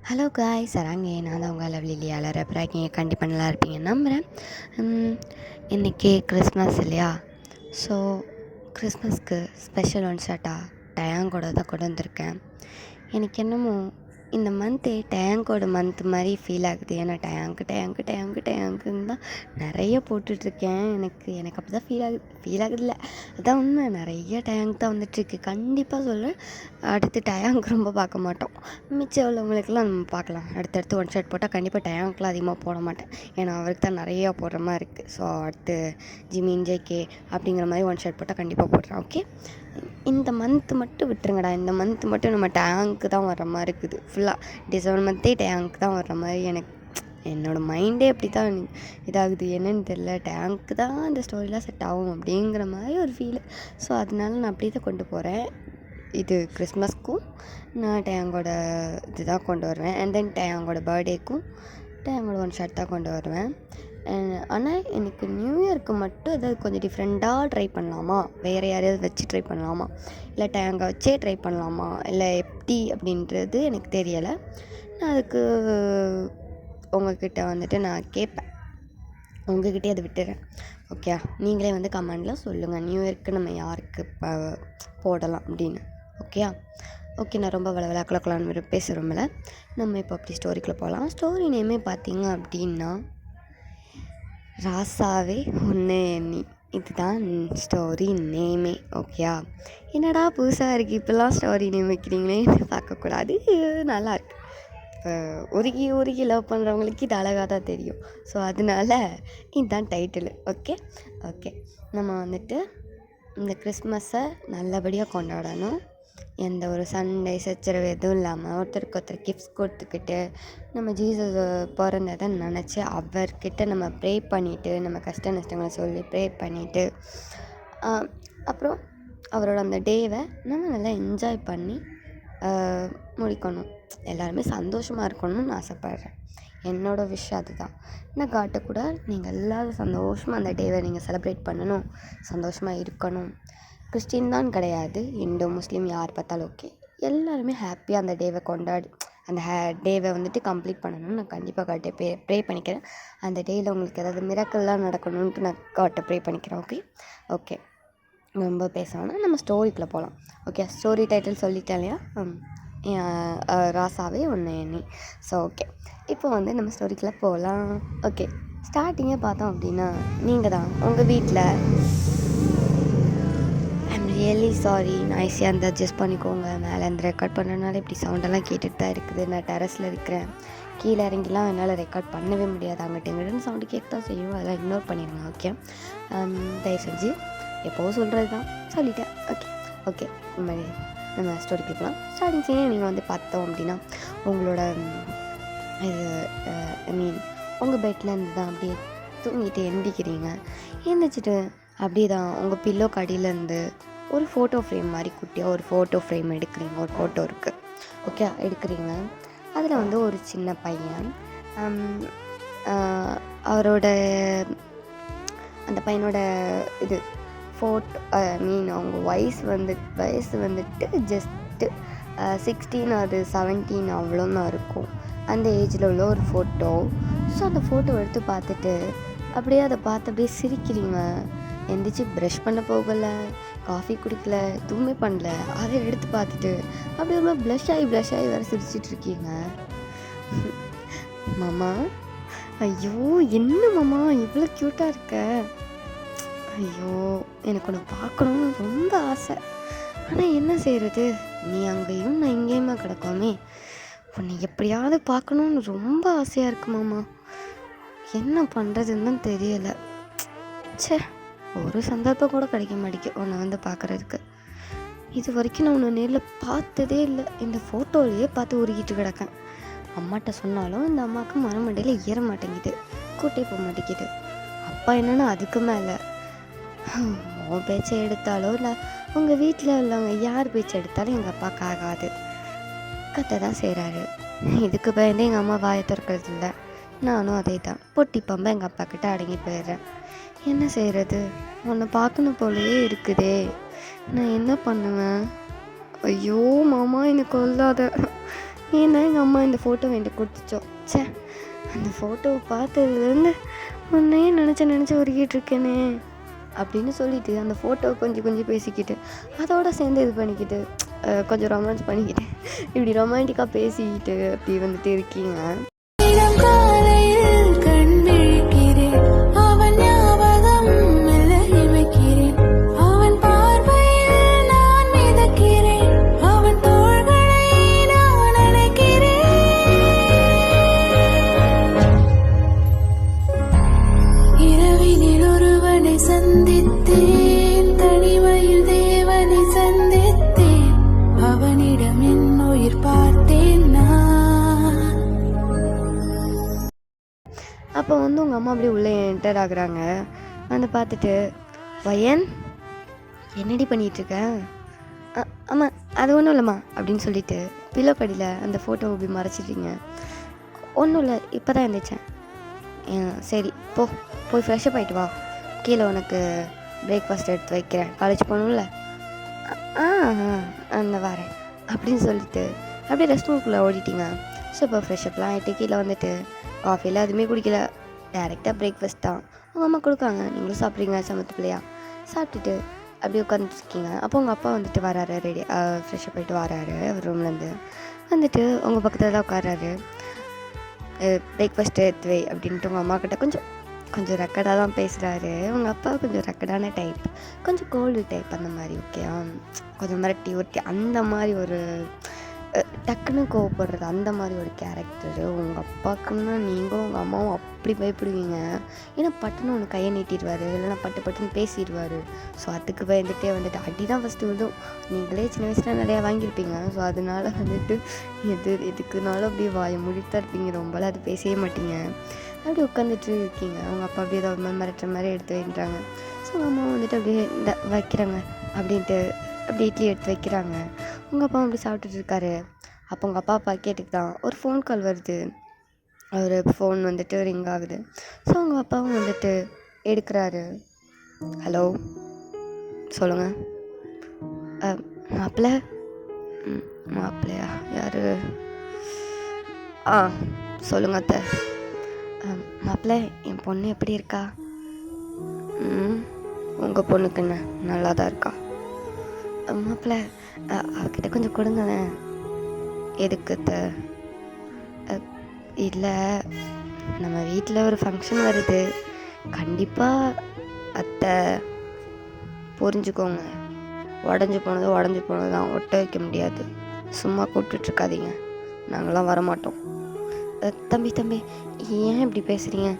Hello காய் சராங்க நான் தான் உங்கள் லவ்லி லியால ரேப்பராக இருக்கீங்க. கண்டிப்பாக நல்லா இருப்பீங்கன்னு நம்புகிறேன். இன்றைக்கி கிறிஸ்மஸ் இல்லையா? ஸோ கிறிஸ்மஸ்க்கு ஸ்பெஷல் ஒன் ஷாட்டாக டயாங்கோட தான் கொண்டு வந்திருக்கேன். எனக்கு என்னமோ இந்த மந்த்தே டயாங்கோட மந்த் மாதிரி ஃபீல் ஆகுது. ஏன்னா டயாங்குன்னு தான் நிறைய போட்டுட்ருக்கேன். எனக்கு அப்படி தான் ஃபீல் ஆகுதில்ல, அதுதான் உண்மை. நிறைய டயாங்க் தான் வந்துட்டுருக்கு. கண்டிப்பாக சொல்கிறேன், அடுத்து டயாங்க் ரொம்ப பார்க்க மாட்டோம். மிச்சம் உள்ளவங்களுக்கெல்லாம் நம்ம பார்க்கலாம். அடுத்தடுத்து ஒன் ஷாட் போட்டால் கண்டிப்பாக டயாங்க்லாம் அதிகமாக போட மாட்டேன். ஏன்னா அவருக்கு தான் நிறையா போடுற மாதிரி இருக்குது. ஸோ அடுத்து ஜிமின் ஜேகே அப்படிங்கிற மாதிரி ஒன் ஷாட் போட்டால் கண்டிப்பாக போடுறேன். ஓகே, இந்த மந்த்து மட்டும் விட்டுருங்கடா. இந்த மந்த்து மட்டும் நம்ம டேங்க்கு தான் வர்ற மாதிரி இருக்குது. ஃபுல்லாக டிசம்பர் மந்த்தே டேங்க்கு தான் வர்ற மாதிரி என்னோடய மைண்டே அப்படி தான் இதாகுது. என்னென்னு தெரில, டேங்க்கு தான் இந்த ஸ்டோரிலாம் செட் ஆகும் அப்படிங்கிற மாதிரி ஒரு ஃபீலு. ஸோ அதனால நான் அப்படியே தான் கொண்டு போகிறேன். இது கிறிஸ்மஸ்க்கும் நான் டேங்கோட இது தான் கொண்டு வருவேன். அண்ட் தென் டேங்கோட பர்த்டேக்கும் டேங்கோட ஒன் ஷாட் தான் கொண்டு வருவேன். ஆனால் எனக்கு நியூ இயருக்கு மட்டும் எதாவது கொஞ்சம் டிஃப்ரெண்ட்டாக ட்ரை பண்ணலாமா, வேறு யாரையாவது வச்சு ட்ரை பண்ணலாமா, இல்லை டேங்கை வச்சே ட்ரை பண்ணலாமா, இல்லை எப்படி அப்படின்றது எனக்கு தெரியலை. நான் அதுக்கு உங்கள்கிட்ட வந்துட்டு நான் கேட்பேன். உங்கள்கிட்டே அதை விட்டுறேன். ஓகே, நீங்களே வந்து கமெண்டில் சொல்லுங்கள் நியூ இயர்க்கு நம்ம யாருக்கு போடலாம் அப்படின்னு. ஓகேயா? ஓகே, நான் ரொம்ப விளாக்கலான்னு பேசுகிறோம்ல. நம்ம இப்போ அப்படி ஸ்டோரிக்குள்ளே போகலாம். ஸ்டோரி நேமே பார்த்தீங்க அப்படின்னா ராசாவே ஒன்று எண்ணி, இதுதான் ஸ்டோரி நேமே. ஓகேயா? என்னடா புதுசாக இருக்குது, இப்போல்லாம் ஸ்டோரி நேம் வைக்கிறீங்களேன்னு பார்க்கக்கூடாது, நல்லாயிருக்கு. உருகி லவ் பண்ணுறவங்களுக்கு இது அழகாக தான் தெரியும். ஸோ அதனால இதுதான் டைட்டிலு. ஓகே ஓகே நம்ம வந்துட்டு இந்த கிறிஸ்மஸை நல்லபடியாக கொண்டாடணும். எந்த ஒரு சண்டை சச்சரவு எதுவும் இல்லாமல் ஒருத்தருக்கு ஒருத்தர் கிஃப்ட்ஸ் கொடுத்துக்கிட்டு நம்ம ஜீசஸ் பிறந்ததை நினச்சி அவர்கிட்ட நம்ம ப்ரே பண்ணிவிட்டு, நம்ம கஷ்ட நஷ்டங்களை சொல்லி ப்ரே பண்ணிவிட்டு, அப்புறம் அவரோட அந்த டேவை நம்ம நல்லா என்ஜாய் பண்ணி முடிக்கணும். எல்லாருமே சந்தோஷமாக இருக்கணும்னு ஆசைப்பட்றேன். என்னோடய விஷயம் அதுதான். நான் காட்டக்கூட நீங்கள் எல்லோரும் சந்தோஷமாக அந்த டேவை நீங்கள் செலிப்ரேட் பண்ணணும், சந்தோஷமாக இருக்கணும். கிறிஸ்டின் தான் கிடையாது, இந்து முஸ்லீம் யார் பார்த்தாலும் ஓகே, எல்லாருமே ஹாப்பியாக அந்த டேவை கொண்டாடி அந்த டேவை வந்துட்டு கம்ப்ளீட் பண்ணணும்னு நான் கண்டிப்பாக காட்ட ப்ரே பண்ணிக்கிறேன். அந்த டேயில் உங்களுக்கு ஏதாவது மிராக்கிள்லாம் நடக்கணுன்ட்டு நான் காட்ட ப்ரே பண்ணிக்கிறேன். ஓகே ஓகே ரொம்ப பேசணும்னா நம்ம ஸ்டோரிக்குள்ளே போகலாம். ஓகே, ஸ்டோரி டைட்டில் சொல்லிட்டேன் இல்லையா? ராசாவே ஒன்று எண்ணி. ஸோ ஓகே, இப்போ வந்து நம்ம ஸ்டோரிக்குள்ளே போகலாம். ஓகே, ஸ்டார்டிங்கே பார்த்தோம் அப்படின்னா, நீங்கள் தான் உங்கள் வீட்டில் ரியலி சாரி, நாய்ஸியாக இருந்தால் அட்ஜஸ்ட் பண்ணிக்கோங்க. மேலேருந்து ரெக்கார்ட் பண்ணுறதுனால இப்படி சவுண்டெல்லாம் கேட்டுட்டு தான் இருக்குது. நான் டெரஸில் இருக்கிறேன். கீழே இறங்கிலாம் என்னால் ரெக்கார்ட் பண்ணவே முடியாது. அங்கிட்ட எங்கிட்ட சவுண்டு கேட்க தான் செய்யும், அதெல்லாம் இக்னோர் பண்ணிடுங்க. ஓகே, தயவு செஞ்சு எப்போவும் சொல்கிறது தான் சொல்லிட்டேன். ஓகே ஓகே நம்ம ஸ்டோரிக்கு போகலாம். ஸ்டார்டிங் சீனே நீங்கள் வந்து பார்த்தோம் அப்படின்னா, உங்களோட இது உங்கள் பெட்லேருந்து தான் அப்படியே தூங்கிட்டு எந்திக்கிறீங்க. எழுந்திரிச்சிட்டு அப்படியே தான் உங்கள் பில்லோ கடியிலேருந்து ஒரு ஃபோட்டோ ஃப்ரேம் மாதிரி குட்டியாக ஒரு ஃபோட்டோ ஃப்ரேம் எடுக்கிறீங்க. ஒரு ஃபோட்டோ இருக்குது, ஓகே, எடுக்கிறீங்க. அதில் வந்து ஒரு சின்ன பையன், அவரோட அந்த பையனோட இது ஃபோட்டோ அவங்க வயசு வந்துட்டு ஜஸ்ட்டு 16 அது 17 அவ்வளோதான் இருக்கும். அந்த ஏஜில் உள்ள ஒரு ஃபோட்டோ. ஸோ அந்த ஃபோட்டோ எடுத்து பார்த்துட்டு அப்படியே அதை பார்த்து அப்படியே சிரிக்கிறீங்க. எந்திரிச்சு ப்ரஷ் பண்ண போகலை, காஃபி குடிக்கல, எதுவுமே பண்ணல. அதை எடுத்து பார்த்துட்டு அப்படியே ஒரு ப்ளஷ் ஆகி வேறு சிரிச்சிட்ருக்கீங்க. மாமா, ஐயோ என்ன மாமா இவ்வளோ க்யூட்டாக இருக்க, ஐயோ எனக்கு ஒன்று பார்க்கணுன்னு ரொம்ப ஆசை. ஆனால் என்ன செய்கிறது, நீ அங்கேயும் நான் இங்கேயுமா கிடக்கோமே, உன்னை எப்படியாவது பார்க்கணுன்னு ரொம்ப ஆசையாக இருக்கு மாமா. என்ன பண்ணுறதுன்னு தான் தெரியலை. சே, ஒரு சந்தர்ப்பம் கூட கிடைக்க மாட்டேங்குது உன்னை வந்து பார்க்குறதுக்கு. இது வரைக்கும் நான் உன்னை நேரில் பார்த்ததே இல்லை. இந்த ஃபோட்டோலையே பார்த்து உருகிட்டு கிடக்கேன். அம்மாட்ட சொன்னாலும் இந்த அம்மாவுக்கு மனமண்டையில் ஏற மாட்டேங்குது, கூட்டே போக மாட்டேங்குது. அப்பா என்னன்னா அதுக்கு மேலே உன் பேச்சை எடுத்தாலோ இல்லை உங்கள் வீட்டில் உள்ளவங்க யார் பேச்சை எடுத்தாலும் எங்கள் அப்பாவுக்கு ஆகாது, கத்த தான் செய்கிறாரு. இதுக்கு பயந்து எங்கள் அம்மா வாயை திறக்கிறது இல்லை. நானும் அதே தான், பொட்டி பம்ப எங்கள் அப்பா கிட்ட அடங்கி போயிடுறேன். என்ன செய்கிறது, உன்னை பார்க்கணும் போலயே இருக்குதே, நான் என்ன பண்ணுவேன். ஐயோ மாமா, எனக்கு கொல்லாத, ஏன்னா எங்கள் அம்மா இந்த ஃபோட்டோ என்கிட்ட கொடுத்துச்சோம். ச்சே, அந்த ஃபோட்டோவை பார்த்ததுலேருந்து உன்னையே நினச்சி உருகிட்டு இருக்கேனே அப்படின்னு சொல்லிட்டு அந்த ஃபோட்டோவை கொஞ்சம் பேசிக்கிட்டு அதோட சேர்ந்து இது பண்ணிக்கிட்டு கொஞ்சம் ரொமான்ஸ் பண்ணிக்கிட்டு இப்படி ரொமான்டிக்காக பேசிக்கிட்டு அப்படி வந்துட்டு இருக்கீங்க. அப்போ வந்து உங்கள் அம்மா அப்படியே உள்ளே என்டர் ஆகுறாங்க. வந்து பார்த்துட்டு, வயன் என்னடி பண்ணிகிட்ருக்க? ஆமாம் அது ஒன்றும் இல்லைம்மா அப்படின்னு சொல்லிட்டு பிள்ளப்படியில் அந்த ஃபோட்டோவை அப்படி மறைச்சிட்டீங்க. ஒன்றும் இல்லை, இப்போ தான் எழுந்திரிச்சேன். சரி போய் ஃப்ரெஷ்ஷப் ஆகிட்டு வா, கீழே உனக்கு பிரேக்ஃபாஸ்ட் எடுத்து வைக்கிறேன், காலேஜ் போகணும்ல. அந்த வரேன் அப்படின்னு சொல்லிட்டு அப்படியே ரெஸ்ட் ரூம்குள்ளே ஓடிட்டிங்க. ஸோ இப்போ ஃப்ரெஷ்ஷப்லாம் ஆகிட்டு கீழே வந்துட்டு காஃபியில் எதுவுமே குடிக்கல, டேரெக்டாக பிரேக்ஃபாஸ்ட் தான் உங்கள் அம்மா கொடுக்காங்க. நீங்களும் சாப்பிட்றீங்க சமத்து பிள்ளையா. சாப்பிட்டுட்டு அப்படியே உட்காந்துருக்கீங்க. அப்போ உங்கள் அப்பா வந்துட்டு வராரு, ரெடி ஃப்ரெஷ்ஷப் ஆகிட்டு வராரு அவர் ரூம்லேருந்து. வந்துட்டு உங்கள் பக்கத்தில் தான் உட்காராரு. பிரேக்ஃபாஸ்ட்டு எடுத்து வை அப்படின்ட்டு உங்கள் அம்மா கிட்ட கொஞ்சம் ரெக்கடாக தான் பேசுகிறாரு. உங்கள் அப்பா கொஞ்சம் ரெக்கடான டைப், கொஞ்சம் கோல்டு டைப் அந்த மாதிரி. ஓகே, கொஞ்சம் மிரட்டி அந்த மாதிரி ஒரு டக்குன்னு கோவப்படுறது அந்த மாதிரி ஒரு கேரக்டரு உங்கள் அப்பாவுக்குன்னா நீங்களும் உங்கள் அம்மாவும் அப்படி பயப்படுவீங்க. ஏன்னா பட்டுன்னு ஒன்று கையை நீட்டிடுவார், இல்லைன்னா பட்டுன்னு பேசிடுவார். ஸோ அதுக்கு பயந்துட்டே வந்துட்டு அடி தான் ஃபஸ்ட்டு விடும். நீங்களே சின்ன வயசில் நிறையா வாங்கியிருப்பீங்க. ஸோ அதனால வந்துட்டு எதுக்குனாலும் அப்படியே வாயை முடித்தான் இருப்பீங்க, ரொம்பலாம் அது பேசவே மாட்டீங்க. அப்படி உட்காந்துட்டு இருக்கீங்க. அவங்க அப்பா அப்படியே ஏதாவது மிரட்டுற மாதிரி எடுத்து வைக்கிறாங்க. ஸோ உங்கள் அம்மா வந்துட்டு அப்படியே இந்த வைக்கிறாங்க அப்படின்ட்டு அப்படி இட்லி எடுத்து வைக்கிறாங்க. உங்கள் அப்பா அப்படி சாப்பிட்டுட்டு இருக்காரு. அப்போ உங்கள் அப்பா பாக்கெட்டுக்கு தான் ஒரு ஃபோன் கால் வருது. அவர் ஃபோன் வந்துட்டு ரிங் ஆகுது. ஸோ உங்கள் அப்பாவும் வந்துட்டு எடுக்கிறாரு. ஹலோ சொல்லுங்கள். மாப்பிள்ளையா யார்? சொல்லுங்க அத்தை. மாப்பிள்ளை என் பொண்ணு எப்படி இருக்கா? உங்கள் பொண்ணுக்கு என்ன நல்லா தான் இருக்கா? மாப்பிள்ளை அவகிட்ட கொஞ்சம் கொடுங்களேன். எதுக்கு அத்தை? இல்லை, நம்ம வீட்டில் ஒரு ஃபங்க்ஷன் வருது, கண்டிப்பாக அத்தை புரிஞ்சுக்கோங்க. உடஞ்சி போனது தான், ஒட்ட வைக்க முடியாது. சும்மா கூப்பிட்டுட்ருக்காதீங்க, நாங்களாம் வரமாட்டோம். தம்பி ஏன் இப்படி பேசுகிறீங்க?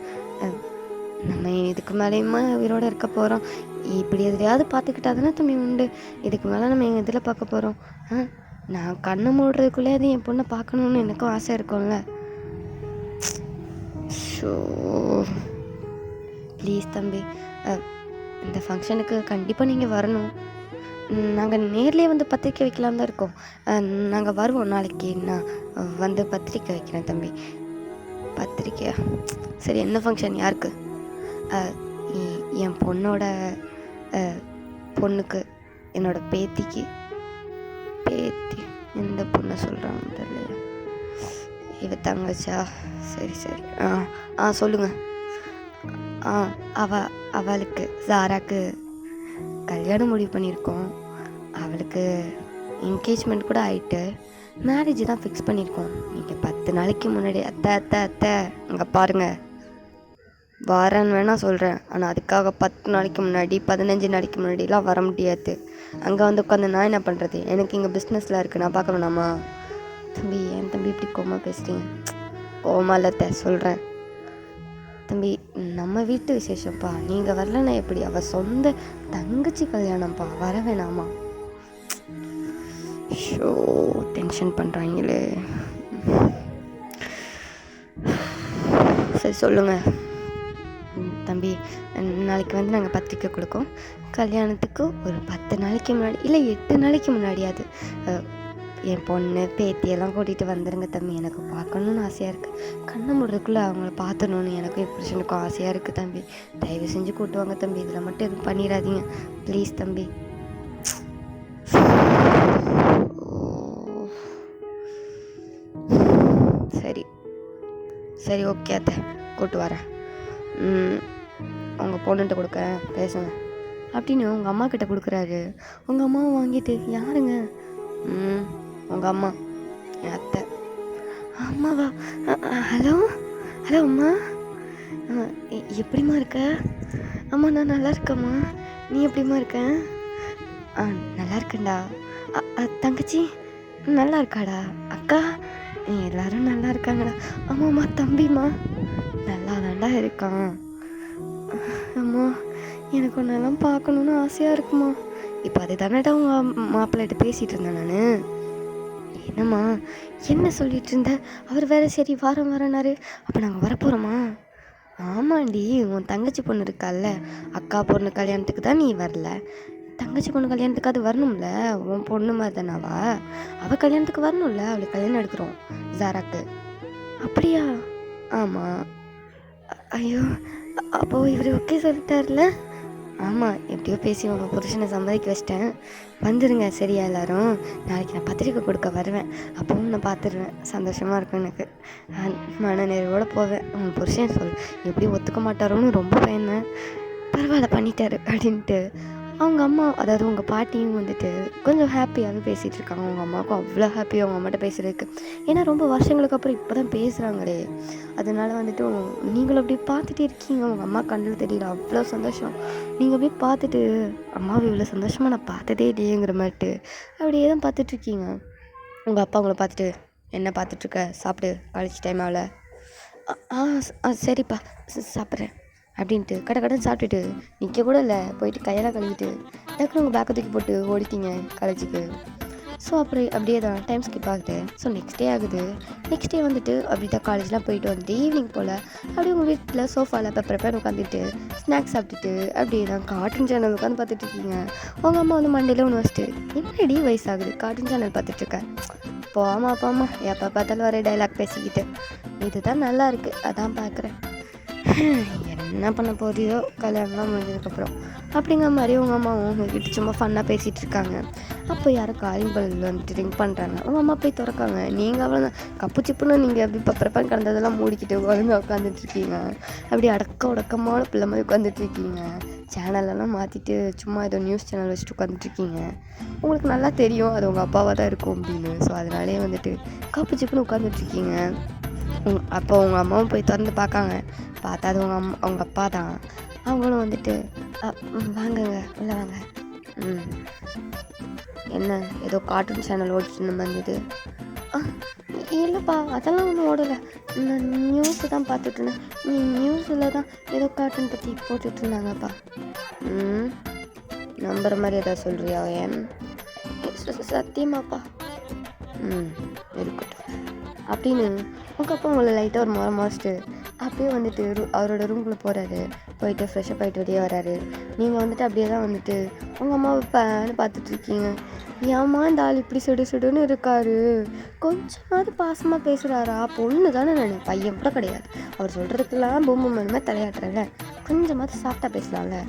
நம்ம இதுக்கு மேலேயுமா உயிரோடு இருக்க போகிறோம்? இப்படி எதுலையாவது பார்த்துக்கிட்டா தானே தம்பி உண்டு. இதுக்கு மேலே நம்ம எங்கள் இதில் பார்க்க போகிறோம். நான் கண்ணை மூடுறதுக்குள்ளே அது என் பொண்ணை பார்க்கணுன்னு எனக்கும் ஆசை இருக்கும்ல. ஷோ ப்ளீஸ் தம்பி, இந்த ஃபங்க்ஷனுக்கு கண்டிப்பாக நீங்கள் வரணும். நாங்கள் நேர்லேயே வந்து பத்திரிக்கை வைக்கலான்னு தான் இருக்கோம். நாங்கள் வருவோம் நாளைக்கு. நான் வந்து பத்திரிக்கை வைக்கிறேன் தம்பி. பத்திரிக்கையா? சரி, என்ன ஃபங்க்ஷன், யாருக்கு? என் பொண்ணுக்கு, என்னோட பேத்திக்கு. பேத்தி எந்த பொண்ணை சொல்கிறாங்க தெரியல. இவ தங்கச்சா? சரி சொல்லுங்கள். அவளுக்கு ஜாராக்கு கல்யாணம் முடிவு பண்ணியிருக்கோம். அவளுக்கு என்கேஜ்மெண்ட் கூட ஆகிட்டு மேரேஜ் தான் ஃபிக்ஸ் பண்ணியிருக்கோம். நீங்கள் 10 நாளைக்கு முன்னாடி அத்தை அங்கே பாருங்கள், வரேன்னு வேணால் சொல்கிறேன். ஆனால் அதுக்காக 10 நாளைக்கு முன்னாடி 15 நாளைக்கு முன்னாடிலாம் வர முடியாது. அங்கே வந்து உட்காந்து நான் என்ன பண்ணுறது? எனக்கு இங்கே பிஸ்னஸில் இருக்குது, நான் பார்க்க வேணாமா? தம்பி, ஏன் தம்பி இப்படி கோமா பேசுகிறீங்க? கோமா இல்லத்தை சொல்கிறேன் தம்பி, நம்ம வீட்டு விசேஷம்ப்பா, நீங்கள் வரலன்னா எப்படி? அவள் சொந்த தங்கச்சி கல்யாணம்ப்பா, வர வேணாமா? ஷோ டென்ஷன் பண்ணுறாங்களே. சரி சொல்லுங்கள் தம்பி. நாளைக்கு வந்து நாங்கள் பத்திரிக்கை கொடுக்கோம். கல்யாணத்துக்கு ஒரு 10 நாளைக்கு முன்னாடி, இல்லை 8 நாளைக்கு முன்னாடியாது என் பொண்ணு பேத்தியெல்லாம் கூட்டிகிட்டு வந்துடுங்க தம்பி. எனக்கு பார்க்கணுன்னு ஆசையாக இருக்குது. கண்ணை மூடுறதுக்குள்ளே அவங்கள பார்த்துணுன்னு எனக்கும் என் புருஷனுக்கும் ஆசையாக இருக்குது தம்பி. தயவு செஞ்சு கூட்டுவாங்க தம்பி. இதில் மட்டும் எதுவும் பண்ணிடாதீங்க ப்ளீஸ் தம்பி. சரி ஓகே அத்தை, கூப்பிட்டு வரேன். உங்கள் பொண்ணுகிட்ட கொடுக்க பேசுங்க அப்படின்னு உங்கள் அம்மா கிட்ட கொடுக்குறாரு. உங்கள் அம்மாவை வாங்கிட்டு, யாருங்க? உங்கள் அம்மா, என் அத்தை. அம்மாவா? ஹலோ ஹலோ அம்மா, எப்படிம்மா இருக்க? அம்மா நான் நல்லா இருக்கேம்மா, நீ எப்படிம்மா இருக்க? நல்லா இருக்கேன்டா. தங்கச்சி நல்லா இருக்காடா? அக்கா எல்லாரும் நல்லா இருக்காங்கடா. ஆமாம்மா, தம்பிம்மா நல்லா தாண்டா இருக்கான். அம்மா எனக்கு ஒன்றெல்லாம் பார்க்கணுன்னு ஆசையாக இருக்குமா. இப்போ அது தானேடா உங்கள் மாப்பிள்ளைகிட்ட பேசிகிட்டு இருந்தேன் நான். என்னம்மா என்ன சொல்லிட்டு இருந்த? அவர் வேறு சரி வாரம் வரனாரு. அப்போ நாங்கள் வரப்போகிறோமா? ஆமாண்டி, உன் தங்கச்சி பொண்ணு இருக்கால்ல, அக்கா பொண்ணு கல்யாணத்துக்கு தான் நீ வரல. தங்கச்சி பொண்ணு கல்யாணத்துக்கு அது வரணும்ல, உன் பொண்ணு மாதிரி தானாவா? அவள் கல்யாணத்துக்கு வரணும்ல, அவளுக்கு கல்யாணம் எடுக்கிறோம் ஜாராக்கு. அப்படியா? ஆமாம். ஐயோ, அப்போது இவர் ஓகே சொல்லிட்டார்ல? ஆமாம், எப்படியோ பேசி உங்கள் புருஷனை சம்மதிக்க வச்சிட்டேன். வந்துடுங்க சரியா எல்லோரும். நாளைக்கு நான் பத்திரிக்கை கொடுக்க வருவேன், அப்பவும் நான் பார்த்துருவேன். சந்தோஷமாக இருக்கும் எனக்கு. மன நிறைவோடு போவேன். உங்கள் புருஷன் எப்படியும் ஒத்துக்க மாட்டாரோன்னு ரொம்ப பயந்தேன். பரவாயில்ல பண்ணிட்டாரு அப்படின்ட்டு அவங்க அம்மா, அதாவது உங்கள் பாட்டியும் வந்துட்டு கொஞ்சம் ஹாப்பியாகவே பேசிகிட்டு இருக்காங்க. அவங்க அம்மாவுக்கும் அவ்வளோ ஹாப்பி அவங்க அம்மாட்ட பேசுகிறதுக்கு. ஏன்னா ரொம்ப வருஷங்களுக்கு அப்புறம் இப்போ தான் பேசுகிறாங்களே, அதனால வந்துட்டு நீங்களும் அப்படியே பார்த்துட்டே இருக்கீங்க. உங்கள் அம்மா கண்ணில் தெரியல, அவ்வளோ சந்தோஷம். நீங்கள் அப்படியே பார்த்துட்டு, அம்மாவை இவ்வளோ சந்தோஷமாக நான் பார்த்ததே இல்லையேங்கிற மாதிரிட்டு அப்படியே தான் பார்த்துட்ருக்கீங்க. உங்கள் அப்பா உங்களை பார்த்துட்டு, என்ன பார்த்துட்ருக்க, சாப்பிடு, காலேஜ் டைம் ஆகல. சரிப்பா சாப்பிட்றேன் அப்படின்ட்டு கடன் சாப்பிட்டுட்டு நிற்க கூட இல்லை, போயிட்டு கையெல்லாம் கழுவிட்டு டக்குனு உங்கள் பேக்கை தூக்கி போட்டு ஓடிட்டீங்க காலேஜுக்கு. ஸோ அப்படியே தான் டைம் ஸ்கிப் ஆகுது. ஸோ நெக்ஸ்ட் டே ஆகுது. நெக்ஸ்ட் டே வந்துட்டு அப்படி தான் காலேஜ்லாம் போயிட்டு வந்துட்டு ஈவினிங் போல் அப்படியே உங்கள் வீட்டில் சோஃபாவில் பெப்பர் உட்காந்துட்டு ஸ்நாக்ஸ் சாப்பிட்டுட்டு அப்படியே தான் கார்ட்டூன் சேனல் உட்காந்து பார்த்துட்ருக்கீங்க. உங்கள் அம்மா வந்து மண்டேல ஒன்று வச்சுட்டு, என்னடி வயசாகுது கார்ட்டூன் சேனல் பார்த்துட்ருக்கேன்? போமா எப்போ பார்த்தாலும் வர டைலாக் பேசிக்கிட்டு, இதுதான் நல்லா இருக்குது அதான் பார்க்குறேன். என்ன பண்ண போறியோ கல்யாணம்லாம் முடிஞ்சதுக்கப்புறம் அப்படிங்கிற மாதிரி உங்கள் அம்மாவும் உங்ககிட்ட சும்மா ஃபன்னாக பேசிகிட்டு இருக்காங்க. அப்போ யாரும் காலிங் பெல் வந்துட்டு ரிங் பண்ணுறாங்க. உங்கள் அம்மா போய் திறக்காங்க. நீங்கள் அவ்வளோ கப்பு சிப்புன்னு நீங்கள் அப்படி பப்பரப்பான்னு கிடந்ததெல்லாம் மூடிக்கிட்டு ஒழுங்காக உட்காந்துட்ருக்கீங்க. அப்படி உடக்கமான பிள்ளை மாதிரி உட்காந்துட்ருக்கீங்க. சேனலெல்லாம் மாற்றிட்டு சும்மா ஏதோ நியூஸ் சேனல் வச்சுட்டு உட்காந்துட்ருக்கீங்க. உங்களுக்கு நல்லா தெரியும் அது உங்கள் அப்பாவாக தான் இருக்கும் அப்படின்னு. ஸோ அதனாலே வந்துட்டு கப்பு சிப்புன்னு உட்காந்துட்ருக்கீங்க. அப்போ உங்கள் அம்மாவும் போய் திறந்து பார்க்காங்க. பார்த்தா அது அவங்க அப்பா தான். அவங்களும் வந்துட்டு, வாங்கங்க உள்ள வாங்க. என்ன ஏதோ கார்ட்டூன் சேனல் ஓடிட்டு இருந்தது? இல்லைப்பா அதெல்லாம் ஒன்றும் ஓடலை, நான் நியூஸு தான் பார்த்துட்டு இருந்தேன். நியூஸில் தான் ஏதோ கார்ட்டூன் பற்றி போட்டுட்டு இருந்தாங்கப்பா. நம்புற மாதிரி ஏதாவது சொல்கிறியா? ஏன் சத்தியமாப்பா? இருக்கட்டும் அப்படின்னு உங்கள் அப்பா உங்களை லைட்டாக ஒரு முறைச்சிட்டு அப்படியே வந்துட்டு அவரோட ரூம்குள்ளே போகிறாரு. போயிட்டு ஃப்ரெஷ்ஷப் ஆகிட்டு வெளியே வராரு. நீங்கள் வந்துட்டு அப்படியே தான் வந்துட்டு உங்கள் அம்மாவை பார்த்துட்ருக்கீங்க. ஏம்மா இந்த ஆள் இப்படி சுடுன்னு இருக்காரு, கொஞ்சமாவது பாசமாக பேசுகிறாரா? பொண்ணு தானே, நான் பையன் கூட கிடையாது. அவர் சொல்கிறதுக்கெல்லாம் பொம்மை மனமே தலையாட்டுறல, கொஞ்சமாவது சாப்பிட்டா பேசலாம்ல.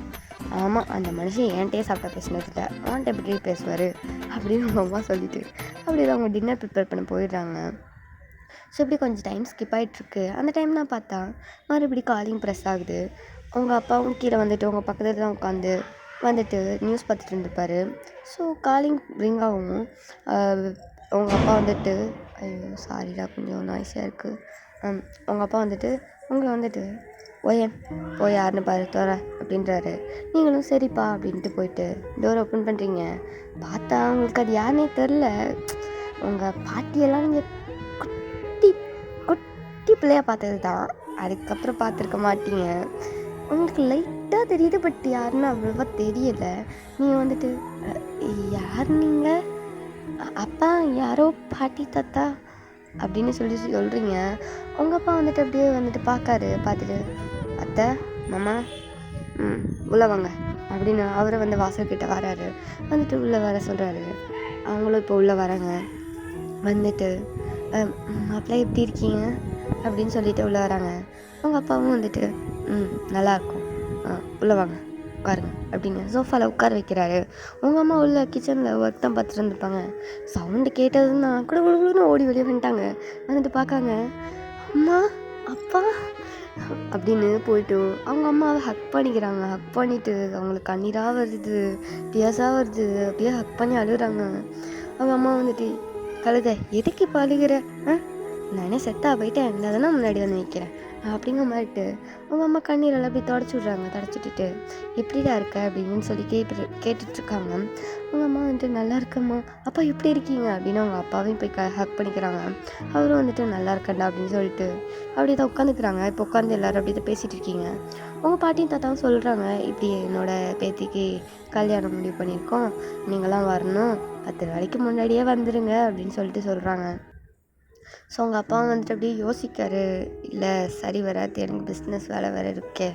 ஆமாம், அந்த மனுஷன் என்கிட்டயே சாப்பிட்டா பேசினதில்ல, அவன்கிட்ட எப்படி பேசுவார் அப்படின்னு உங்கள் அம்மா சொல்லிவிட்டு அப்படியே தான் அவங்க டின்னர் ப்ரிப்பேர் பண்ண போயிடுறாங்க. ஸோ இப்படி கொஞ்சம் டைம் ஸ்கிப் ஆகிட்ருக்கு. அந்த டைம் தான் பார்த்தா மறுபடி காலிங் ப்ரெஸ் ஆகுது. உங்கள் அப்பாவும் கீழே வந்துட்டு உங்கள் பக்கத்தில் தான் உட்காந்து வந்துட்டு நியூஸ் பார்த்துட்டு இருந்துப்பார். ஸோ காலிங் ரிங் ஆகும். உங்கள் அப்பா வந்துட்டு, ஐயோ சாரிடா கொஞ்சம் நாய்ஸாக இருக்குது. உங்கள் அப்பா வந்துட்டு உங்களை வந்துட்டு, போய் யாருன்னு பாரு தோற அப்படின்றாரு. நீங்களும் சரிப்பா அப்படின்ட்டு போயிட்டு டோர் ஓப்பன் பண்ணுறீங்க. பார்த்தா உங்களுக்கு அது யாருன்னே தெரில. உங்கள் பாட்டியெல்லாம் நீங்கள் குட்டி பிள்ளையாக பார்த்தது தான், அதுக்கப்புறம் பார்த்துருக்க மாட்டீங்க. உங்களுக்கு லைட்டாக தெரியுது, பட் யாருன்னு அவ்வளோவா தெரியலை. நீங்கள் வந்துட்டு, யார் நீங்கள்? அப்பா யாரோ பாட்டி தாத்தா அப்படின்னு சொல்கிறீங்க. உங்கள் அப்பா வந்துட்டு அப்படியே வந்துட்டு பார்த்துட்டு, அத்தை மாமா உள்ளே வாங்க அப்படின்னு அவரை வந்து வாசல்கிட்ட வராரு. வந்துட்டு உள்ளே வர சொல்கிறாரு. அவங்களும் இப்போ உள்ளே வராங்க. வந்துட்டு, மாப்பிள்ளை எப்படி இருக்கீங்க அப்படின்னு சொல்லிட்டு உள்ளே வராங்க. அவங்க அப்பாவும் வந்துட்டு, நல்லாயிருக்கும், உள்ளே வாங்க உட்காருங்க அப்படின்னு சோஃபாவில் உட்கார வைக்கிறாரு. உங்கள் அம்மா உள்ள கிச்சனில் ஒர்க் தான் பார்த்துட்டு இருந்துருப்பாங்க. சவுண்டு கேட்டதுன்னா கூட ஓடி வெளியே வந்துட்டாங்க. வந்துட்டு பார்க்காங்க, அம்மா அப்பா அப்படின்னு போயிட்டு அவங்க அம்மாவை ஹக் பண்ணிக்கிறாங்க. ஹக் பண்ணிவிட்டு அவங்களுக்கு கண்ணீராக வருது, பியாஸாக வருது, அப்படியே ஹக் பண்ணி அழுகுறாங்க. அவங்க அம்மா வந்துட்டு, கழுத எதுக்கு இப்போ அழுகிற? நானே செத்தா போயிட்டேன், இல்லை தானே முன்னாடி வந்து நிற்கிறேன் அப்படிங்கிற மாதிரிட்டு அவங்க அம்மா கண்ணீரெல்லாம் அப்படி தொடச்சி விட்றாங்க. தொடச்சிட்டு எப்படிடா இருக்க அப்படின்னு சொல்லி கேட்டுட்ருக்காங்க. அவங்க அம்மா வந்துட்டு நல்லா இருக்கம்மா. அப்பா எப்படி இருக்கீங்க அப்படின்னு அவங்க அப்பாவையும் போய் ஹக் பண்ணிக்கிறாங்க. அவரும் வந்துட்டு நல்லா இருக்கண்டா அப்படின்னு சொல்லிட்டு அப்படியே தான் உட்காந்துக்கிறாங்க. இப்போ உட்காந்து எல்லோரும் அப்படி தான் பேசிகிட்டு இருக்கீங்க. உங்கள் பாட்டியும் தாத்தாவும் சொல்கிறாங்க, இப்படி என்னோடய பேத்திக்கு கல்யாணம் முடிவு பண்ணியிருக்கோம், நீங்களாம் வரணும், 10 நாளைக்கு முன்னாடியே வந்துடுங்க அப்படின்னு சொல்லிட்டு சொல்கிறாங்க. ஸோ அவங்க அப்பாவும் வந்துட்டு அப்படியே யோசிக்காரு, இல்லை சரி வராது, எனக்கு பிஸ்னஸ் வேலை வேறு இருக்கே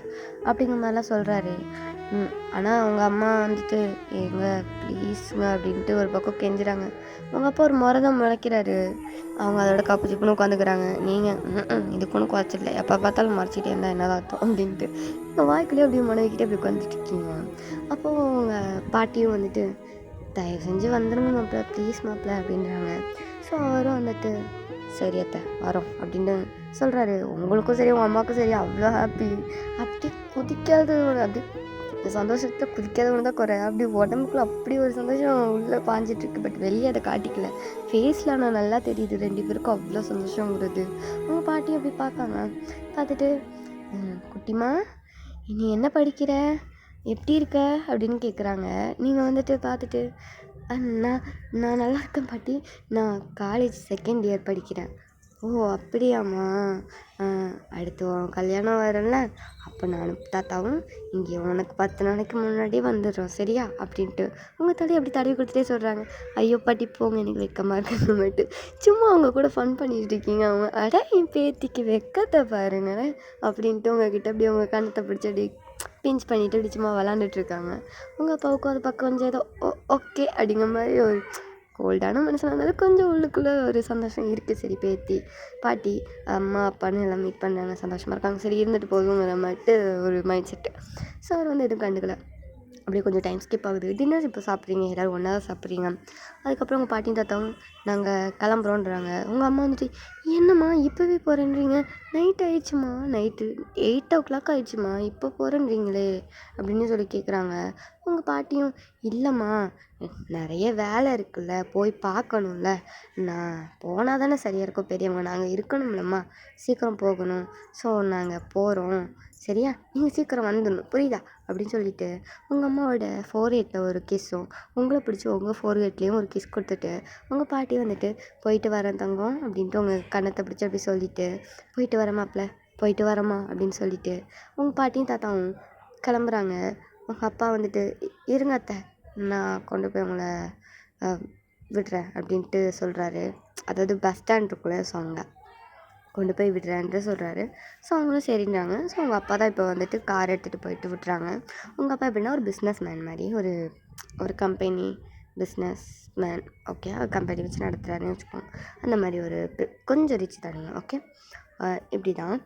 அப்படிங்கிற மாதிரிலாம் சொல்கிறாரு. ஆனால் அவங்க அம்மா வந்துட்டு ஏங்க ப்ளீஸுங்க அப்படின்ட்டு ஒரு பக்கம் கெஞ்சுறாங்க. அவங்க அப்பா ஒரு முறை தான் முளைக்கிறாரு. அவங்க அதோட கப்பு சிப்புன்னு உட்காந்துக்கிறாங்க. நீங்கள் இதுக்கு ஒன்றும் குறைச்சிடல, எப்போ பார்த்தாலும் மறைச்சிட்டே இருந்தால் என்னதான் அர்த்தம் அப்படின்ட்டு இந்த வாய்க்குள்ளேயே அப்படியே மனைவிக்கிட்டே அப்படி உட்காந்துட்டு இருக்கீங்க. அப்போது அவங்க பாட்டியும் வந்துட்டு தயவு செஞ்சு வந்துடுங்க மாப்பிள்ள, ப்ளீஸ் மாப்பிள்ள அப்படின்றாங்க. ஸோ அவரும் வந்துட்டு சரி அத்தை வரோம் அப்படின்னு சொல்கிறாரு. உங்களுக்கும் சரி உங்கள் அம்மாவுக்கும் சரி அவ்வளோ ஹாப்பி. அப்படி குதிக்காத அப்படி சந்தோஷத்தில் குதிக்காதவனு தான் குறை. அப்படி உடம்புக்குள்ள அப்படி ஒரு சந்தோஷம் உள்ளே பாஞ்சிட்ருக்கு. பட் வெளியே அதை காட்டிக்கல. ஃபேஸில் ஆனால் நல்லா தெரியுது 2 பேருக்கும் அவ்வளோ சந்தோஷங்கிறது. அவங்க பாட்டியும் அப்படி பார்க்காங்க. பார்த்துட்டு குட்டிமா நீ என்ன படிக்கிற, எப்படி இருக்க அப்படின்னு கேட்குறாங்க. நீங்கள் வந்துட்டு பார்த்துட்டு நான் நான் நல்லா இருக்கேன் பாட்டி, நான் காலேஜ் 2nd இயர் படிக்கிறேன். ஓ அப்படியாம்மா, அடுத்து கல்யாணம் வரல, அப்போ நானும் தாத்தாவும் இங்கே உனக்கு 10 நாளைக்கு முன்னாடியே வந்துடுறோம் சரியா அப்படின்ட்டு உங்கள் தலையை அப்படி தடவி கொடுத்துட்டே சொல்கிறாங்க. ஐயோ பாட்டி போங்க, எனக்கு வெக்கமாக இருக்கிறது மட்டும் சும்மா அவங்க கூட ஃபன் பண்ணிட்டு இருக்கீங்க. அவங்க அட என் பேத்திக்கு வெக்கத்தை பாருங்களேன் அப்படின்ட்டு உங்ககிட்ட அப்படி அவங்க கண்ணத்தை பிடிச்சி அப்படி பிஞ்ச் பண்ணிவிட்டு இப்படி சும்மா விளாண்டுட்ருக்காங்க. உங்கள் அப்பாவுக்கும் அது பக்கம் கொஞ்சம் ஏதோ ஓகே அப்படிங்கிற மாதிரி ஒரு கோல்டான மனசில் இருந்தாலும் கொஞ்சம் உள்ளுக்குள்ளே ஒரு சந்தோஷம் இருக்குது. சரி பேத்தி பாட்டி அம்மா அப்பான்னு எல்லாம் மீட் பண்ணுறாங்க, சந்தோஷமாக இருக்காங்க, சரி இருந்துட்டு போதுங்கிற மாதிரிட்டு ஒரு மைண்ட் செட்டு. ஸோ அவர் வந்து எதுவும் கண்டுக்கல. அப்படியே கொஞ்சம் டைம் ஸ்கிப் ஆகுது. டின்னர் இப்போ சாப்பிட்றீங்க, எல்லோரும் ஒன்றா தான் சாப்பிட்றீங்க. அதுக்கப்புறம் உங்கள் பாட்டியும் தாத்தாவும் நாங்கள் கிளம்புறோன்றாங்க. உங்கள் அம்மா வந்துட்டு என்னம்மா இப்போவே போகிறேன்றீங்க, நைட் ஆயிடுச்சுமா, நைட்டு 8 o'clock ஆயிடுச்சுமா, இப்போ போகிறேன்றீங்களே அப்படின்னு சொல்லி கேட்குறாங்க. உங்கள் பாட்டியும் இல்லைம்மா நிறைய வேலை இருக்குல்ல, போய் பார்க்கணும்ல, நான் போனால் தானே சரியாக இருக்கும், பெரியவங்க நாங்கள் இருக்கணும்லம்மா, சீக்கிரம் போகணும், ஸோ நாங்கள் போகிறோம் சரியா, நீங்கள் சீக்கிரம் வந்துடணும் புரியுதா அப்படின்னு சொல்லிட்டு உங்கள் அம்மாவோட ஃபோர்ஹெட்டில் ஒரு கிஸ்ஸும் உங்களை பிடிச்சி உங்கள் ஃபோர்ஹெட்லேயும் ஒரு கிஸ் கொடுத்துட்டு உங்கள் பாட்டி வந்துட்டு போயிட்டு வரேன் தங்கம் அப்படின்ட்டு உங்கள் கன்னத்தை பிடிச்சி அப்படி சொல்லிவிட்டு போயிட்டு வரேன் மாப்பிள்ள, போயிட்டு வரேம்மா அப்படின்னு சொல்லிவிட்டு உங்கள் பாட்டியும் தாத்தாவும் கிளம்புறாங்க. உங்கள் அப்பா வந்துட்டு இருங்க அத்தை, நான் கொண்டு போய் உங்களை விடுறேன் அப்படின்ட்டு சொல்கிறாரு. அதாவது பஸ் ஸ்டாண்ட் இருக்குல்ல, ஸோ அங்கே கொண்டு போய் விடுறேன்ட்டு சொல்கிறாரு. ஸோ அவங்களும் சரின்றாங்க. ஸோ உங்கள் அப்பா தான் இப்போ வந்துட்டு கார் எடுத்துகிட்டு போயிட்டு விட்டுறாங்க. உங்கள் அப்பா எப்படின்னா ஒரு பிஸ்னஸ் மேன் மாதிரி, ஒரு company business man, okay, company வச்சு நடத்துகிறாருன்னு வச்சுக்கோங்க. அந்த மாதிரி ஒரு கொஞ்சம் ரிச் தானுங்க, ஓகே. இப்படி தான்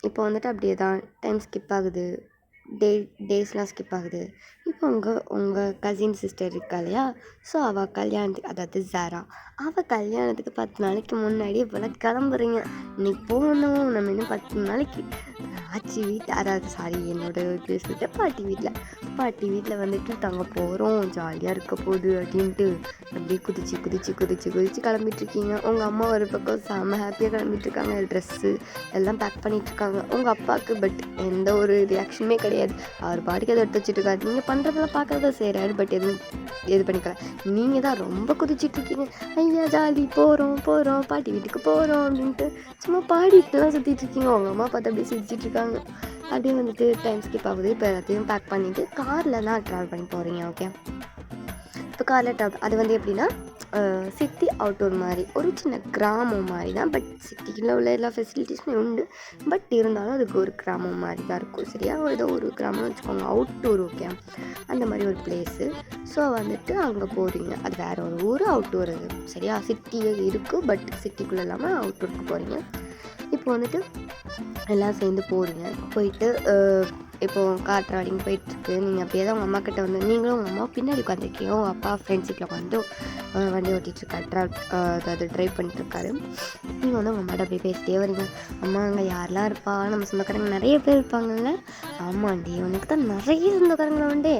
இப்போ வந்துட்டு அப்படியே தான் டைம் ஸ்கிப் ஆகுது, டேஸ்லாம் ஸ்கிப் ஆகுது. இப்போ உங்கள் கசின் சிஸ்டர் இருக்கா இல்லையா, ஸோ அவள் கல்யாணத்துக்கு, அதாவது ஜாரா, அவள் கல்யாணத்துக்கு 10 நாளைக்கு முன்னாடி இப்போலாம் கிளம்புறீங்க. இன்னைக்கு போகணும், நம்ம இன்னும் 10 நாளைக்கு ஆச்சி வீட்டில், அதாவது என்னோட பேசிட்டு பாட்டி வீட்டில் வந்துட்டு தங்க போகிறோம், ஜாலியாக இருக்க போகுது அப்படின்ட்டு அப்படியே குதிச்சு கிளம்பிட்டுருக்கீங்க. உங்கள் அம்மா ஒரு பக்கம் செம்ம ஹாப்பியாக கிளம்பிட்டுருக்காங்க, ட்ரெஸ்ஸு எல்லாம் பேக் பண்ணிகிட்ருக்காங்க. உங்கள் அப்பாவுக்கு பட் எந்த ஒரு ரியாக்ஷனுமே கிடையாது. அவர் பாட்டுக்கு அதை எடுத்து வச்சுட்ருக்காரு. நீங்கள் பண்ணுறதெல்லாம் பார்க்கறத செய்கிறாரு, பட் எது பண்ணிக்கலாம். நீங்கள் தான் ரொம்ப குதிச்சிட்ருக்கீங்க. ஐயா ஜாலி, போகிறோம் பாட்டி வீட்டுக்கு போகிறோம் அப்படின்ட்டு சும்மா பாடிட்டுலாம் சுற்றிட்டுருக்கீங்க. உங்கள் அம்மா பார்த்து அப்படியே சிரிச்சிட்ருக்காங்க. அப்படியே வந்துட்டு டைம் ஸ்கிப் ஆகுது. இப்போ எல்லாத்தையும் பேக் பண்ணிவிட்டு காரில் தான் ட்ராவல் பண்ணி போகிறீங்க, ஓகே. இப்போ காரில் ட்ராவல், அது வந்து எப்படின்னா சிட்டி அவுட்டோர் மாதிரி ஒரு சின்ன கிராமம் மாதிரி தான். பட் சிட்டிக்குள்ளே உள்ள எல்லா ஃபெசிலிட்டிஸுமே உண்டு, பட் இருந்தாலும் அதுக்கு ஒரு கிராமம் மாதிரி தான் இருக்கும் சரியா. ஏதோ ஒரு கிராமம்னு வச்சுக்கோங்க, அவுட்டோர், ஓகே, அந்த மாதிரி ஒரு பிளேஸு. ஸோ வந்துட்டு அங்கே போகிறீங்க, அது வேறு ஒரு ஊர், அவுட்டோர் அது சரியா. சிட்டியே இருக்குது, பட் சிட்டிக்குள்ளே இல்லாமல் அவுட்டோருக்கு போகிறீங்க. இப்போ வந்துட்டு எல்லாம் சேர்ந்து போகிறீங்க. போயிட்டு இப்போது கார் ட்ராவலிங் போயிட்டுருக்கு, நீங்கள் அப்படியே தான் உங்கள் அம்மா கிட்ட வந்து நீங்களும் உங்கள் அம்மா பின்னாடி உட்காந்துருக்கீங்க, உங்கள் அப்பா ஃப்ரெண்ட் சீட்டில் உட்காந்து வண்டி ஓட்டிகிட்ருக்காரு, அதாவது ட்ரைவ் பண்ணிட்டுருக்காரு. நீங்கள் வந்து உங்கள் அம்மாட்ட அப்படியே பேசிட்டே வரீங்க. அம்மா அங்கே யாரெல்லாம் இருப்பா, நம்ம சொந்தக்காரங்க நிறைய பேர் இருப்பாங்கல்ல. ஆமாண்டி, உனக்கு தான் நிறைய சொந்தக்காரங்களை உண்டு,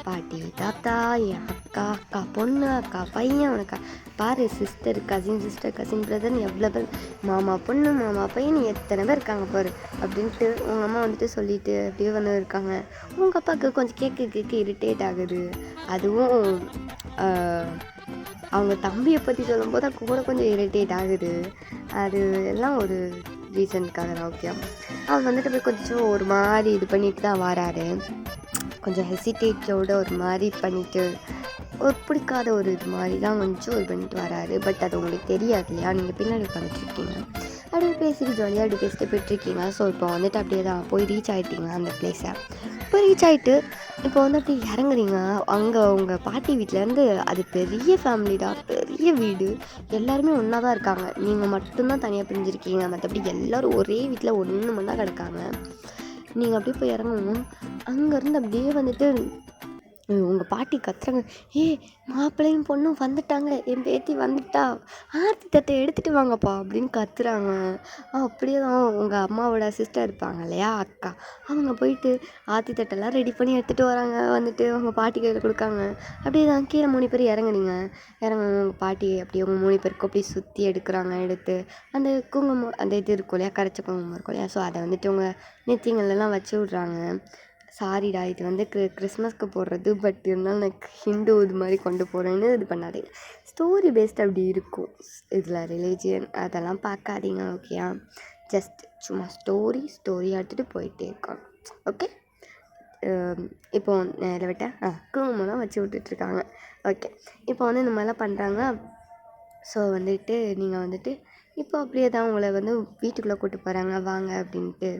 பாட்டி தாத்தா, என் அக்கா, அக்கா பொண்ணு, அக்கா பையன், உனக்கு பாரு சிஸ்டர், கசின் பிரதர்னு எவ்வளோ பேர், மாமா பொண்ணு, மாமா பையன், எத்தனை பேர் இருக்காங்க பாரு அப்படின்ட்டு உங்கள் அம்மா வந்துட்டு சொல்லிட்டு அப்படியே வந்து இருக்காங்க. உங்கள் அப்பாவுக்கு கொஞ்சம் கேட்க இரிட்டேட் ஆகுது. அதுவும் அவங்க தம்பியை பற்றி சொல்லும்போது கூட கொஞ்சம் இரிட்டேட் ஆகுது. அது எல்லாம் ஒரு ரீசனுக்காக தான். ஓகே, அவர் வந்துட்டு போய் கொஞ்சம் ஒரு மாதிரி இது பண்ணிட்டு தான் வராரு. கொஞ்சம் ஹெசிடேட்டோட ஒரு மாதிரி பண்ணிவிட்டு ஒரு பிடிக்காத ஒரு இது மாதிரி தான் கொஞ்சம் இது பண்ணிட்டு வராரு. பட் அது உங்களுக்கு தெரியாது இல்லையா, நீங்கள் பின்னாடி உட்காந்துட்ருக்கீங்க, அப்படியே பேசிட்டு ஜாலியாக அப்படி பேசிட்டு போய்ட்டுருக்கீங்க. ஸோ இப்போ வந்துட்டு அப்படியே தான் போய் ரீச் ஆகிட்டீங்க அந்த பிளேஸை. இப்போ ரீச் ஆகிட்டு இப்போ வந்து அப்படி இறங்குறீங்க. அங்கே உங்கள் பாட்டி வீட்டிலேருந்து அது பெரிய ஃபேமிலிடா, பெரிய வீடு, எல்லாருமே ஒன்றா தான் இருக்காங்க. நீங்கள் மட்டும்தான் தனியாக பிரிஞ்சிருக்கீங்க, மற்றபடி எல்லோரும் ஒரே வீட்டில் ஒன்று மணி தான் கிடக்காங்க. நீங்கள் அப்படியே போய் இறங்கணும். அங்கேருந்து அப்படியே வந்துட்டு உங்கள் பாட்டி கத்துறாங்க, மாப்பிள்ளையும் பொண்ணும் வந்துட்டாங்க, என் பேத்தி வந்துட்டா, ஆர்த்தி தட்டை எடுத்துகிட்டு வாங்கப்பா அப்படின்னு கத்துறாங்க. அப்படியே தான் உங்கள் அம்மாவோட சிஸ்டர் இருப்பாங்க இல்லையா, அக்கா, அவங்க போயிட்டு ஆர்த்தி தட்டெல்லாம் ரெடி பண்ணி எடுத்துகிட்டு வராங்க. வந்துட்டு உங்கள் பாட்டி கையில் கொடுக்காங்க. அப்படியே தான் கீழே 3 பேர் இறங்குனீங்க. உங்கள் பாட்டி அப்படியே உங்கள் 3 பேருக்கும் அப்படியே சுற்றி எடுக்கிறாங்க. எடுத்து அந்த குங்குமம், அந்த இது இருக்கும் இல்லையா, கரைச்ச குங்குமம் இருக்கும் இல்லையா, ஸோ அதை வந்துட்டு உங்கள் நெத்திங்களெல்லாம் வச்சு விட்றாங்க. சாரிடா, இது வந்து கிறிஸ்மஸ்க்கு போடுறது, பட் இருந்தாலும் எனக்கு ஹிந்து இது மாதிரி கொண்டு போகிறேன்னு இது பண்ணாதீங்க. ஸ்டோரி பேஸ்ட் அப்படி இருக்கும் இதில், ரிலீஜியன் அதெல்லாம் பார்க்காதீங்க. ஓகேயா, ஜஸ்ட் சும்மா ஸ்டோரி எடுத்துகிட்டு போயிட்டே இருக்கோம். ஓகே, இப்போ இதை விட்ட குங்குமம்லாம் வச்சு விட்டுட்ருக்காங்க. ஓகே, இப்போ வந்து இந்த மாதிரிலாம் பண்ணுறாங்க. ஸோ வந்துட்டு நீங்கள் வந்துட்டு இப்போ அப்படியே தான் உங்களை வந்து வீட்டுக்குள்ளே கூப்பிட்டு போகிறாங்க, வாங்க அப்படின்ட்டு.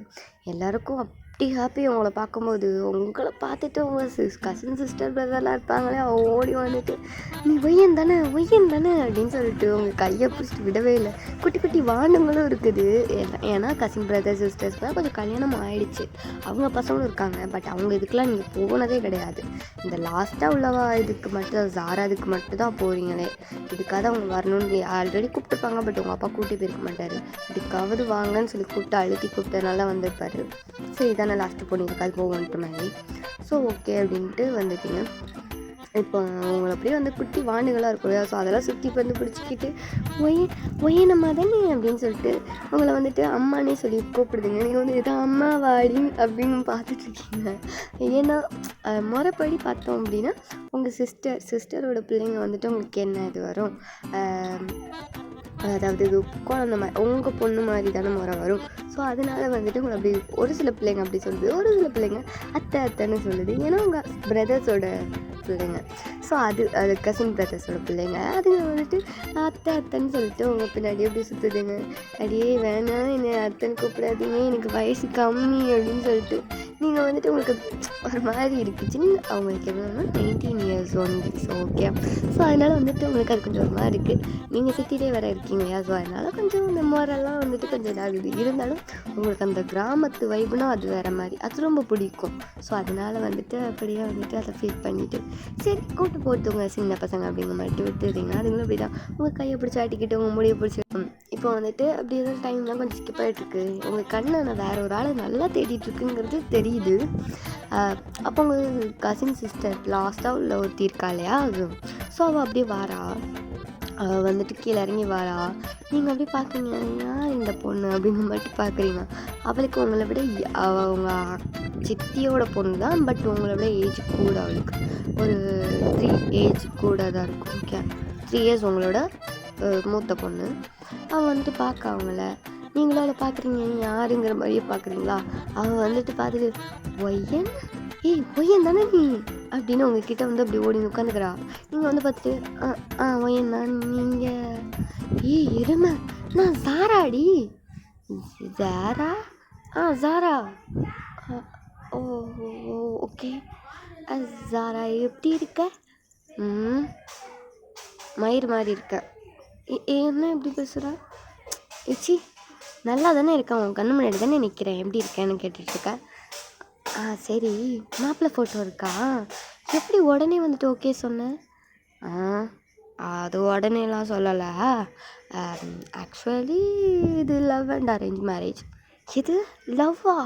எல்லாருக்கும் அப்படி ஹாப்பி உங்களை பார்க்கும்போது. உங்களை பார்த்துட்டு உங்கள் கசின் சிஸ்டர் பிரதர்லாம் இருப்பாங்களே, ஓடி வந்துட்டு நீ ஒய்யன் தானே அப்படின்னு சொல்லிட்டு உங்கள் கையை பிடிச்சிட்டு விடவே இல்லை. குட்டி குட்டி வாண்டுங்களும் இருக்குது. ஏன்னா கசின் பிரதர் சிஸ்டர்ஸ்லாம் கொஞ்சம் கல்யாணம் ஆகிடுச்சு, அவங்க பசங்களும் இருக்காங்க. பட் அவங்க இதுக்கெலாம் நீங்கள் போனதே கிடையாது. இந்த லாஸ்ட்டாக உள்ளவா இதுக்கு மட்டும், ஜாரா இதுக்கு மட்டும் தான் போகிறீங்களே. இதுக்காக அவங்க வரணும்னு ஆல்ரெடி கூப்பிட்டுருப்பாங்க, பட் உங்கள் அப்பா கூட்டி போயிருக்க மாட்டார். இதுக்காவது வாங்கன்னு சொல்லி கூப்பிட்டு அழுத்தி கூப்பிட்டனால வந்திருப்பார். சரி, இதானே லாஸ்ட்டு போனீங்கக்காது போவோன்ட்டு மாதிரி. ஸோ ஓகே அப்படின்ட்டு வந்துட்டீங்க. இப்போ உங்களை அப்படியே வந்து குட்டி வாண்டுகளாக இருக்கும் இல்லையா, ஸோ அதெல்லாம் சுற்றி வந்து பிடிச்சிக்கிட்டு ஒய்யனம்மா தானே அப்படின்னு சொல்லிட்டு உங்களை வந்துட்டு அம்மானே சொல்லி கூப்பிடுதுங்க. நீங்கள் வந்து இதான் அம்மா வாடி அப்படின்னு பார்த்துட்ருக்கீங்க. ஏன்னா முறைப்படி பார்த்தோம் அப்படின்னா உங்கள் சிஸ்டரோட பிள்ளைங்க வந்துட்டு உங்களுக்கு என்ன இது வரும், அதாவது இது குழந்த மாதிரி, உங்கள் பொண்ணு மாதிரி தானே முறை வரும். ஸோ அதனால வந்துட்டு உங்களை அப்படி ஒரு சில பிள்ளைங்க அப்படி சொல்லுது, ஒரு சில பிள்ளைங்க அத்தைன்னு சொல்லுது. ஏன்னா உங்கள் பிரதர்ஸோட பிள்ளைங்க, ஸோ அது கசின் பிரதர்ஸோட பிள்ளைங்க, அதுங்க வந்துட்டு அத்தைன்னு சொல்லிட்டு உங்கள் பின்னாடி அப்படி சுற்றுதுங்க. அடியே வேணாம், என்னை அத்தைன்னு கூப்பிடாதீங்க, எனக்கு வயசு கம்மி அப்படின்னு சொல்லிட்டு நீங்கள் வந்துட்டு உங்களுக்கு ஒரு மாதிரி இருக்குச்சுன்னு. அவங்களுக்கு எவ்வளோன்னா 19 years only. So okay, so அதனால் வந்துட்டு உங்களுக்கு அது கொஞ்சம் ஒரு மாதிரி இருக்குது. நீங்கள் சிட்டிலே வேறு இருக்கீங்க இல்லையா, ஸோ அதனால் கொஞ்சம் இந்த முறைலாம் வந்துட்டு கொஞ்சம் இதாகுது. இருந்தாலும் உங்களுக்கு அந்த கிராமத்து வைப்புனா அது வேறு மாதிரி, அது ரொம்ப பிடிக்கும். ஸோ அதனால் வந்துட்டு அப்படியே வந்துட்டு அதை ஃபீல் பண்ணிவிட்டு சரி கூப்பிட்டு போட்டுங்க சின்ன பசங்க அப்படிங்கிற மாதிரி விட்டுறீங்க. அதுங்களும் அப்படி தான் உங்கள் கையை பிடிச்சி ஆட்டிக்கிட்டு உங்கள் முடியை பிடிச்சி. இப்போ வந்துட்டு அப்படி ஏதாவது டைம்லாம் கொஞ்சம் ஸ்கிப் ஆகிட்டுருக்கு. உங்கள் கண்ணை நான் வேறு ஒரு ஆளை நல்லா தேடிட்டுருக்குங்கிறது தெரியுது. அப்போ உங்கள் கசின் சிஸ்டர் லாஸ்ட்டாக உள்ள ஒருத்தி இருக்கா இல்லையா, அது ஸோ அவள் அப்படியே வாரா, அவள் வந்துட்டு கீழே இறங்கி வாரா. நீங்கள் அப்படியே பார்க்குறீங்க, ஏன் இந்த பொண்ணு அப்படின்னு மட்டும் பார்க்குறீங்க. அவளுக்கு உங்களை விட அவங்க சித்தியோட பொண்ணு தான், பட் உங்களை விட ஏஜ் கூட, அவளுக்கு ஒரு 3 ஏஜ் கூட தான் இருக்கும். ஓகே, 3 years உங்களோட மூத்த பொண்ணு. அவள் வந்துட்டு பார்க்க அவங்கள, நீங்களும் அவளை பார்க்குறீங்க, யாருங்கிற மாதிரியே பார்க்குறீங்களா. அவள் வந்துட்டு பார்த்துட்டு ஒய்யன் தானே நீ அப்படின்னு உங்ககிட்ட வந்து அப்படி ஓடி உட்காந்துக்கிறா. நீங்கள் வந்து பார்த்துட்டு ஒய்யன் தான் நீங்கள், எருமை நான் சாராடி. ஜாரா? ஜாரா. ஓ ஓகே, ஜாரா எப்படி இருக்க? மயிர் மாதிரி இருக்க. என்ன எப்படி பேசுகிற? சி நல்லா தானே இருக்கேன், உன் கண்ணு முன்னாடி தானே நிற்கிறேன், எப்படி இருக்கேன்னு கேட்டுட்ருக்க. சரி, மாப்பிள்ளை ஃபோட்டோ இருக்கா? எப்படி உடனே வந்துட்டு ஓகே சொன்னேன்? ஆ அது உடனேலாம் சொல்லலை. ஆக்சுவலி இது லவ் அண்ட் அரேஞ்ச் மேரேஜ். இது லவ்வா?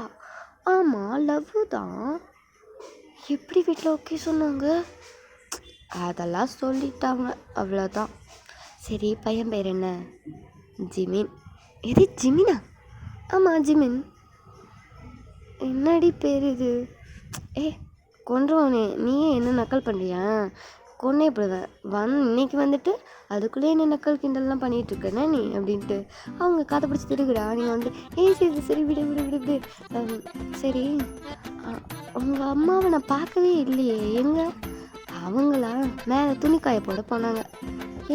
ஆமாம், லவ் தான். எப்படி வீட்டில் ஓகே சொன்னாங்க? அதெல்லாம் சொல்லிட்டாங்க, அவ்வளோதான். சரி, பையன் பேர் என்ன? ஜிமின். எது ஜிமினா? ஆமாம், ஜிமின். என்னடி பேர் இது? கொன்றுவானே, நீயே என்ன நக்கல் பண்ணுறியா? கொன்னே போடுவேன். இன்னைக்கு வந்துட்டு அதுக்குள்ளேயே என்ன நக்கல் கிண்டல்லாம் பண்ணிகிட்டு இருக்கேன்னா நீ அப்படின்ட்டு அவங்க கதை பிடிச்சி திருக்குடா. நீங்கள் வந்து சரி சரி விடு விடு விடு விடு. சரி, உங்கள் அம்மாவை நான் பார்க்கவே இல்லையே. எங்கே? அவங்களா மேலே துணி காய போட போனாங்க.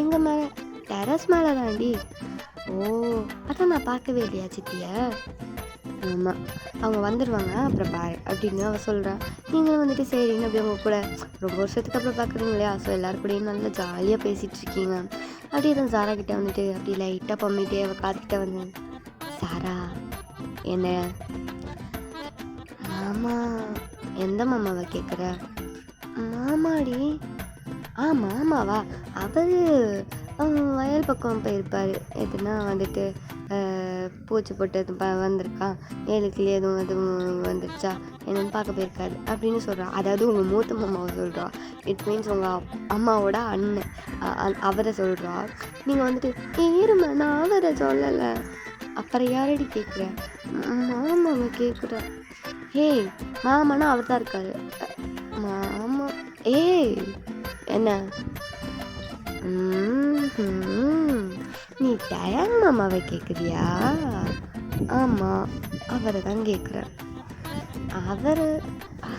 எங்கே மேலே? டெரஸ் மேலே தாண்டி. ஓ, அதான் நான் பார்க்கவே இல்லையா சித்திய? ஆமாம், அவங்க வந்துடுவாங்க அப்புறம் பாரு அப்படின்னு அவள் சொல்கிறான். நீங்கள் வந்துட்டு சரின்னு அப்படி அவங்க கூட ரொம்ப வருஷத்துக்கு அப்புறம் பார்க்குறீங்க இல்லையா? ஸோ எல்லாருக்கூடையும் நல்லா ஜாலியாக பேசிகிட்டு இருக்கீங்க. அப்படியே தான் சாரா கிட்டே வந்துட்டு அப்படி லைட்டாக பம்மிட்டே அவள் காத்துக்கிட்ட வந்து, சாரா என்ன மாமா? எந்த மாமாவை கேட்குற? மாமாடி. மாமாவா? அவர் வயல் பக்கம் போயிருப்பார். எதுனா வந்துட்டு பூச்சி போட்டு வந்திருக்கான், ஏழுக்குள்ளே எதுவும் வந்துடுச்சா என்னன்னு பார்க்க போயிருக்காரு அப்படின்னு சொல்கிறான். அதாவது உங்கள் மூத்த மாமாவை சொல்கிறா. இட் மீன்ஸ் உங்கள் அம்மாவோட அண்ணன், அவரை சொல்கிறா. நீங்கள் வந்துட்டு ஏறுமா, நான் அவரை சொல்லலை. அப்புறம் யாரடி கேட்குறேன்? மாமாவை கேட்குறேன். மாமானா அவர் தான் இருக்காரு. மாமா என்ன? நீ டயாங் மாமாவை கேட்குறியா? ஆமாம், அவரை தான் கேட்குறேன்.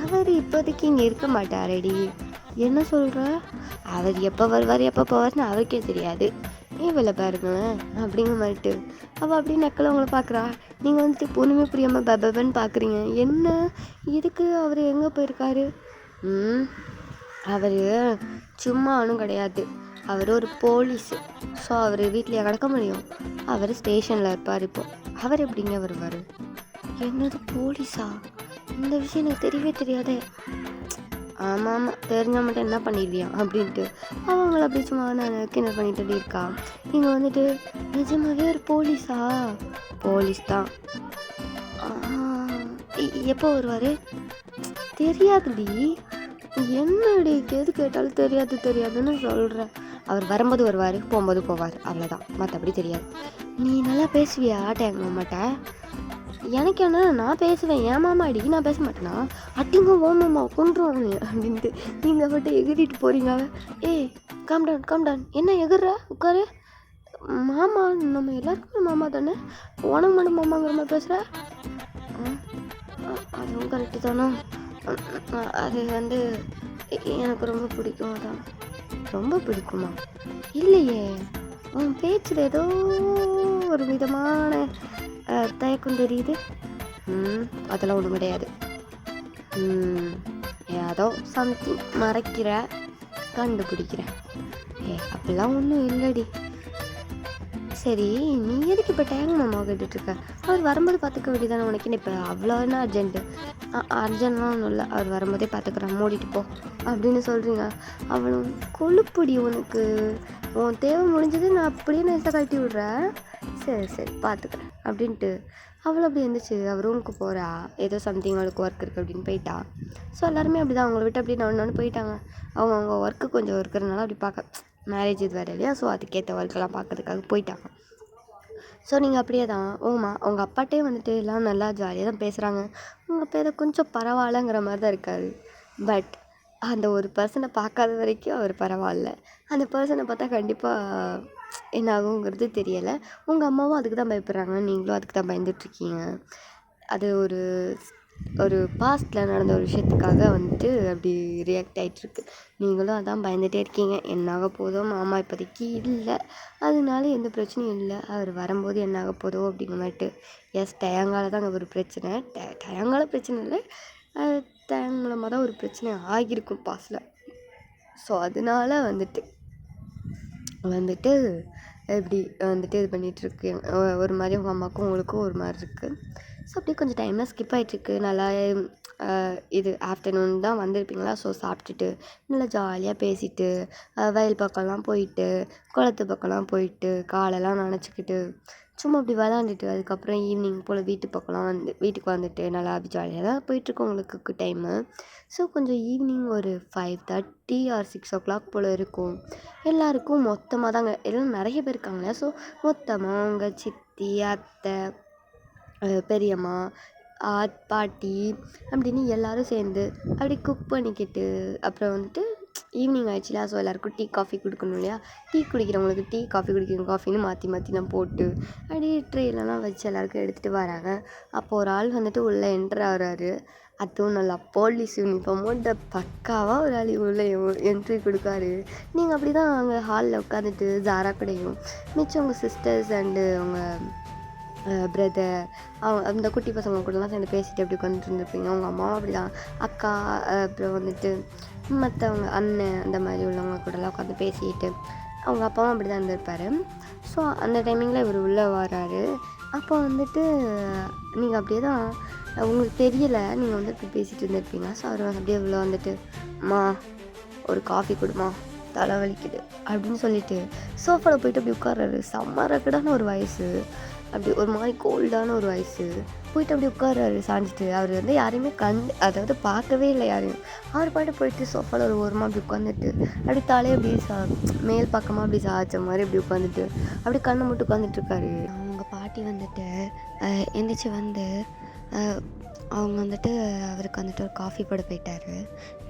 அவர் இப்போதைக்கு இங்கே இருக்க மாட்டாரடி. என்ன சொல்கிற? அவர் எப்போ வருவார் எப்போ போவார்னு அவருக்கே தெரியாது. இவளை பாருங்களேன் அப்படிங்கிற மாதிரிட்டு அவள் அப்படி நக்கலை அவங்கள பார்க்குறா. நீங்கள் வந்துட்டு பொண்ணுமே புரியாமல் பபன்னு பார்க்குறீங்க. என்ன இதுக்கு? அவர் எங்கே போயிருக்காரு? அவர் சும்மா ஒன்றும் கிடையாது. அவர் ஒரு போலீஸு. ஸோ அவர் வீட்டிலையே கிடக்க முடியும்? அவர் ஸ்டேஷனில் இருப்பார். இப்போ அவர் எப்படிங்க வருவார்? என்னது போலீஸா? இந்த விஷயம் எனக்கு தெரியவே தெரியாதே. ஆமாம், தெரிஞ்சால் மட்டும் என்ன பண்ணிடுவியான் அப்படின்ட்டு அவங்கள அப்படி சும்மா நான் கிண்டல் பண்ணிட்டு இருக்கா. இங்கே வந்துட்டு நிஜமாவே ஒரு போலீஸா? போலீஸ் தான். எப்போ வருவார்? தெரியாதுடி. என்னடி எது கேட்டாலும் தெரியாதுன்னு சொல்கிறேன். அவர் வரும்போது வருவார், போகும்போது போவார், அவ்வளோதான். மற்றபடி தெரியாது. நீ நல்லா பேசுவியா டேங் மாமாட்ட? எனக்கு என்ன, நான் பேசுவேன். ஏன் மாமா அடி, நான் பேச மாட்டேனா? அட்டிங்க ஓ மாமா கொண்டுருவாங்க அப்படின்ட்டு நீங்கள் மட்டும் எகிரிட்டு போகிறீங்க. Come down. என்ன எகுற? உட்காரு. மாமா, நம்ம எல்லாருக்குமே மாமா தானே, உனக்கு மட்டும் மாமாங்கிற மாதிரி பேசுகிற? அதுவும் கரெக்டு தானே. அது வந்து எனக்கு ரொம்ப பிடிக்கும். அதான். ரொம்ப பிடிக்குமா? இல்லையே, உன் பேச்சில் ஏதோ ஒரு விதமான தயக்கம் தெரியுது. அதெல்லாம் ஒன்றும் கிடையாது. ஏதோ சம்திங் மறைக்கிற, கண்டுபிடிக்கிறேன். அப்படிலாம் ஒன்றும் இல்லடி. சரி, நீ எதுக்கு இப்போ டேங் மாமா கேட்டுட்ருக்க? அவர் வரும்போது பார்த்துக்க வேண்டியதானே உனக்கு. இப்போ அவ்வளோ என்ன அர்ஜென்ட்டு? அர்ஜென்ட்லாம் ஒன்றும் இல்லை, அவர் வரும்போதே பார்த்துக்குறேன், மூடிட்டு போ அப்படின்னு சொல்கிறீங்க. அவளும் கொழுப்புடி உனக்கு. உன் தேவை முடிஞ்சது, நான் அப்படியே நைஸாக கழட்டி விட்றேன். சரி பார்த்துக்குறேன் அப்படின்ட்டு அவளும் அப்படி இருந்துச்சு. அவர் ரூமுக்கு போகிறா. ஏதோ சம்திங் அவளுக்கு ஒர்க் இருக்குது அப்படின்னு போயிட்டா. ஸோ எல்லாருமே அப்படி தான் அவங்கள விட்டு அப்படி நான் போயிட்டாங்க. அவங்க ஒர்க்கு கொஞ்சம் இருக்கிறதுனால அப்படி பார்க்க, மேரேஜ் இது வேறு இல்லையா? ஸோ அதுக்கேற்ற ஒர்க்கெல்லாம் பார்க்கறதுக்காக போயிட்டாங்க. ஸோ நீங்கள் அப்படியே தான் உங்கள் அப்பாட்டே வந்துட்டு எல்லாம் நல்லா ஜாலியாக தான் பேசுகிறாங்க. உங்கள் பேரை கொஞ்சம் பரவாயில்லங்கிற மாதிரி தான் இருக்காரு. பட் அந்த ஒரு பர்சனை பார்க்காத வரைக்கும் அவர் பரவாயில்ல. அந்த பர்சனை பார்த்தா கண்டிப்பாக என்ன ஆகுங்கிறது தெரியலை. உங்கள் அம்மாவும் அதுக்கு தான் பயப்படுறாங்க, நீங்களும் அதுக்கு தான் பயந்துட்டுருக்கீங்க. அது ஒரு பாஸ்ட்டில் நடந்த ஒரு விஷயத்துக்காக வந்துட்டு அப்படி ரியாக்ட் ஆகிட்டுருக்கு. நீங்களும் அதான் பயந்துகிட்டே இருக்கீங்க, என்னாக போதோ. மாமா இப்போதைக்கு இல்லை, அதனால எந்த பிரச்சனையும் இல்லை. அவர் வரும்போது என்னாக போதோ அப்படிங்கிற மாதிரிட்டு. டயங்கால தான் அங்கே ஒரு பிரச்சனை. டயங்கால பிரச்சனை இல்லை, டயங் மூலமாக தான் ஒரு பிரச்சனை ஆகியிருக்கும் பாஸ்டில். ஸோ அதனால வந்துட்டு இப்படி வந்துட்டு இது பண்ணிகிட்ருக்கு. ஒரு மாதிரி உங்கள் அம்மாவுக்கும் உங்களுக்கும் ஒரு மாதிரி இருக்குது. ஸோ அப்படியே கொஞ்சம் டைம்லாம் ஸ்கிப் ஆகிட்டுருக்கு. நல்லா இது ஆஃப்டர்நூன் தான் வந்திருப்பீங்களா. ஸோ சாப்பிட்டுட்டு நல்லா ஜாலியாக பேசிட்டு வயல் பக்கம்லாம் போயிட்டு குளத்து பக்கம்லாம் போயிட்டு காலெல்லாம் நனைச்சிக்கிட்டு சும்மா அப்படி விளாண்டுட்டு அதுக்கப்புறம் ஈவினிங் போல் வீட்டுக்கு வந்துட்டு நல்லா ஜாலியாக தான் போயிட்டுருக்கோம் உங்களுக்கு டைமு. ஸோ கொஞ்சம் ஈவினிங் ஒரு 5:30 ஆர் 6 o'clock போல் இருக்கும். எல்லாருக்கும் மொத்தமாக தாங்க எல்லாம் நிறைய பேர் இருக்காங்க. ஸோ மொத்தமாக அவங்க சித்தி அத்தை பெரியம்மா பாட்டி அப்படின்னு எல்லோரும் சேர்ந்து அப்படி குக் பண்ணிக்கிட்டு அப்புறம் வந்துட்டு ஈவினிங் ஆயிடுச்சுல. ஸோ எல்லாருக்கும் டீ காஃபி கொடுக்கணும் இல்லையா. டீ குடிக்கிறவங்களுக்கு டீ காஃபி குடிக்கிறவங்க காஃபின்னு மாற்றி தான் போட்டு அப்படியே ட்ரெயிலெலாம் வச்சு எல்லாருக்கும் எடுத்துகிட்டு வராங்க. அப்போது ஒரு ஆள் வந்துட்டு உள்ளே என்ட்ரு ஆகிறாரு. அதுவும் நல்லா போலீஸ் யூனிஃபார்மோட பக்காவாக ஒரு ஆள் உள்ளே என்ட்ரி கொடுக்காரு. நீங்கள் அப்படி தான் அங்கே ஹாலில் உட்காந்துட்டு ஜாரா கடையும் மிச்சம் உங்கள் சிஸ்டர்ஸ் அண்டு அவங்க பிரதர் அந்த குட்டி பசங்க கூடலாம் சேர்ந்து பேசிட்டு அப்படி உட்காந்துட்டு இருந்திருப்பீங்க. அவங்க அம்மாவும் அப்படி தான் அக்கா அப்புறம் வந்துட்டு மற்றவங்க அண்ணன் அந்த மாதிரி உள்ளவங்க கூடலாம் உட்காந்து பேசிட்டு அவங்க அப்பாவும் அப்படி தான் இருந்திருப்பார். ஸோ அந்த டைமிங்கில் இவர் உள்ளே வராரு. அப்போ வந்துட்டு நீங்கள் அப்படியே தான் உங்களுக்கு தெரியலை நீங்கள் வந்து இப்படி பேசிகிட்டு இருந்திருப்பீங்க. ஸோ அவர் அப்படியே உள்ளே வந்துட்டு அம்மா ஒரு காஃபி கொடுமா தலை வலிக்குது அப்படின்னு சொல்லிட்டு சோஃபாவில் போயிட்டு அப்படி உட்கார்றாரு. செம்ம ரக்கடான ஒரு வயசு, அப்படி ஒரு மாதிரி கோல்டான ஒரு வயசு போயிட்டு அப்படி உட்கார்றாரு சாஞ்சிட்டு. அவர் வந்து யாரையுமே அதாவது பார்க்கவே இல்லை யாரையும். அவர் பாட்டு போயிட்டு சோஃபாவில் ஒரு ஓரமாக அப்படி உட்காந்துட்டு அப்படி தலையை அப்படி மேல் பக்கமாக அப்படி சாய்ச்ச மாதிரி அப்படி உட்காந்துட்டு அப்படி கண்ணை மட்டும் உட்காந்துட்ருக்காரு. அவங்க பாட்டி வந்துட்டு எந்திரிச்சு வந்து அவங்க வந்துட்டு அவருக்கு வந்துட்டு ஒரு காஃபி போட போயிட்டார்.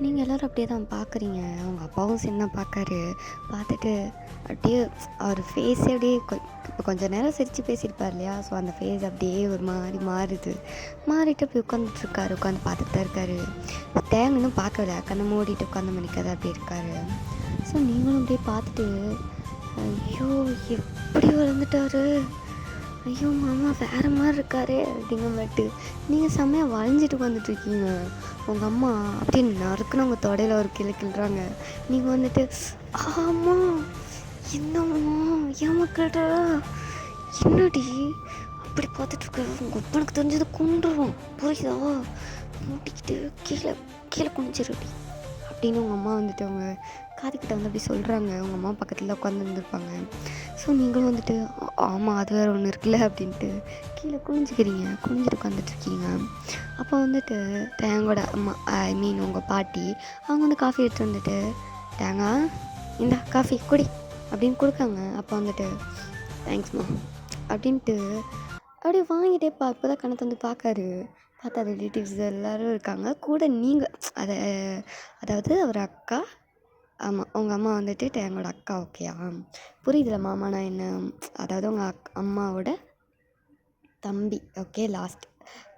நீங்கள் எல்லோரும் அப்படியே தான் பார்க்குறீங்க. அவங்க அப்பாவும் சேர்ந்து தான் பார்க்காரு. பார்த்துட்டு அப்படியே அவர் ஃபேஸே அப்படியே இப்போ கொஞ்சம் நேரம் சிரித்து பேசியிருப்பார் இல்லையா. ஸோ அந்த ஃபேஸ் அப்படியே ஒரு மாதிரி மாறிட்டு அப்படி உட்காந்து பார்த்துட்டு தான் இருக்காரு. தேங்கன்னு பார்க்கல, கண்ணை மூடிட்டு உட்காந்து மணிக்காத அப்படி இருக்காரு. ஸோ நீங்களும் அப்படியே பார்த்துட்டு ஐயோ எப்படி வளர்ந்துட்டாரு, ஐயோ மாமா வேறு மாதிரி இருக்காரே அப்படிங்க மாட்டு நீங்கள் செம்மையாக வளைஞ்சிட்டு வந்துட்டுருக்கீங்க. உங்கள் அம்மா அப்படியே நறுக்குன்னு உங்கள் தொடையில் ஒரு கிள்றாங்க. நீங்கள் வந்துட்டு ஆமாம் என்னம்மா ஏன் மக்கள்டா என்னடி அப்படி பார்த்துட்ருக்க, உங்கள் ஒப்பனுக்கு தெரிஞ்சது கொண்டுருவோம் புரியுதா, மூட்டிக்கிட்டு கீழே குனிச்சிருடி அப்படின்னு உங்கள் அம்மா வந்துட்டு அவங்க காதுக்கிட்ட வந்து அப்படி சொல்கிறாங்க. உங்கள் அம்மா பக்கத்தில் உட்காந்துருந்துருப்பாங்க. ஸோ நீங்களும் வந்துட்டு ஆமாம் அது வேறு ஒன்று இருக்குல்ல அப்படின்ட்டு கீழே குனிஞ்சிட்டு உட்காந்துட்ருக்கீங்க. அப்போ வந்துட்டு தேங்கோட அம்மா உங்கள் பாட்டி அவங்க வந்து காஃபி எடுத்து வந்துட்டு தேங்காய் இந்தா காஃபி குடி அப்படின்னு கொடுக்காங்க. அப்போ வந்துட்டு தேங்க்ஸ்மா அப்படின்ட்டு அப்படியே வாங்கிட்டே இப்போ தான் கணத்தை வந்து பார்க்காரு. பார்த்தா ரிலேட்டிவ்ஸ் எல்லோரும் இருக்காங்க கூட. நீங்கள் அதாவது அவர் அக்கா, ஆமாம் உங்கள் அம்மா வந்துட்டு எங்களோட அக்கா. ஓகேயா புரியுதுல மாமானா என்ன, அதாவது உங்கள் அம்மாவோட தம்பி. ஓகே லாஸ்ட்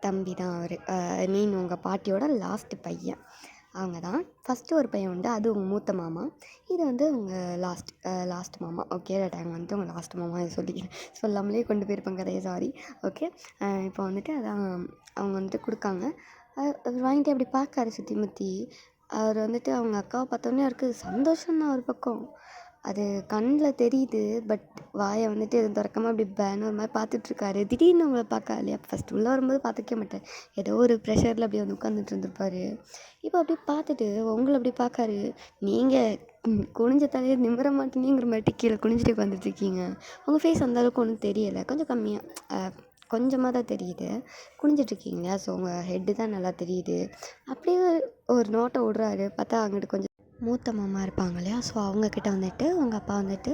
தம்பி தான் அவர். உங்கள் பாட்டியோட லாஸ்ட்டு பையன் அவங்க தான். ஃபஸ்ட்டு ஒரு பையன் உண்டு, அது உங்கள் மூத்த மாமா. இது வந்து உங்கள் லாஸ்ட் மாமா. ஓகே டைம் வந்துட்டு உங்கள் லாஸ்ட் மாமா இது சொல்லாமலே கொண்டு போயிருப்பாங்க கதையை, சாரி. ஓகே இப்போ வந்துட்டு அதான் அவங்க வந்துட்டு கொடுக்காங்க. அவர் வாங்கிட்டு அப்படி பார்க்காரு சுற்றி முற்றி. அவர் வந்துட்டு அவங்க அக்காவை பார்த்தோன்னே அவருக்கு சந்தோஷம் தான் ஒரு பக்கம், அது கண்ணில் தெரியுது. பட் வாயை வந்துட்டு எதுவும் திறக்காமல் அப்படி பேன் ஒரு மாதிரி பார்த்துட்ருக்காரு. திடீர்னு அவங்கள பார்க்க இல்லையா, ஃபஸ்ட் உள்ளே வரும்போது பார்த்துக்க மாட்டேன், ஏதோ ஒரு ப்ரெஷரில் அப்படியே வந்து உட்காந்துட்டு இருந்திருப்பார். இப்போ அப்படியே பார்த்துட்டு உங்களை அப்படி பார்க்காரு. நீங்கள் குனிஞ்ச தலையை நிமிர மாட்டேங்கிற மாதிரி கீழே குனிஞ்சிட்டு உட்காந்துட்ருக்கீங்க. உங்கள் ஃபேஸ் அந்தளவுக்கு ஒன்றும் தெரியலை, கொஞ்சம் கம்மியாக கொஞ்சமாக தான் தெரியுது, குனிஞ்சிட்ருக்கீங்க. ஸோ உங்கள் ஹெட்டு தான் நல்லா தெரியுது. அப்படியே ஒரு நோட்டை விட்றாரு. பார்த்தா அங்கிட்டு கொஞ்சம் மூத்த மாமா இருப்பாங்க இல்லையா. ஸோ அவங்கக்கிட்ட வந்துட்டு உங்கள் அப்பா வந்துட்டு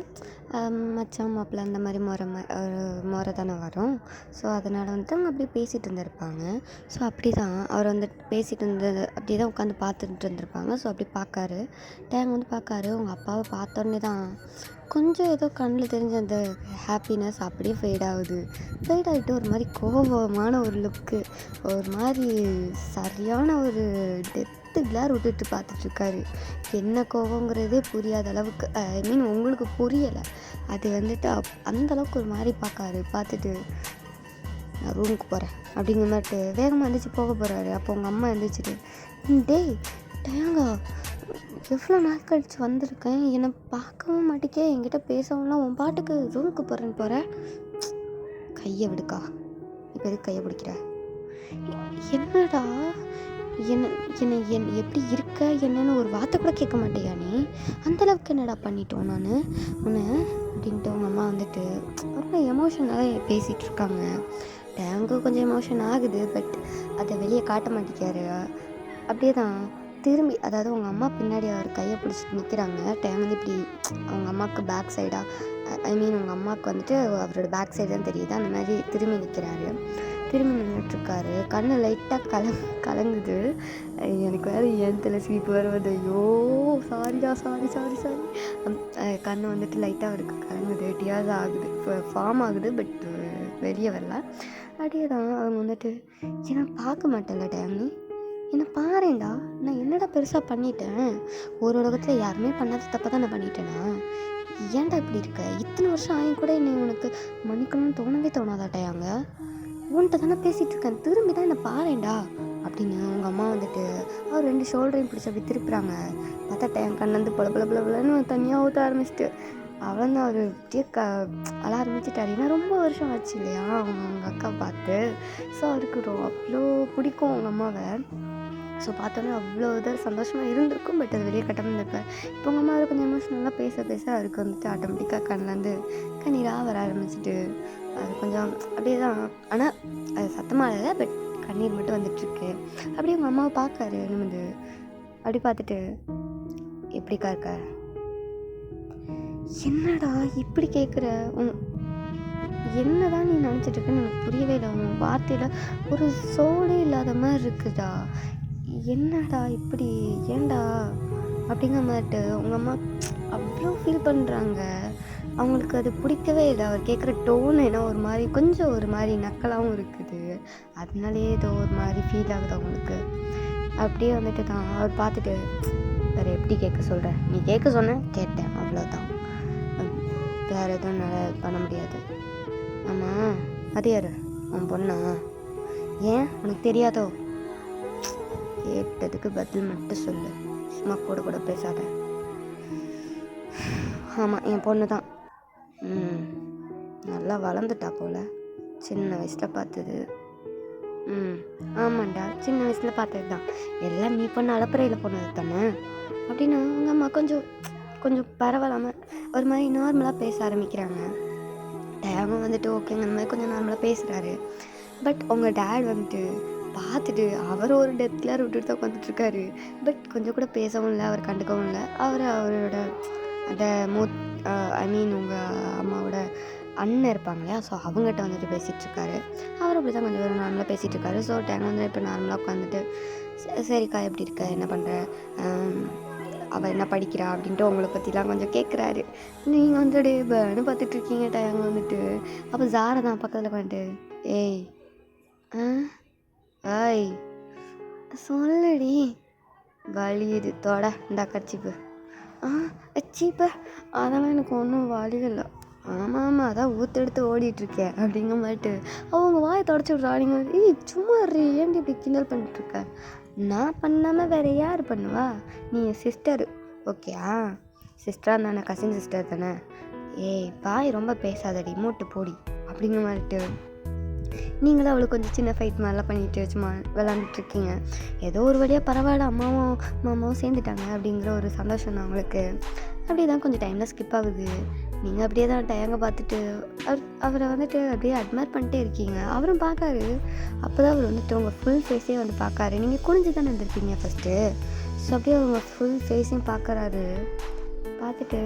மச்சான் மாப்பிள்ளை அந்த மாதிரி முறை தானே வரும். ஸோ அதனால் வந்துட்டு அவங்க அப்படியே பேசிகிட்டு இருந்திருப்பாங்க. ஸோ அப்படி தான் அவர் வந்துட்டு பேசிகிட்டு இருந்தது அப்படியே தான் உட்காந்து பார்த்துட்டு இருந்திருப்பாங்க. ஸோ அப்படி பார்க்காரு. டேங் வந்து பார்க்காரு. உங்கள் அப்பாவை பார்த்தோன்னே தான் கொஞ்சம் ஏதோ கண்ணில் தெரிஞ்ச அந்த ஹாப்பினஸ் அப்படியே ஃபேட் ஆகிட்டு ஒரு மாதிரி கோபமான ஒரு லுக்கு, ஒரு மாதிரி சரியான ஒரு கிளார் விட்டுட்டு பார்த்துட்ருக்காரு. என்ன கோபங்கிறதே புரியாத அளவுக்கு, உங்களுக்கு புரியலை, அது வந்துட்டு அந்தளவுக்கு ஒரு மாதிரி பார்த்துட்டு நான் ரூமுக்கு போகிறேன் அப்படிங்கிற மாதிரிட்டு வேகமாக எழுந்திரிச்சு போக போகிறாரு. அப்போ உங்கள் அம்மா எழுந்திரிச்சிட்டு டேய் டேங்கா எவ்வளோ நாள் கழிச்சு வந்திருக்கேன், என்னை பார்க்கவும் மாட்டேக்கே, என்கிட்ட பேசவும்லாம் உன் பாட்டுக்கு ரூமுக்கு போகிறேன் கையை விடுக்கா, இப்போ எதுக்கு கையை பிடிக்கிற, என்னடா என்ன எப்படி இருக்க என்னன்னு ஒரு வார்த்தை கூட கேட்க மாட்டியா நீ? அந்தளவுக்கு என்னடா பண்ணிட்டோம் நான் உன்னை அப்படின்ட்டு உங்கள் அம்மா வந்துட்டு ரொம்ப எமோஷனலாக பேசிகிட்டு இருக்காங்க. டேங்கு கொஞ்சம் எமோஷன் ஆகுது, பட் அதை வெளியே காட்ட மாட்டேங்காரு. அப்படியே தான் திரும்பி, அதாவது உங்கள் அம்மா பின்னாடி அவர் கையை பிடிச்சிட்டு நிற்கிறாங்க. டேங் வந்து இப்படி அவங்க அம்மாவுக்கு பேக் சைடாக, ஐ மீன் உங்கள் அம்மாவுக்கு வந்துட்டு அவரோட பேக் சைடு தான் தெரியுது, அந்த மாதிரி திரும்பி நிற்கிறாரு. திரும்பி நின்றுட்டுருக்காரு. கண்ணு லைட்டாக கலங்குது. எனக்கு வேறு ஏன்ல சிரிப்பு வருவது. ஐயோ சாரிடா, சாரி. கண்ணு வந்துட்டு லைட்டாக அவருக்கு கலங்குது, டியாஸ் ஆகுது, ஃபார்ம் ஆகுது, பட் வெளியே வரல. அப்படியே தான் அவங்க வந்துட்டு, ஏன்னா பார்க்க மாட்டேன்ல டேமி, என்னை பாருடா, நான் என்னடா பெருசாக பண்ணிட்டேன்? ஒரு உலகத்தில் யாருமே பண்ணாத தப்பை தான் நான் பண்ணிட்டேனா? ஏன்டா இப்படி இருக்க? இத்தனை வருஷம் ஆயும் கூட என்னை உனக்கு மன்னிக்கணும்னு தோணவே தோணாதாட்டையாங்க. உன்கிட்ட தானே பேசிகிட்டு இருக்கேன், திரும்பி தான் என்னை பாருடா அப்படின்னு உங்கள் அம்மா வந்துட்டு அவர் 2 ஷோல்டரையும் பிடிச்சி அப்படி திருப்புறாங்க. பார்த்தா டேன் கண்ணந்து பொலன்னு தனியாக ஊற்ற ஆரம்பிச்சிட்டு அவன் அவர் அப்படியே அழ ஆரம்பிச்சிட்டாரு. ஏன்னா ரொம்ப வருஷம் ஆச்சு இல்லையா அவங்க அக்கா பார்த்து. ஸோ அவருக்கு அவ்வளோ பிடிக்கும் அவங்க அம்மாவை. ஸோ பார்த்தோன்னே அவ்வளோ இதாக சந்தோஷமாக இருந்திருக்கும், பட் அது வெளியே கட்டாமல் இருந்திருப்பேன். இப்போ உங்கள் அம்மா கொஞ்சம் எமோஷ்னலாக பேச அவருக்கு வந்துட்டு ஆட்டோமேட்டிக்காக கண்ணிலேருந்து கண்ணீராக வர ஆரம்பிச்சிட்டு அது கொஞ்சம் அப்படியே தான், ஆனால் அது சத்தமாக இல்லை, பட் கண்ணீர் மட்டும் வந்துட்டுருக்கு. அப்படியே உங்கள் அம்மாவை பார்க்காரு நிமிந்து. அப்படி பார்த்துட்டு, எப்படிக்கா இருக்க? என்னடா இப்படி கேட்குற? என்னதான் நீ நினச்சிட்டு இருக்கன்னு எனக்கு புரியவே இல்லை. உன் வார்த்தையில் ஒரு சோலே இல்லாத மாதிரி இருக்குதா? என்னடா இப்படி, ஏண்டா அப்படிங்கிற மாதிரிட்டு உங்கள் அம்மா அவ்வளோ ஃபீல் பண்ணுறாங்க. அவங்களுக்கு அது பிடிக்கவே இல்லை. அவர் கேட்குற டோன் ஏன்னா ஒரு மாதிரி கொஞ்சம் ஒரு மாதிரி நக்கலாகவும் இருக்குது. அதனாலே ஏதோ ஒரு மாதிரி ஃபீல் ஆகுது அவங்களுக்கு. அப்படியே வந்துட்டு தான் அவர் பார்த்துட்டு, வேறு எப்படி கேட்க சொல்கிறேன்? நீ கேட்க சொன்ன கேட்டேன், அவ்வளோதான். வேறு எதுவும் என்னால் பண்ண முடியாது. ஆமாம், அது யார்? உன் பொண்ணா? ஏன் உனக்கு தெரியாதோ? கேட்டதுக்கு பதில் மட்டும் சொல்லு, சும்மா கூட பேசாத. ஆமாம், என் பொண்ணு தான். நல்லா வளர்ந்துட்டா போல், சின்ன வயசில் பார்த்தது. ஆமாண்டா, சின்ன வயசில் பார்த்தது தான். எல்லாம் நீ பொண்ணு அலப்பறையில் போனது தானே அப்படின்னு உங்கள் அம்மா கொஞ்சம் பரவாயில்லாமல் ஒரு மாதிரி நார்மலாக பேச ஆரம்பிக்கிறாங்க. டேமும் வந்துட்டு ஓகேங்க அந்த மாதிரி கொஞ்சம் நார்மலாக பேசுகிறாரு. பட் உங்கள் டேட் வந்துட்டு பார்த்துட்டு அவர் ஒரு டெத்லர் விட்டுட்டு தான் உட்காந்துட்ருக்காரு. பட் கொஞ்சம் கூட பேசவும் இல்லை, அவர் கண்டுக்கவும் இல்லை. அவரோட அந்த ஐ மீன் உங்கள் அம்மாவோட அண்ணன் இருப்பாங்க இல்லையா, ஸோ அவங்ககிட்ட வந்துட்டு பேசிகிட்ருக்காரு. அவர் அப்படி தான் கொஞ்சம் நார்மலாக பேசிகிட்ருக்காரு. ஸோ டேங் வந்து இப்போ நார்மலாக உட்காந்துட்டு, சரிக்கா எப்படி இருக்க, என்ன பண்ணுற, அவள் என்ன படிக்கிறா அப்படின்ட்டு உங்களை பற்றிலாம் கொஞ்சம் கேட்குறாரு. நீங்கள் வந்துட்டு பேன்னு பார்த்துட்ருக்கீங்க டேங் வந்துட்டு. அப்போ ஜாரை தான் பக்கத்தில் வந்துட்டு, ஏய் ஆய் சொல்லுடி, வலியுது தொட, இந்த கர்ச்சிப்பு. சீப்ப அதெல்லாம் எனக்கு ஒன்றும் வலி இல்லை. ஆமாம், அதான் ஊற்றெடுத்து ஓடிட்டுருக்கேன் அப்படிங்கிற மாதிரிட்டு அவங்க வாயை தொடச்சி விட்றா. நீங்கள் சும்மா ஏன்டி இப்படி கிண்டல் பண்ணிட்டுருக்க? நான் பண்ணாமல் வேறு யார் பண்ணுவா? நீ என் சிஸ்டரு, ஓகேயா? சிஸ்டராக தானே, கசின் சிஸ்டர் தானே. ஏய் வாய் ரொம்ப பேசாதடி, மூட்டு போடி அப்படிங்கிற மாதிரிட்டு நீங்களும் அவளுக்கு கொஞ்சம் சின்ன ஃபைட் மாதிரிலாம் பண்ணிட்டு சும்மா விளாண்டுட்ருக்கீங்க. ஏதோ ஒரு வழியாக பரவாயில்ல, அம்மாவும் மாமாவும் சேர்ந்துட்டாங்க அப்படிங்கிற ஒரு சந்தோஷம் தான் அவங்களுக்கு. அப்படியே தான் கொஞ்சம் டைமில் ஸ்கிப் ஆகுது. நீங்கள் அப்படியே தான் டயங்க பார்த்துட்டு அவரை வந்துட்டு அப்படியே அட்மையர் பண்ணிட்டே இருக்கீங்க. அவரும் பார்க்காரு. அப்போ தான் அவர் வந்துட்டு உங்கள் ஃபுல் ஃபேஸே வந்து பார்க்காரு. நீங்கள் குனிஞ்சு தானே இருந்திருப்பீங்க ஃபஸ்ட்டு. ஸோ அப்படியே அவங்க ஃபுல் ஃபேஸையும் பார்க்குறாரு. பார்த்துட்டு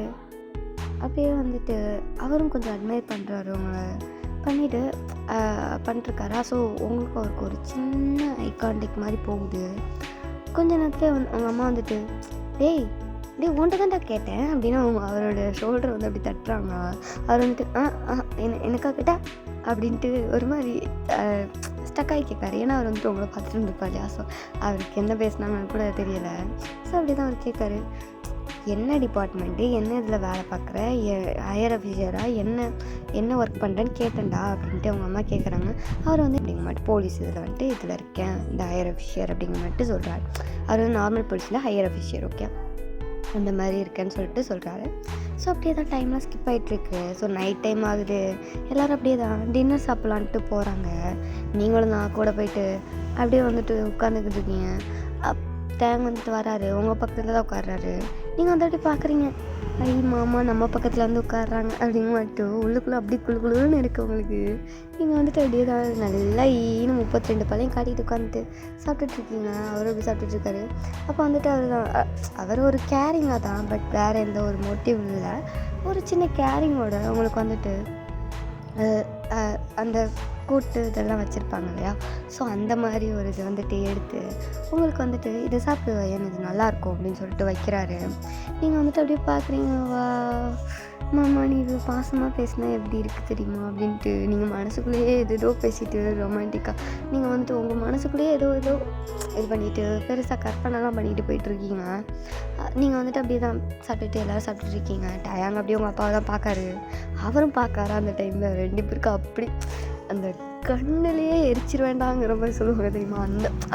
அப்படியே வந்துட்டு அவரும் கொஞ்சம் அட்மையர் பண்ணுறாரு. அவங்கள பண்ணிவிட்டு பண்ணிட்டுருக்காரா. ஸோ உங்களுக்கு அவருக்கு ஒரு சின்ன ஐ கான்டாக்ட் மாதிரி போகுது. கொஞ்ச நேரத்தில் அவங்க அம்மா வந்துட்டு, டேய் உன்ட்ட தான்டா கேட்டேன் அப்படின்னு அவரோட ஷோல்டர் வந்து அப்படி தட்டுறாங்க. அவர் வந்துட்டு எனக்கா கேட்டா அப்படின்ட்டு ஒரு மாதிரி ஸ்டக்காகி கேட்காரு. ஏன்னா அவர் வந்துட்டு உங்களை பார்த்துட்டு இருந்திருப்பார் இல்லையா. ஸோ அவருக்கு என்ன பேசினாங்கன்னு கூட தெரியலை. ஸோ அப்படி தான் அவர் கேட்காரு, என்ன டிபார்ட்மெண்ட்டு, என்ன இதில் வேலை பார்க்குற, ஹையர் அஃபீஷியராக, என்ன ஒர்க் பண்ணுறேன்னு கேட்டேன்டா அப்படின்ட்டு அவங்க அம்மா கேட்குறாங்க. அவர் வந்து அப்படிங்க மட்டும் போலீஸ் இதில் வந்துட்டு இதில் இருக்கேன், இந்த ஹையர் அஃபீஷியர் அப்படிங்கிற மட்டும் சொல்கிறார். அவர் வந்து நார்மல் போலீஸில் ஹையர் அஃபீஷியர், ஓகே. அந்த மாதிரி இருக்கேன்னு சொல்லிட்டு சொல்கிறாரு. ஸோ அப்படியே தான் டைம்லாம் ஸ்கிப் ஆகிட்டுருக்கு. ஸோ நைட் டைம் ஆகுது, எல்லோரும் அப்படியே தான் டின்னர் சாப்பிட்லான்ட்டு போகிறாங்க. நீங்களும் நான் கூட போயிட்டு அப்படியே வந்துட்டு உட்காந்துக்கிட்டு இருக்கீங்க. டேங் வந்துட்டு வராரு, உங்கள் பக்கத்தில் தான் உட்கார்றாரு. நீங்கள் வந்து அப்படி பார்க்குறீங்க, ஐ மாமா நம்ம பக்கத்தில் வந்து உட்காடுறாங்க அப்படின்னு மட்டும் உள்ளுக்குள்ளே அப்படி குழுன்னு இருக்குது உங்களுக்கு. நீங்கள் வந்துட்டு அப்படியே தான் நல்லா ஈன்னு 32 பழையும் காட்டிகிட்டு உட்காந்துட்டு சாப்பிட்டுட்ருக்கீங்க. அவரும் அப்படி சாப்பிட்டுட்ருக்காரு. அப்போ வந்துட்டு அவர் ஒரு கேரிங்காக தான், பட் வேறு எந்த ஒரு மோட்டிவ் இல்லை, ஒரு சின்ன கேரிங்கோட உங்களுக்கு வந்துட்டு அந்த கூட்டு இதெல்லாம் வச்சுருப்பாங்க இல்லையா, ஸோ அந்த மாதிரி ஒரு இது வந்துட்டு எடுத்து உங்களுக்கு வந்துட்டு இதை சாப்பிடு வையன், இது நல்லாயிருக்கும் அப்படின்னு சொல்லிட்டு வைக்கிறாரு. நீங்கள் வந்துட்டு அப்படியே பார்க்குறீங்க, வா மாமா நீ இது பாசமாக பேசினா எப்படி இருக்குது தெரியுமா அப்படின்ட்டு நீங்கள் மனசுக்குள்ளேயே ஏதோ பேசிட்டு ரொமான்டிக்காக நீங்கள் வந்துட்டு உங்கள் மனசுக்குள்ளேயே ஏதோ இது பண்ணிவிட்டு பெருசாக கற்பனைலாம் பண்ணிட்டு போயிட்டுருக்கீங்க. நீங்கள் வந்துட்டு அப்படியே தான் சாப்பிட்டுட்டு எல்லோரும் சாப்பிட்டுட்ருக்கீங்க. டயாங்க அப்படியே உங்கள் அப்பாவை தான் பார்க்காரு, அவரும் பார்க்காரு. அந்த டைமில் 2 பேருக்கும் அப்படி அந்த கண்ணிலேயே எரிச்சிருவேண்டாங்கிற மாதிரி சொல்லுவாங்க தெரியுமா,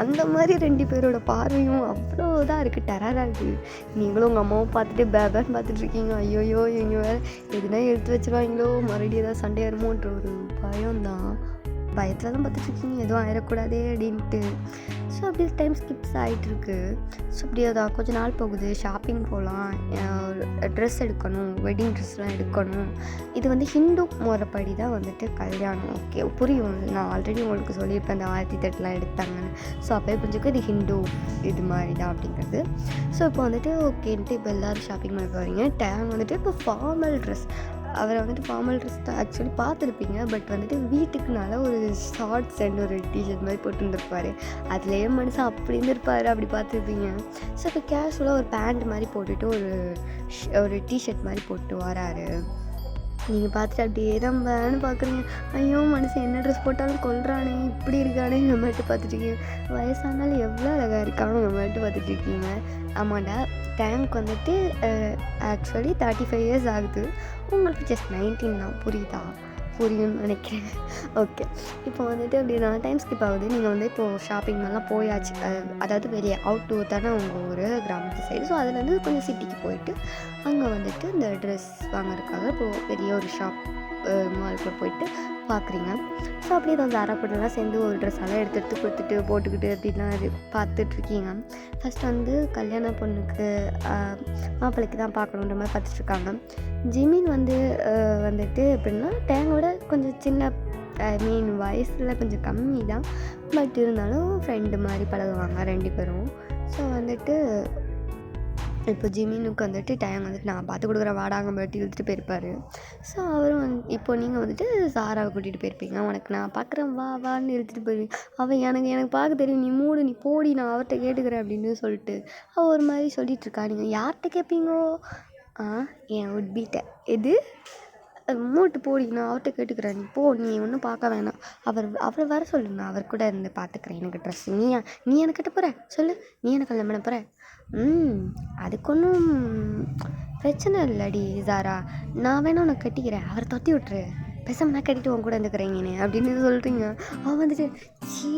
அந்த மாதிரி 2 பேரோட பார்வையும் அவ்வளோதான் இருக்குது, டெரராக இருக்குது. நீங்களும் உங்கள் அம்மாவும் பார்த்துட்டு பேபேன்னு பார்த்துட்ருக்கீங்க. ஐயோயோ இவங்க வேறு எதுனா எடுத்து வச்சுருவாங்களோ, மறுபடியும் ஏதாவது சண்டை வருமோன்ற ஒரு பயம்தான், பயத்தில் தான் பார்த்துட்ருக்கீங்க, எதுவும் ஆயிடக்கூடாதே அப்படின்ட்டு. ஸோ அப்படியே டைம் ஸ்கிப்ஸ் ஆகிட்டுருக்கு. ஸோ அப்படியே தான் கொஞ்சம் நாள் போகுது. ஷாப்பிங் போகலாம், ட்ரெஸ் எடுக்கணும், வெட்டிங் ட்ரெஸ்லாம் எடுக்கணும். இது வந்து ஹிந்து முறைப்படி தான் வந்துட்டு கல்யாணம். ஓகே புரியும், நான் ஆல்ரெடி உங்களுக்கு சொல்லியிருப்பேன் அந்த 1008 எடுத்தாங்கன்னு. ஸோ அப்போயே புரிஞ்சுக்க இது ஹிந்து இது மாதிரி தான் அப்படிங்கிறது. ஸோ இப்போ வந்துட்டு ஓகேன்ட்டு இப்போ எல்லோரும் ஷாப்பிங் பண்ண போகிறீங்க. டேங் வந்துட்டு இப்போ ஃபார்மல் ட்ரெஸ், அவரை வந்துட்டு ஃபார்மல் ட்ரெஸ் தான் ஆக்சுவலி பார்த்துருப்பீங்க, பட் வந்துட்டு வீட்டுக்குனால ஒரு ஷார்ட்ஸ் அண்ட் ஒரு டிஷர்ட் மாதிரி போட்டுருந்துருப்பார். அதுலேயே மனுஷன் அப்படி இருந்திருப்பார், அப்படி பார்த்துருப்பீங்க. ஸோ இப்போ கேஷுவலாக ஒரு பேண்ட் மாதிரி போட்டுட்டு ஒரு டிஷர்ட் மாதிரி போட்டு வராரு. நீங்கள் பார்த்துட்டு அப்படியே தான் வேன்னு பார்க்குறீங்க. ஐயோ மனுஷன் என்ன ட்ரெஸ் போட்டாலும் கொல்றானே, இப்படி இருக்கானே நம்மகிட்ட பார்த்துட்ருக்கீங்க. வயசானாலும் எவ்வளோ அழகாக இருக்கானோ நம்மகிட்ட பார்த்துட்ருக்கீங்க. ஆமாண்டா, டேங்க் வந்துட்டு ஆக்சுவலி 35 இயர்ஸ் ஆகுது, உங்களுக்கு ஜஸ்ட் 19 தான். புரியும்னு நினைக்கிறேன். ஓகே, இப்போ வந்துட்டு அப்படி நான் டைம் ஸ்கிப் ஆகுது. நீங்கள் வந்து இப்போது ஷாப்பிங் மாதிரிலாம் போயாச்சு, அதாவது வெளியே அவுட்டோர் தானே உங்கள் ஒரு கிராமத்து சைடு. ஸோ அதுலேருந்து கொஞ்சம் சிட்டிக்கு போயிட்டு அங்கே வந்துட்டு இந்த ட்ரெஸ் வாங்குறதுக்காக இப்போது பெரிய ஒரு ஷாப் மாலுக்குள்ளே போயிட்டு பார்க்குறீங்க. ஸோ அப்படியே தான் ஜாரா பொருள்லாம் சேர்ந்து ஒரு ட்ரெஸ்ஸெல்லாம் எடுத்து கொடுத்துட்டு போட்டுக்கிட்டு அப்படின்லாம் பார்த்துட்ருக்கீங்க. ஃபஸ்ட் வந்து கல்யாண பொண்ணுக்கு மாப்பிள்ளைக்கு தான் பார்க்கணுன்ற மாதிரி பார்த்துட்ருக்காங்க. ஜிமின் வந்துட்டு எப்படின்னா டேங்கோட கொஞ்சம் சின்ன, ஐ மீன் வயசில் கொஞ்சம் கம்மி தான், பட் இருந்தாலும் ஃப்ரெண்டு மாதிரி பழகுவாங்க 2 பேரும். ஸோ வந்துட்டு இப்போ ஜிமினுக்கு வந்துட்டு டைம் வந்துட்டு நான் பார்த்து கொடுக்குற வாடாங்க பட்டி இழுத்துட்டு போயிருப்பார். ஸோ அவரும் இப்போ நீங்கள் வந்துட்டு சாராவை கூட்டிகிட்டு போயிருப்பீங்க, உனக்கு நான் பார்க்குறேன் வா வான்னு இழுத்துட்டு போயிருவீங்க. அவன் எனக்கு பார்க்க தெரியும், நீ மூடு, நீ போடி, நான் அவர்கிட்ட கேட்டுக்கிறேன் அப்படின்னு சொல்லிட்டு அவள் ஒரு மாதிரி சொல்லிகிட்ருக்கா. நீங்கள் யார்கிட்ட கேட்பீங்கோ? என் உட்பீட்ட எது மூட்டு போடி, நான் அவர்கிட்ட கேட்டுக்கிறேன், நீ போ, நீ ஒன்றும் பார்க்க வேணாம், அவர் வர சொல்லுங்க, அவர் கூட இருந்து பார்த்துக்கிறேன், எனக்கு ட்ரெஸ் நீ எனக்கு கட்ட போகிற சொல்லு, நீ எனக்கு கல்யாணம் பண்ண போகிற, அதுக்கு ஒன்றும் பிரச்சனை இல்லடி ஜாரா, நான் வேணா உனக்கு கட்டிக்கிறேன், அவரை தொத்தி விட்டுரு, பேசாம நான் கட்டிட்டு உன் கூட இருந்துக்கிறேங்கன்னு அப்படின்னு சொல்கிறீங்க. அவன் வந்துட்டு சீ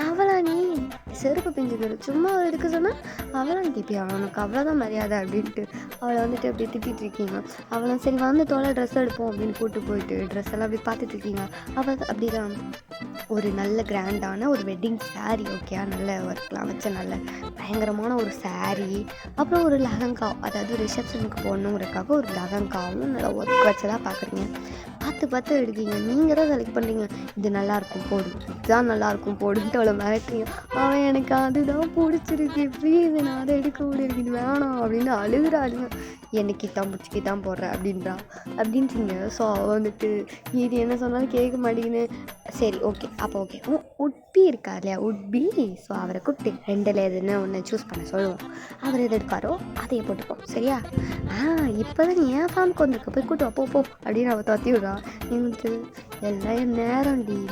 அவளா நீ செருப்பு பிஞ்சுக்கிற சும்மா எடுக்க சொன்னால் அவளான்னு கேட்பியா, அவனுக்கு அவ்வளோதான் மரியாதை அப்படின்ட்டு அவளை வந்துட்டு அப்படியே திட்டிகிட்டு இருக்கீங்க. அவளும் சரி வந்து தோலை ட்ரெஸ் எடுப்போம் அப்படின்னு கூப்பிட்டு போயிட்டு ட்ரெஸ் எல்லாம் அப்படி பார்த்துட்ருக்கீங்க. அவள் அப்படி தான் ஒரு நல்ல கிராண்டான ஒரு வெட்டிங் சாரீ, ஓகேயா, நல்ல ஒர்க்லாம் வச்ச நல்ல பயங்கரமான ஒரு சாரீ, அப்புறம் ஒரு லெஹங்கா, அதாவது ரிசப்ஷனுக்கு போடணுங்கிறதுக்காக ஒரு லெஹங்காவும் நல்லா ஒர்க் வச்சதாக பார்க்குறீங்க. பார்த்து எடுக்கீங்க. நீங்கள் தான் செலக்ட் பண்ணுறீங்க, இது நல்லாயிருக்கும் போடு, இதுதான் நல்லாயிருக்கும் போடுன்ட்டு அவளை மிரட்டுறீங்க. அவன் எனக்கு அதுதான் பிடிச்சிருக்கு, ப்ளீஸ் நான் அதை எடுக்க முடியாது, இது வேணாம் அப்படின்னு அழுகுறாளுங்க. என்னைக்கு தான் பிடிச்சிக்கி தான் போடுறேன் அப்படின்றீங்க. ஸோ அவள் வந்துட்டு இது என்ன சொன்னாலும் கேட்க மாட்டேங்குன்னு. சரி ஓகே, அப்போ ஓகே, உட்பி இருக்கா இல்லையா, உட்பி, ஸோ அவரை கூப்பிட்டு 2ல் எதுன்னு ஒன்று சூஸ் பண்ண சொல்லுவோம். அவர் எது எடுக்காரோ அதையே போட்டுப்போம், சரியா? இப்போ தான் நீ ஏன் ஃபார்முக்கு வந்திருக்க, போய் கூட்டு அப்போ அப்படின்னு அவள் தொத்தி விடுறா. நீங்கள் எல்லாம் என்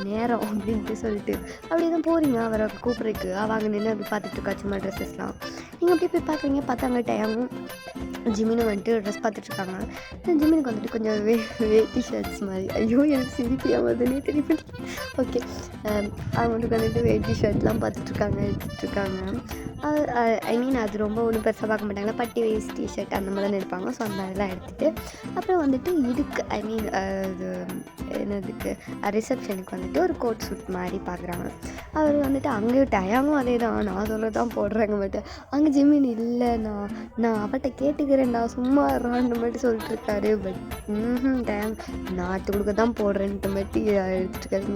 நேரம் அப்படின்ட்டு சொல்லிட்டு அப்படியே தான் போகிறீங்க அவரை கூப்பிட்றதுக்கு. அவங்க நின்று அப்படி பார்த்துட்டு இருக்கா சும்மா ட்ரெஸ்ஸஸ்லாம். நீங்கள் அப்படியே போய் பார்க்குறீங்க. பார்த்தாங்க டைமும் ஜிமினை வந்துட்டு ட்ரெஸ் பார்த்துட்ருக்காங்க. ஜிமினுக்கு வந்துட்டு கொஞ்சம் வேட்டி ஷர்ட்ஸ் மாதிரி, ஐயோ எனக்கு சிரிப்பியாக வருதுன்னே தெரியல. ஓகே, அவங்களுக்கு வந்துட்டு வேட்டி ஷர்ட்லாம் பார்த்துட்ருக்காங்க, எடுத்துட்ருக்காங்க. ஐ மீன் அது ரொம்ப ஒன்றும் பெருசாக பார்க்க மாட்டாங்க, பட்டி வேஸ்டி ஷர்ட் அந்த மாதிரி தான் எடுப்பாங்க. ஸோ அந்த மாதிரிலாம் எடுத்துகிட்டு அப்புறம் வந்துட்டு இதுக்கு ஐ மீன் இது என்னதுக்கு ரிசப்ஷனுக்கு வந்துட்டு ஒரு கோட் சூட் மாதிரி பார்க்குறாங்க. அவர் வந்துட்டு அங்கே டயாங்கும் அதே தான், நான் சொல்ல தான் போடுறாங்க. பட் அங்கே ஜிமின் இல்லை, நான் அவட்ட கேட்டுக்கிறேன்டா சும்மா இருறான்னு மட்டும் சொல்லிட்டுருக்காரு. பட் டயாங் நாட்டு கொடுக்க தான் போடுறேன்ட்டு மட்டும் எடுத்துட்டுருக்காரு.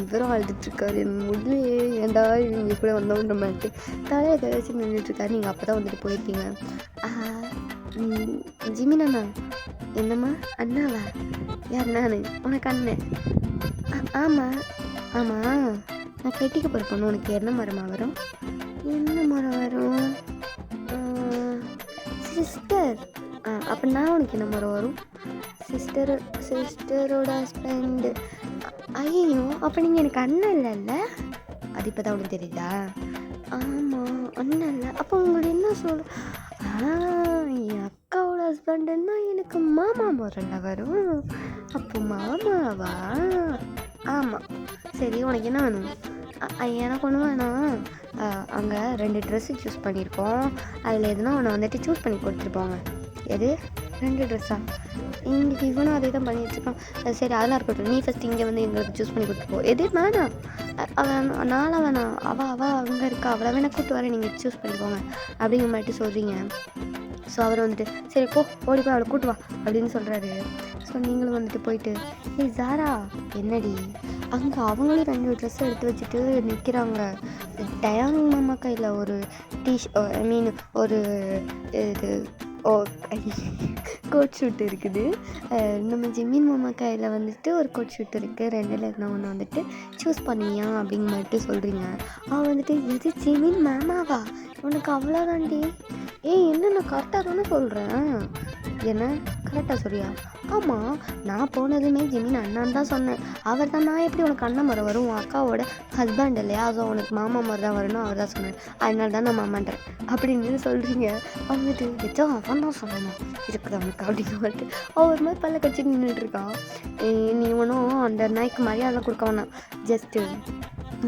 இவரும் அழுதுட்டுருக்காரு, என் முடியலையே ஏன்டா இவங்க கூட வந்தோன்ற மாதிரி தலையை கழிச்சு நின்றுட்டுருக்காரு. நீங்கள் அப்போ தான் வந்துட்டு போயிருப்பீங்க. ஜிமின் அண்ணா, என்னம்மா அண்ணாவா? யார்? நான் உனக்கு அண்ணன்? ஆமாம் ஆமாம், நான் கட்டிக்க போகிற பொண்ணு உனக்கு என்ன மரமா வரும்? என்ன மரம் வரும்? சிஸ்டர். அப்போ நான் உனக்கு என்ன மரம் வரும்? சிஸ்டரோட ஹஸ்பண்டு. ஐயோ, அப்போ நீங்கள் எனக்கு அண்ணன் இல்லைல்ல? அது இப்போ தான் உனக்கு தெரியுதா? ஆமாம் அண்ணன் இல்லை. அப்போ உங்களுக்கு என்ன சொல்? என் அக்காவோட ஹஸ்பண்டுன்னா எனக்கு மாமா முறையில் வரும். அப்போ மாமாவா? ஆமாம். சரி, உனக்கு என்ன வேணும்? எனக்கு ஒன்று வேணாம். அங்கே 2 ட்ரெஸ்ஸு சூஸ் பண்ணியிருக்கோம், அதில் எதுனா ஒன்று வந்துட்டு சூஸ் பண்ணி கொடுத்துருப்போங்க. எது? 2 ட்ரெஸ்ஸா? இன்றைக்கி இவனும் அதே தான் பண்ணிகிட்ருக்கான். சரி, அதெல்லாம் இருக்கட்டும், நீ ஃபஸ்ட் இங்கே வந்து எங்களுக்கு சூஸ் பண்ணி கொடுத்துப்போ. எது? வேணாம், நாளாக வேணாம், அவள் அங்கே இருக்கா, அவளை வேணா கூப்பிட்டு வரேன், நீங்கள் சூஸ் பண்ணிக்கோங்க அப்படிங்கிற மாதிரி சொல்கிறீங்க. ஸோ அவர் வந்துட்டு சரி போ, ஓடி போய் அவளை கூட்டு வா அப்படின்னு சொல்கிறாரு. ஸோ நீங்களும் வந்துட்டு போயிட்டு, ஏய் ஜாரா என்னடி? அங்கே அவங்களும் 2 ட்ரெஸ்ஸை எடுத்து வச்சுட்டு நிற்கிறாங்க. டயாங் மாமா கையில் ஒரு ஐ மீன் ஒரு இது கோட் ஷூட் இருக்குது. நம்ம ஜிமின் மாமா கையில் வந்துட்டு ஒரு கோட் ஷூட் இருக்குது. 2ல் எதுனா ஒன்று வந்துட்டு சூஸ் பண்ணியா அப்படிங்க மட்டும் சொல்கிறீங்க. அவன் வந்துட்டு எது ஜிமின் மாமாவா? உனக்கு அவ்வளோதாண்டி. என்ன நான் கரெக்டாக தானே சொல்கிறேன்? என்ன கரெக்டாக சொல்றியா? ஆமாம், நான் போனதுமே ஜிமின் அண்ணான்னு தான் சொன்னேன். அவர் தான். நான் எப்படி உனக்கு அண்ணன் முறை வரும்? உன் அக்காவோட ஹஸ்பண்ட் இல்லையா? ஸோ உனக்கு மாமா முறை தான் வரணும், அவர் தான் சொன்னேன், அதனால தான் நான் மாமான்றேன் அப்படின்னு சொல்கிறீங்க. அவங்கட்டு வச்சா அவன் தான் சொல்லணும் இருக்குது அவனுக்கு அப்படிங்கிற மாதிரி அவன் ஒரு மாதிரி பல்ல கட்சி நின்றுட்டுருக்கான். நீ ஒன்றும் அந்த நாய்க்கு மரியாதை கொடுக்க வேணாம், ஜஸ்ட்டு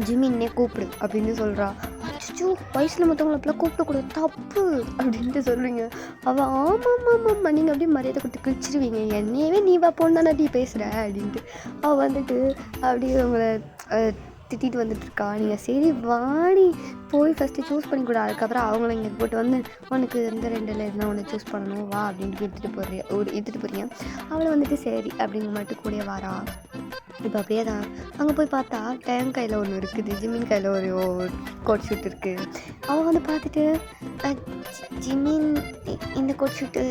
ஜிமின்னே கூப்பிடு அப்படின்னு சொல்கிறா. அச்சோ, வயசில் மற்றவங்களை அப்படிலாம் கூப்பிடக்கூடாது, தப்பு அப்படின்ட்டு சொல்லுவீங்க. அவள் ஆமாம் நீங்கள் அப்படியே மரியாதை கொடுத்து கிழிச்சிருவீங்க. என்னையவே நீ வா போன்னு தானே நீ பேசுகிற அப்படின்ட்டு அவள் வந்துட்டு அப்படியே உங்களை திட்டிட்டு வந்துட்டுருக்கா. நீங்கள் சரி வாடி போய் ஃபஸ்ட்டு சூஸ் பண்ணி கூட, அதுக்கப்புறம் அவங்கள இங்கே போட்டு வந்து உனக்கு இந்த 2ல் எதுனா ஒன்று சூஸ் பண்ணணும் வா அப்படின்ட்டு எடுத்துகிட்டு போகிறீங்க. அவளை வந்துட்டு சரி அப்படிங்கிற மட்டும் கூட வாரா. இப்போ அப்படியே தான் அங்கே போய் பார்த்தா டேங் கையில் ஒன்று இருக்குது, ஜிமின் கையில் ஒரு கோட் ஷூட் இருக்குது. அவன் வந்து பார்த்துட்டு ஜிமின் இந்த கோட் ஷூட்டு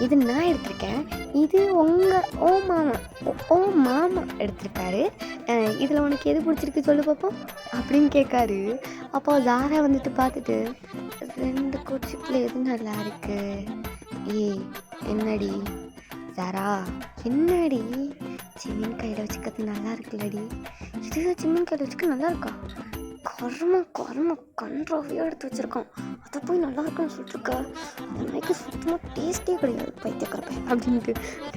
இது நான் எடுத்திருக்கேன், இது ஓ மாமா எடுத்திருக்காரு, இதில் உனக்கு எது பிடிச்சிருக்கு சொல்லு பார்ப்போம் அப்படின்னு கேட்காரு. அப்போ ஜாரா வந்துட்டு பார்த்துட்டு 2 கோட் ஷூட்டில் எது நல்லா இருக்குது? என்னடி ஜாரா, என்னடி ஜிமின் கையில் வச்சுக்கிறது நல்லா இருக்குல்லடி? இது ஜிமின் கையில் வச்சுக்க நல்லா இருக்கா? கரும கன்றாவியாக எடுத்து வச்சுருக்கான், அதை போய் நல்லா இருக்குன்னு சொல்லிட்டுருக்க. அந்த நாய்க்கு சுத்தமாக டேஸ்ட்டே கிடையாது, பைத்தியக்காரப்பை அப்படின்ட்டு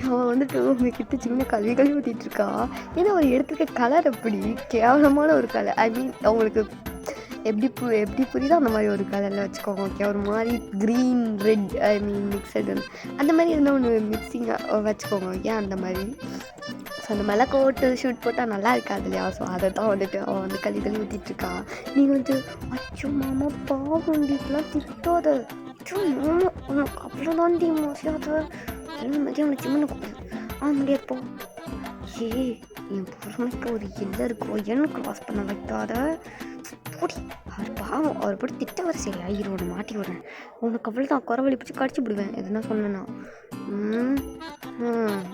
அவன் வந்துட்டு உங்ககிட்ட சின்ன கல்வி ஊற்றிட்டுருக்கா. ஏன்னா அவர் எடுத்துருக்க கலர் அப்படி கேவலமான ஒரு கலர். ஐ மீன் அவங்களுக்கு எப்படி புரியுதோ அந்த மாதிரி ஒரு கலரில் வச்சுக்கோங்க. ஓகே, ஒரு மாதிரி க்ரீன் ரெட் ஐ மீன் மிக்சடு அந்த மாதிரி எதுனா ஒன்று மிக்சிங்காக வச்சுக்கோங்க. ஓகே, அந்த மாதிரி. ஸோ அந்த மாதிரிலாம் கோட்டு ஷூட் போட்டால் நல்லா இருக்காது இல்லையா? ஸோ அதை தான் வந்துட்டு அவன் வந்து கழுவி ஊற்றிட்டுருக்கா. நீங்கள் வந்து அச்சோ மாமா பாவம் இப்பெல்லாம் திட்டாத, அச்சோ மாமா உனக்கு அவ்வளோதாண்டி மோசியாத மதியம் அவனை சிம்மனை கூப்பிடு முடியாது போ. என் பொறுமைக்கு ஒரு இல்லை இருக்கோ, என்ன கிராஸ் பண்ண வைக்காத போடி. அவர் பாவம், அவர் போட்டு திட்ட வர சரி ஆயிரம் ஒன்று மாட்டி விடுறேன், உனக்கு அவ்வளோ தான் குறவழி பிடிச்சி கடிச்சு விடுவேன் எதுனா சொன்னேன்னா.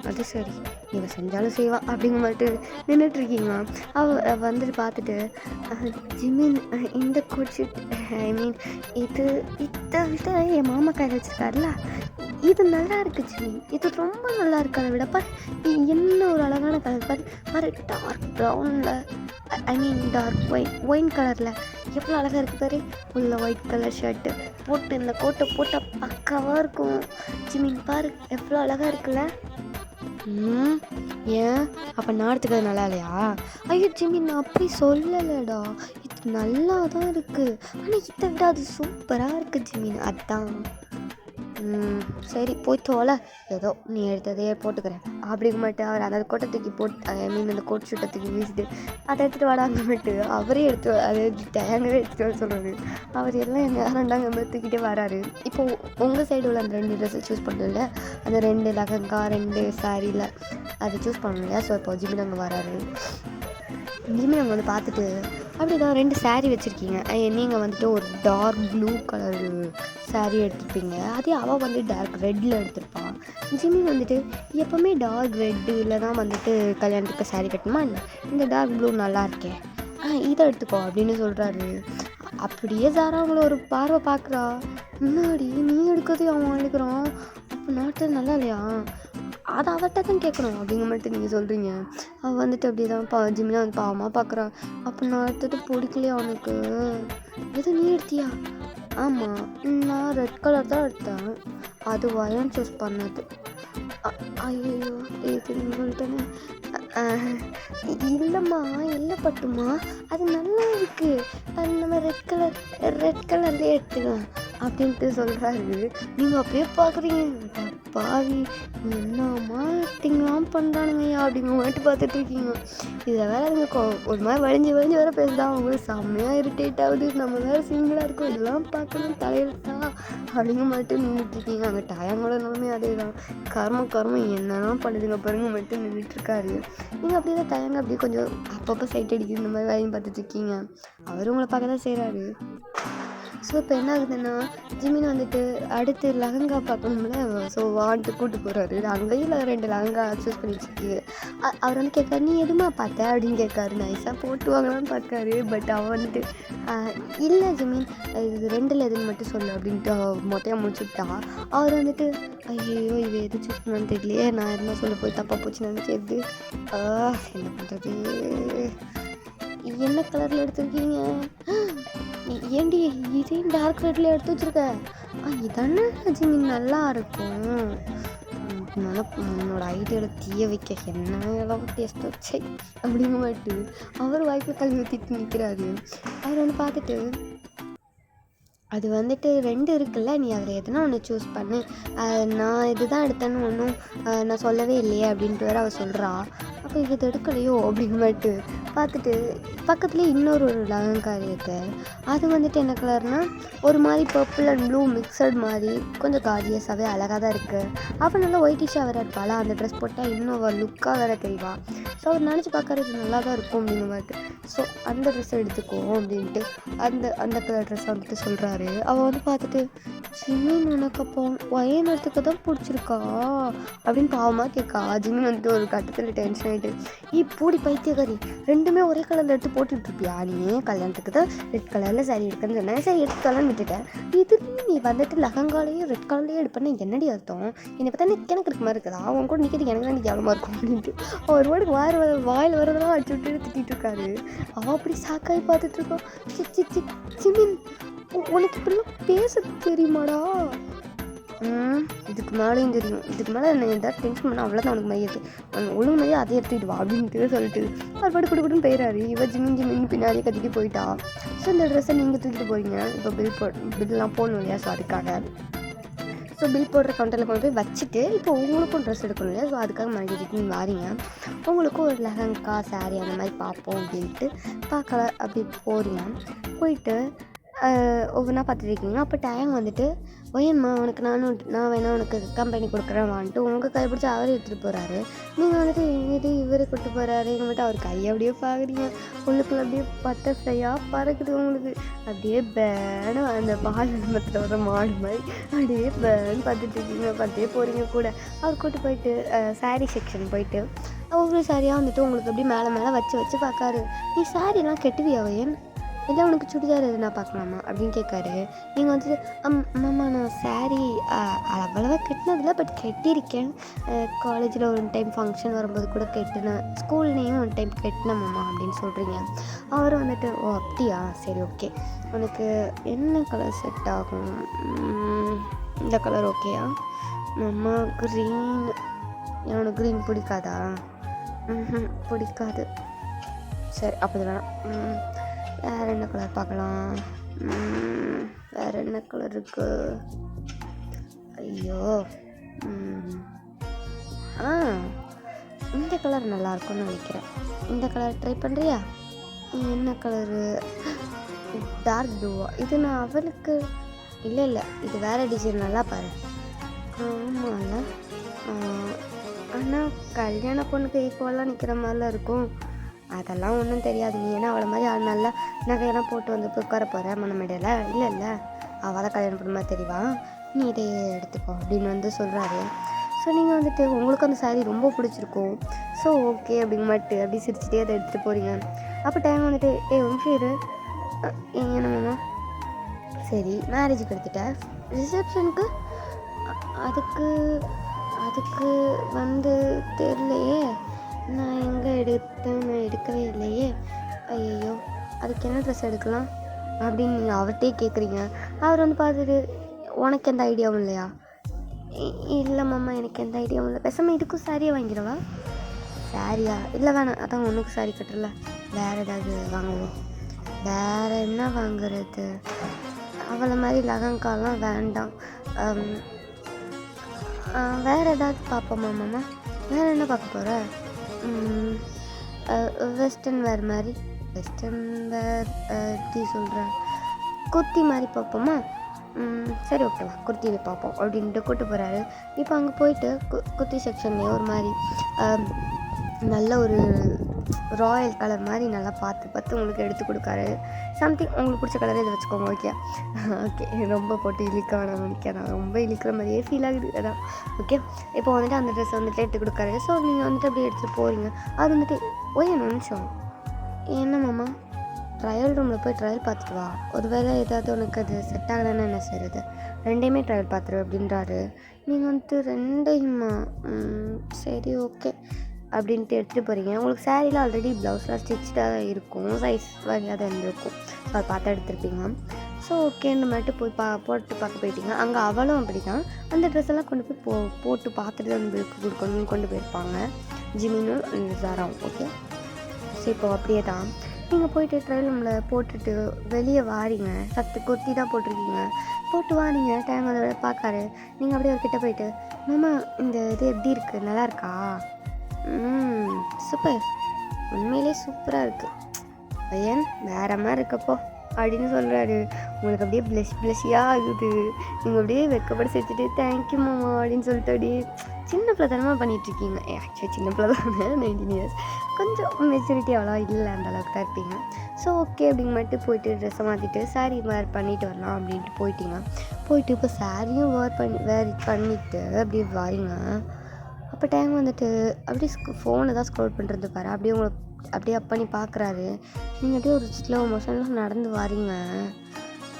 அது சரி, இவ செஞ்சாலும் செய்வா அப்படிங்கிற மாதிரி நின்றுட்டுருக்கீங்க. அவள் வந்துட்டு பார்த்துட்டு ஜிமின் இந்த கோட் ஷூட் ஐ மீன் இதை விட என் மாமா கையில் வச்சுருக்காருல, இது நல்லா இருக்குது ஜிமின், இது ரொம்ப நல்லா இருக்கு. அதை விட பாரு என்ன ஒரு அழகான கலர் பாரு டார்க் ப்ரௌனில் ஐ மீன் டார்க் ஒயின் கலரில் எவ்வளோ அழகாக இருக்குது பாரு. உள்ள ஒயிட் கலர் ஷர்ட்டு போட்டு இந்த கோட்டை போட்டால் பக்காவாக இருக்கும். ஜிமின் பாரு எவ்வளோ அழகாக இருக்குல்ல. ஏன் அப்போ நான் எடுத்துக்கிறது நல்லா இல்லையா? ஐயோ ஜிமின் நான் அப்படி சொல்லலைடா, இது நல்லா தான் இருக்குது. ஆனால் இதை விட அது சூப்பராக இருக்குது ஜிமின். அதான் சரி போய் தோல, ஏதோ நீ எடுத்ததையே போட்டுக்கிறேன் அப்படிங்க மாட்டேன். அவர் அந்த கோட்டை தூக்கி போட்டு அந்த கோட் ஷூட்டை தூக்கி வீசிட்டு அதை எடுத்துகிட்டு வாடாங்க மாட்டு அவரே அதை டேங்கவே எடுத்துகிட்டு வர சொல்கிறாரு. அவர் எல்லாம் எங்கள் ரெண்டாங்க மாதிரி தூக்கிட்டே வராரு. இப்போது உங்கள் சைடு உள்ள அந்த 2 ட்ரெஸ்ஸை சூஸ் பண்ணல, அந்த 2 லெஹங்கா 2 சாரியில் அதை சூஸ் பண்ணணும் இல்லையா. ஸோ இப்போ ஜிமின் அங்கே வராரு. ஜிமின் அங்கே வந்து பார்த்துட்டு அப்படி தான் 2 சாரீ வச்சுருக்கீங்க. நீங்கள் வந்துட்டு ஒரு டார்க் ப்ளூ கலர் சாரீ எடுத்துருப்பீங்க, அதே அவள் வந்து டார்க் ரெட்டில் எடுத்திருப்பான். ஜிமின் வந்துட்டு எப்போவுமே டார்க் ரெட்டில் தான் வந்துட்டு கல்யாணத்துக்கு சாரீ கட்டணுமா இல்லை, இந்த டார்க் ப்ளூ நல்லா இருக்கேன் இதை எடுத்துக்கோ அப்படின்னு சொல்கிறாரு. அப்படியே சாரா அவங்கள ஒரு பார்வை பார்க்குறா. முன்னாடி நீ எடுக்கிறதே அவன் எடுக்கிறான், அப்போ நாட்டு நல்லா இல்லையா, அதை அவர்கிட்ட தான் கேட்கணும் அப்படிங்க மட்டும் நீங்கள் சொல்கிறீங்க. அவள் வந்துட்டு அப்படி தான் ஜிம்மில் வந்து பாவமாக பார்க்குறான். அப்போ நான் எடுத்துட்டு பிடிக்கலையா அவனுக்கு? எது நீ எடுத்தியா? ஆமாம் நான் ரெட் கலர் தான் எடுத்தேன், அது வயன் சூஸ் பண்ணது. ஐயோ இது உங்கள்கிட்டனே இல்லைம்மா இல்லை பட்டுமா, அது நல்லா இருக்குது, அது நம்ம ரெட் கலர்லேயே எடுத்துக்கலாம் அப்படின்ட்டு சொல்கிறாரு. நீங்கள் அப்படியே பார்க்குறீங்க, பாவி என்னம்மா ஆக்டிங்லாம் பண்ணுறானுங்கய்யா அப்படிங்க மட்டும் பார்த்துட்ருக்கீங்க. இதில் வேறு அதுங்க ஒரு மாதிரி வழிஞ்சு வேறு பேசுதா, அவங்களுக்கு செம்மையாக இரிட்டேட் ஆகுது. நம்ம வேறு சிங்கிளாக இருக்கும், இதெல்லாம் பார்க்கணும் தலையெழுத்தா அப்படிங்க மட்டும் நின்றுட்டுருக்கீங்க. அங்கே டயங்களோட நிலமே அதே தான், கர்மம் என்னெல்லாம் பண்ணுதுங்க பாருங்க மட்டும் நின்றுட்டுருக்காரு. நீங்கள் அப்படியே தான் டயங்க அப்படியே கொஞ்சம் அப்பப்போ சைட் அடிக்குது, இந்த மாதிரி வேலையும் பார்த்துட்ருக்கீங்க. அவர் உங்களை பார்க்க தான் செய்கிறாரு. ஸோ இப்போ என்ன ஆகுதுன்னா ஜிமின் வந்துட்டு அடுத்து லெஹங்கா பார்க்கணும்ல, ஸோ வான்ட்டு கூப்பிட்டு போகிறாரு. அங்கேயும் 2 லெஹங்கா சூஸ் பண்ணி வச்சுருக்கு. அவர் வந்து கேட்காரு, நீ எதுமா பார்த்த அப்படின்னு கேட்காரு. நைஸாக போட்டு வாங்கலான்னு பார்க்காரு. பட் அவன் வந்துட்டு இல்லை ஜிமின் இது 2ல் எதுன்னு மட்டும் சொல்லு அப்படின்ட்டு மொட்டையாக முடிச்சுட்டா. அவர் வந்துட்டு ஐயோ இது எது சூஸ் பண்ணான்னு தெரியலையே, நான் என்ன சொல்ல போய் தப்பாக போச்சு நினச்சது, என்ன பண்ணுறது, என்ன கலரில் எடுத்துருக்கீங்க, ஏண்டி இதையும் டார்க் ரெட்டில் எடுத்து வச்சுருக்க, இதானே ஜிமின் நல்லா இருக்கும், உன்னோட ஐடியாவில் தீய வைக்க என்ன எல்லாம் டேஸ்ட் வச்சை அப்படிங்க மாட்டு அவர் வாய்ப்பு கல்வி ஊற்றிட்டு நிற்கிறாரு. அவர் வந்து பார்த்துட்டு அது வந்துட்டு 2 இருக்குல்ல, நீ அதில் எதுனா ஒன்று சூஸ் பண்ணு, நான் இது தான் எடுத்தேன்னு ஒன்றும் நான் சொல்லவே இல்லையே அப்படின்ட்டு வேறு அவள் சொல்கிறா. அப்போ இது எடுக்கலையோ அப்படிங்க மாட்டு பார்த்துட்டு பக்கத்துலேயே இன்னொரு லெஹங்கா இருக்குது. அது வந்துட்டு என்ன கலர்னால் ஒரு மாதிரி பர்பிள் அண்ட் ப்ளூ மிக்சட் மாதிரி கொஞ்சம் கார்ஜியஸாகவே அழகாக தான் இருக்குது. அவள் நல்லா ஒயிட்டிஷாக வேறு இருப்பாளா, அந்த ட்ரெஸ் போட்டால் இன்னும் அவள் லுக்காக வேறு தெரியவா. ஸோ அவர் நினச்சி பார்க்கறது நல்லா தான் இருக்கும் அப்படிங்க மாட்டு. ஸோ அந்த ட்ரெஸ்ஸை எடுத்துக்கோ அப்படின்ட்டு அந்த கலர் ட்ரெஸ்ஸை வந்துட்டு சொல்கிறாரு. அவள் வந்து பார்த்துட்டு ஜிமின் உனக்கு அப்போ ஒயன் எடுத்துக்க தான் பிடிச்சிருக்கா அப்படின்னு பாவமாக கேட்கா. ஜிமின் வந்துட்டு ஒரு கட்டத்தில் டென்ஷன் ஆகிட்டு, பூடி பைத்தியக்காரி 2மே ஒரே கலரில் எடுத்து போட்டுட்ருப்பியா, நீ கல்யாணத்துக்கு தான் ரெட் கலரில் சாரி எடுக்கணும்னு சொன்னேன், சரி எடுத்துக்கலான்னு விட்டுட்டேன், இதுலேயும் நீ வந்துட்டு லெஹங்காலையும் ரெட் கலர்லேயே எடுப்பேன்னு என்னடி அர்த்தம், என்னை பார்த்தா எனக்கு இருக்க மாதிரி இருக்குதா, அவன் கூட நிற்கிறது எனக்கு தான் கேவலமாக இருக்கும் அப்படின்ட்டு அவர் வாட்டுக்கு வாயில் வரதெல்லாம் அடிச்சு விட்டு திட்டிகிட்டு இருக்காரு. அவன் அப்படி சாக்காய் பார்த்துட்ருக்கான். ஜிமின் உனக்கு இப்படிலாம் பேச தெரியுமாடா? இதுக்கு மேலேயும் தெரியும், இதுக்கு மேலே என்ன எதாவது டென்ஷன் பண்ணால் அவ்வளோதான் உனக்கு மையது, ஒழுங்கு மையம் அதை எடுத்துக்கிட்டு வா அப்படின்ட்டு சொல்லிட்டு அவர் பாட்டு குடுக்குன்னு போயிடாரு. இவன் ஜிமின் பின்னாடியே கத்திட்டு போயிட்டா. ஸோ இந்த ட்ரெஸ்ஸை நீங்கள் தூக்கிட்டு போகிறீங்க, இப்போ பில்லாம் போடணும் இல்லையா, ஸோ அதுக்காக ஸோ பில் போடுற கவுண்டரில் கொண்டு போய் வச்சுட்டு இப்போ உங்களுக்கும் ட்ரெஸ் எடுக்கணும் இல்லையா, ஸோ அதுக்காக மறுபடியும் வாரீங்க. உங்களுக்கும் ஒரு லெஹங்கா சாரீ அந்த மாதிரி பார்ப்போம் அப்படின்ட்டு பார்க்கல அப்படி போகிறீங்க. போயிட்டு ஒவ்வொன்றா பார்த்துருக்கீங்க. அப்போ டைம் வந்துட்டு ஒயன்மா உனக்கு நான் வேணா உனக்கு கம்பெனி கொடுக்குறேன் வான்ட்டு உங்கள் கை பிடிச்சி அவரே எடுத்துகிட்டு போகிறாரு. நீங்கள் வந்துட்டு இது இவரை கூப்பிட்டு போகிறாரு, எங்கள் மட்டும் அவர் கையை அப்படியே பார்க்குறீங்க. உள்ளுக்குள்ள அப்படியே பட்டர்ஃப்ளையாக பறக்குது உங்களுக்கு. அப்படியே பேனு அந்த பால் நிலமத்தில் வர மாடு மாதிரி அப்படியே பேன்னு பார்த்துட்டு இருக்கீங்க. பார்த்துட்டே போகிறீங்க கூட. அவர் கூப்பிட்டு போயிட்டு சாரீ செக்ஷன் போயிட்டு ஒவ்வொரு சாரியாக வந்துட்டு உங்களுக்கு அப்படியே மேலே வச்சு பார்க்காரு. நீ சாரீலாம் கெட்டுவியா ஒயன், இல்லை உனக்கு சுடிதார் எதுனா பார்க்கலாமா அப்படின்னு கேட்காரு. நீங்கள் வந்துட்டு அம்மா நான் சாரீ அவ்வளோவா கட்டினதில்லை, பட் கட்டியிருக்கேன், காலேஜில் ஒரு டைம் ஃபங்க்ஷன் வரும்போது கூட கட்டினேன், ஸ்கூல்லேயும் ஒரு டைம் கட்டினேன் மாமா அப்படின்னு சொல்கிறீங்க. அவரும் வந்துட்டு ஓ அப்படியா சரி ஓகே, உனக்கு என்ன கலர் செட் ஆகும்? இந்த கலர் ஓகேயா? நம்ம க்ரீன். எனக்கு க்ரீன் பிடிக்காதா? பிடிக்காது. சரி அப்போ வேணாம். வேறு என்ன கலர் பார்க்கலாம்? வேறு என்ன கலர் இருக்குது? ஐயோ, இந்த கலர் நல்லாயிருக்கும்னு நினைக்கிறேன். இந்த கலர் ட்ரை பண்ணுறியா? என்ன கலரு? டார்க் ப்ளூவா? இது நான் அவளுக்கு இல்லை இது வேறு டிசைன், நல்லா பாரு. ஆமாம்ல, ஆனால் கல்யாண பொண்ணுக்கு ஈக்குவலாக நிற்கிற மாதிரிலாம் இருக்கும். அதெல்லாம் ஒன்றும் தெரியாது, நீ ஏன்னா அவளை மாதிரி நல்லா நகையெல்லாம் போட்டு வந்து உட்கார போகிற மணமேடையில்? இல்லை அவள் தான் கல்யாணம் பண்ண மாதிரி தெரியவா, நீ இதை எடுத்துக்கோ அப்படின்னு வந்து சொல்கிறாரு. ஸோ நீங்கள் வந்துட்டு உங்களுக்கு அந்த சாரீ ரொம்ப பிடிச்சிருக்கும். ஸோ ஓகே அப்படிங்க மாட்டு அப்படி சிரிச்சுட்டே அதை எடுத்துகிட்டு போகிறீங்க. அப்போ டைம் வந்துட்டு உங்க என்னம்மா சரி மேரேஜுக்கு எடுத்துட்டேன், ரிசப்ஷனுக்கு அதுக்கு அதுக்கு வந்து தெரியலையே, நான் எங்கே எடுத்தேன்? நான் எடுக்கவே இல்லையே. ஐயோ, அதுக்கு என்ன ட்ரெஸ் எடுக்கலாம் அப்படின்னு நீங்கள் அவர்கிட்டே கேட்குறீங்க. அவர் வந்து பார்த்துட்டு உனக்கு எந்த ஐடியாவும் இல்லையா? இல்லை மாமா எனக்கு எந்த ஐடியாவும் இல்லை, பேசாமல் இதுக்கும் சாரியை வாங்கிடுவா. சாரியா? இல்லை வேணாம், அதான் உனக்கு சாரி கட்டுறல, வேறு ஏதாவது வாங்குவோம். வேறு என்ன வாங்குறது? அவளை மாதிரி லகங்காலாம் வேண்டாம், வேறு ஏதாவது பார்ப்போமா மாமா? வேறு என்ன பார்க்க போகிற? வெஸ்டர்ன் வேர் மாதிரி. வெஸ்டர்ன் வேர் எப்படி சொல்கிறேன், குர்த்தி மாதிரி பார்ப்போமா? சரி ஓகேவா, குர்த்தியை பார்ப்போம் அப்படின்ட்டு கூப்பிட்டு போகிறாரு. இப்போ அங்கே போயிட்டு குர்த்தி செக்ஷன்லேயே ஒரு மாதிரி நல்ல ஒரு ராயல் கலர் மாதிரி நல்லா பார்த்து உங்களுக்கு எடுத்து கொடுக்காரு. சம்திங் உங்களுக்கு பிடிச்ச கலரை இதை வச்சுக்கோங்க. ஓகே ரொம்ப போட்டு இழுக்க வேணாம் நினைக்கிறேன், ரொம்ப இழுக்கிற மாதிரியே ஃபீல் ஆகுது. அதான் ஓகே. இப்போ வந்துட்டு அந்த ட்ரெஸ் வந்துட்டு எடுத்து கொடுக்காரு. ஸோ நீங்கள் வந்துட்டு அப்படியே எடுத்துகிட்டு போகிறீங்க. அது வந்துட்டு ஒரு நிமிஷம், என்ன மாமா ட்ரையல் ரூமில் போய் ட்ரையல் பார்த்துட்டு வா, ஒரு வேளை ஏதாவது உனக்கு அது செட் ஆகலைன்னா என்ன செய்கிறது, ரெண்டையுமே ட்ரையல் பார்த்துரு அப்படின்றாரு. நீங்கள் வந்துட்டு ரெண்டையுமா? சரி ஓகே அப்படின்ட்டு எடுத்துகிட்டு போகிறீங்க. உங்களுக்கு சாரீலாம் ஆல்ரெடி ப்ளவுஸ்லாம் ஸ்டிச்சாக இருக்கும், சைஸ் வழியாக தான் இருந்திருக்கும், ஸோ அதை பார்த்து எடுத்துருப்பீங்க. ஸோ ஓகேன்னு மட்டும் போய் போட்டு பார்க்க போயிட்டீங்க. அங்கே அவளும் அப்படி தான் அந்த ட்ரெஸ் எல்லாம் கொண்டு போய் போட்டு பார்த்துட்டு தான் உங்களுக்கு கொடுக்கணும்னு கொண்டு போயிருப்பாங்க, ஜிமினும் ஜாராவும். ஓகே, ஸோ இப்போ அப்படியே தான் நீங்கள் போயிட்டு ட்ரையல் ரூமில் போட்டுட்டு வெளியே வாரீங்க. ஃபஸ்ட்டு குர்த்தி தான் போட்டிருக்கீங்க, போட்டு வாரீங்க. டைம் அதை பார்க்காரு. நீங்கள் அப்படியே அவர்கிட்ட போயிட்டு மாமா இந்த இது எப்படி இருக்குது, நல்லா இருக்கா? சூப்பர், உண்மையிலே சூப்பராக இருக்குது பையன், வேறு மாதிரி இருக்கப்போ அப்படின்னு சொல்கிறாரு. உங்களுக்கு அப்படியே ப்ளஷியாக ஆகுது. நீங்கள் அப்படியே வெக்கப்பட சேர்த்துட்டு தேங்க்யூ மாமா அப்படின்னு சொல்லிட்டு அப்படியே சின்ன பிள்ளைத்தனமாக பண்ணிகிட்ருக்கீங்க. ஆக்சுவலி சின்ன பிள்ளை தானே, 19 இயர்ஸ், கொஞ்சம் மெச்சூரிட்டி அவ்வளோ இல்லை, அந்த அளவுக்கு தான் இருப்பீங்க. ஸோ ஓகே அப்படிங்க மட்டும் போயிட்டு ட்ரெஸ்ஸை மாற்றிட்டு சாரீ வேர் பண்ணிட்டு வரலாம் அப்படின்ட்டு போயிட்டீங்க. போயிட்டு இப்போ சாரியும் வேர் பண்ணிவிட்டு அப்படியே வாரீங்க. அப்போ டைம் வந்துட்டு அப்படியே ஃபோனை தான் ஸ்க்ரோல் பண்ணுறது பாரு, அப்படியே உங்களை அப்படியே அப் பண்ணி பார்க்குறாரு. நீங்கள் அப்படியே ஒரு ஸ்லோ மோஷனில் நடந்து வாரீங்க.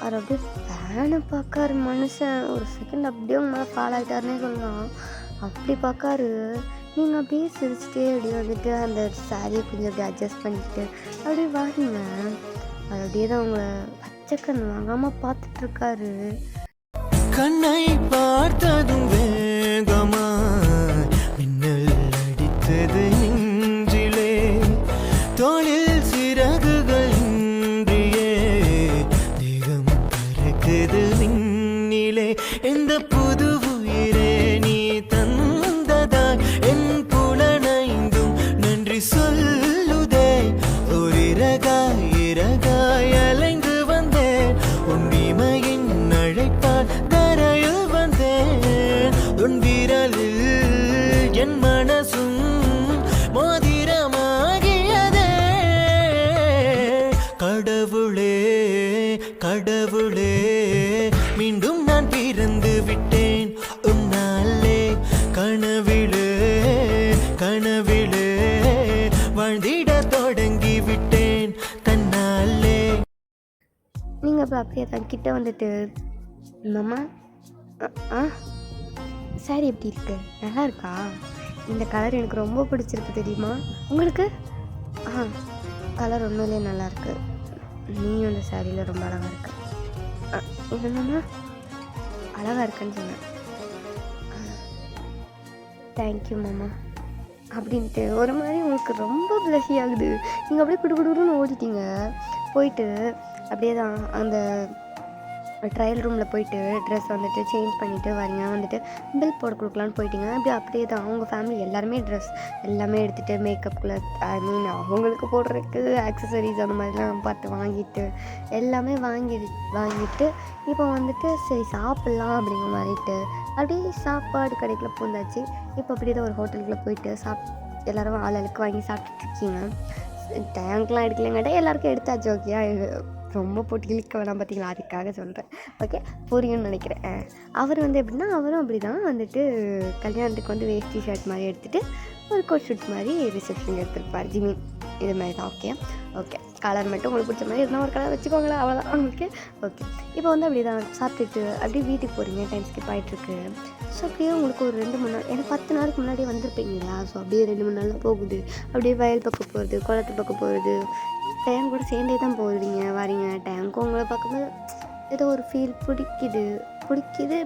அவர் அப்படியே ஃபேனை பார்க்காரு மனுஷன். ஒரு செகண்ட் அப்படியே உங்க மேலே ஃபாலோ ஆகிட்டாருன்னே சொல்லலாம். அப்படி பார்க்காரு. நீங்கள் அப்படியே சிரிச்சிட்டே அப்படியே வந்துட்டு அந்த சாரியை கொஞ்சம் அப்படியே அட்ஜஸ்ட் பண்ணிக்கிட்டு அப்படியே வாரீங்க. அது அப்படியே தான் உங்களை பச்சைக்கண் வாங்காமல் பார்த்துட்ருக்காரு. கண்ணை பார்த்ததும் வேகமா மின்னல் அடித்தது நெஞ்சிலே, தோளில் சிறகுகள் இன்றியே தேகம் பறக்குது விண்ணிலே. இந்த புது உயிரே நீ தந்ததாய் என் புலனைந்தும் நன்றி சொல்லுதே. ஒரு இறகாய் அலைந்து வந்தேன், உன் இமையின் அழைப்பால் தரையில் வந்தேன். உன் விரலில் என் மனசும் மோதிரமாகியதே. கடவுளே கடவுளே, மீண்டும் நான் பிறந்து விட்டேன் உன்னாலே. கனவிலே கனவிலே வாழ்ந்திட தொடங்கி விட்டேன் தன்னாலே. நீங்கள் இப்போ அப்படியே தான் கிட்ட வந்துட்டு மாமா சாரி எப்படி இருக்கு, நல்லா இருக்கா? இந்த கலர் எனக்கு ரொம்ப பிடிச்சிருக்கு தெரியுமா உங்களுக்கு? கலர் உண்மையிலே நல்லாயிருக்கு. நீயும் இந்த சாரியில் ரொம்ப அழகாக இருக்கு. என்னென்னா அழகாக இருக்குன்னு சொன்னேன். தேங்க்யூ மாமா அப்படின்ட்டு ஒரு மாதிரி உங்களுக்கு ரொம்ப ப்ளஷி ஆகுது. நீங்கள் அப்படியே குடுகுடுன்னு ஓடிட்டீங்க. போயிட்டு அப்படியே தான் அந்த ட்ரையல் ரூமில் போயிட்டு ட்ரெஸ் வந்துட்டு சேஞ்ச் பண்ணிவிட்டு வரீங்க. வந்துட்டு பில் போட கொடுக்கலான்னு போயிட்டீங்க. அப்படியே தான் அவங்க ஃபேமிலி எல்லாருமே ட்ரெஸ் எல்லாமே எடுத்துகிட்டு மேக்கப்புக்குள்ள அவங்களுக்கு போடுறதுக்கு ஆக்சசரிஸ் அந்த மாதிரிலாம் பார்த்து வாங்கிட்டு எல்லாமே வாங்கிட்டு இப்போ வந்துட்டு சரி சாப்பிட்லாம் அப்படிங்கிற மாதிரிட்டு அப்படியே சாப்பாடு கடைக்குள்ள பூந்தாச்சு. இப்போ அப்படியே தான் ஒரு ஹோட்டலுக்குள்ளே போயிட்டு எல்லோரும் ஆளுக்கு வாங்கி சாப்பிட்டுட்ருக்கீங்க. டேங்க்லாம் எடுக்கலைங்காட்டே எல்லாருக்கும் எடுத்தாச்சு. ஓகே, ரொம்ப போட்டு இழுக்க வேணாம் பார்த்தீங்களா, அதுக்காக சொல்கிறேன். ஓகே, புரியும்னு நினைக்கிறேன். அவர் எப்படின்னா அவரும் அப்படி தான் வந்துட்டு கல்யாணத்துக்கு வேஷ்டி ஷர்ட் மாதிரி எடுத்துகிட்டு ஒரு கோட் ஷூட் மாதிரி ரிசப்ஷன் எடுத்துருப்பார். ஜிமி இது மாதிரி தான். ஓகே கலர் மட்டும் உங்களுக்கு பிடிச்ச மாதிரி இருந்தால் ஒரு கலர் வச்சுக்கோங்களேன், அவ்வளோதான். ஓகே இப்போ அப்படி தான் சாப்பிட்டுட்டு அப்படியே வீட்டுக்கு போகிறீங்க. டைம் ஸ்கிப் ஆகிட்டுருக்கு. ஸோ அப்படியே உங்களுக்கு ஒரு 2-3 நாள், ஏன்னா 10 நாளுக்கு முன்னாடியே வந்திருப்பீங்க இல்லையா. ஸோ அப்படியே 2-3 நாளில் போகுது. அப்படியே வயல் பக்கம் போகிறது, குளத்து பக்கம் போகிறது, டைம் கூட சேர்ந்தே தான் போகிறீங்க வரீங்க. டைமுக்கும் உங்களை பார்க்கும்போது ஏதோ ஒரு ஃபீல் பிடிக்குது.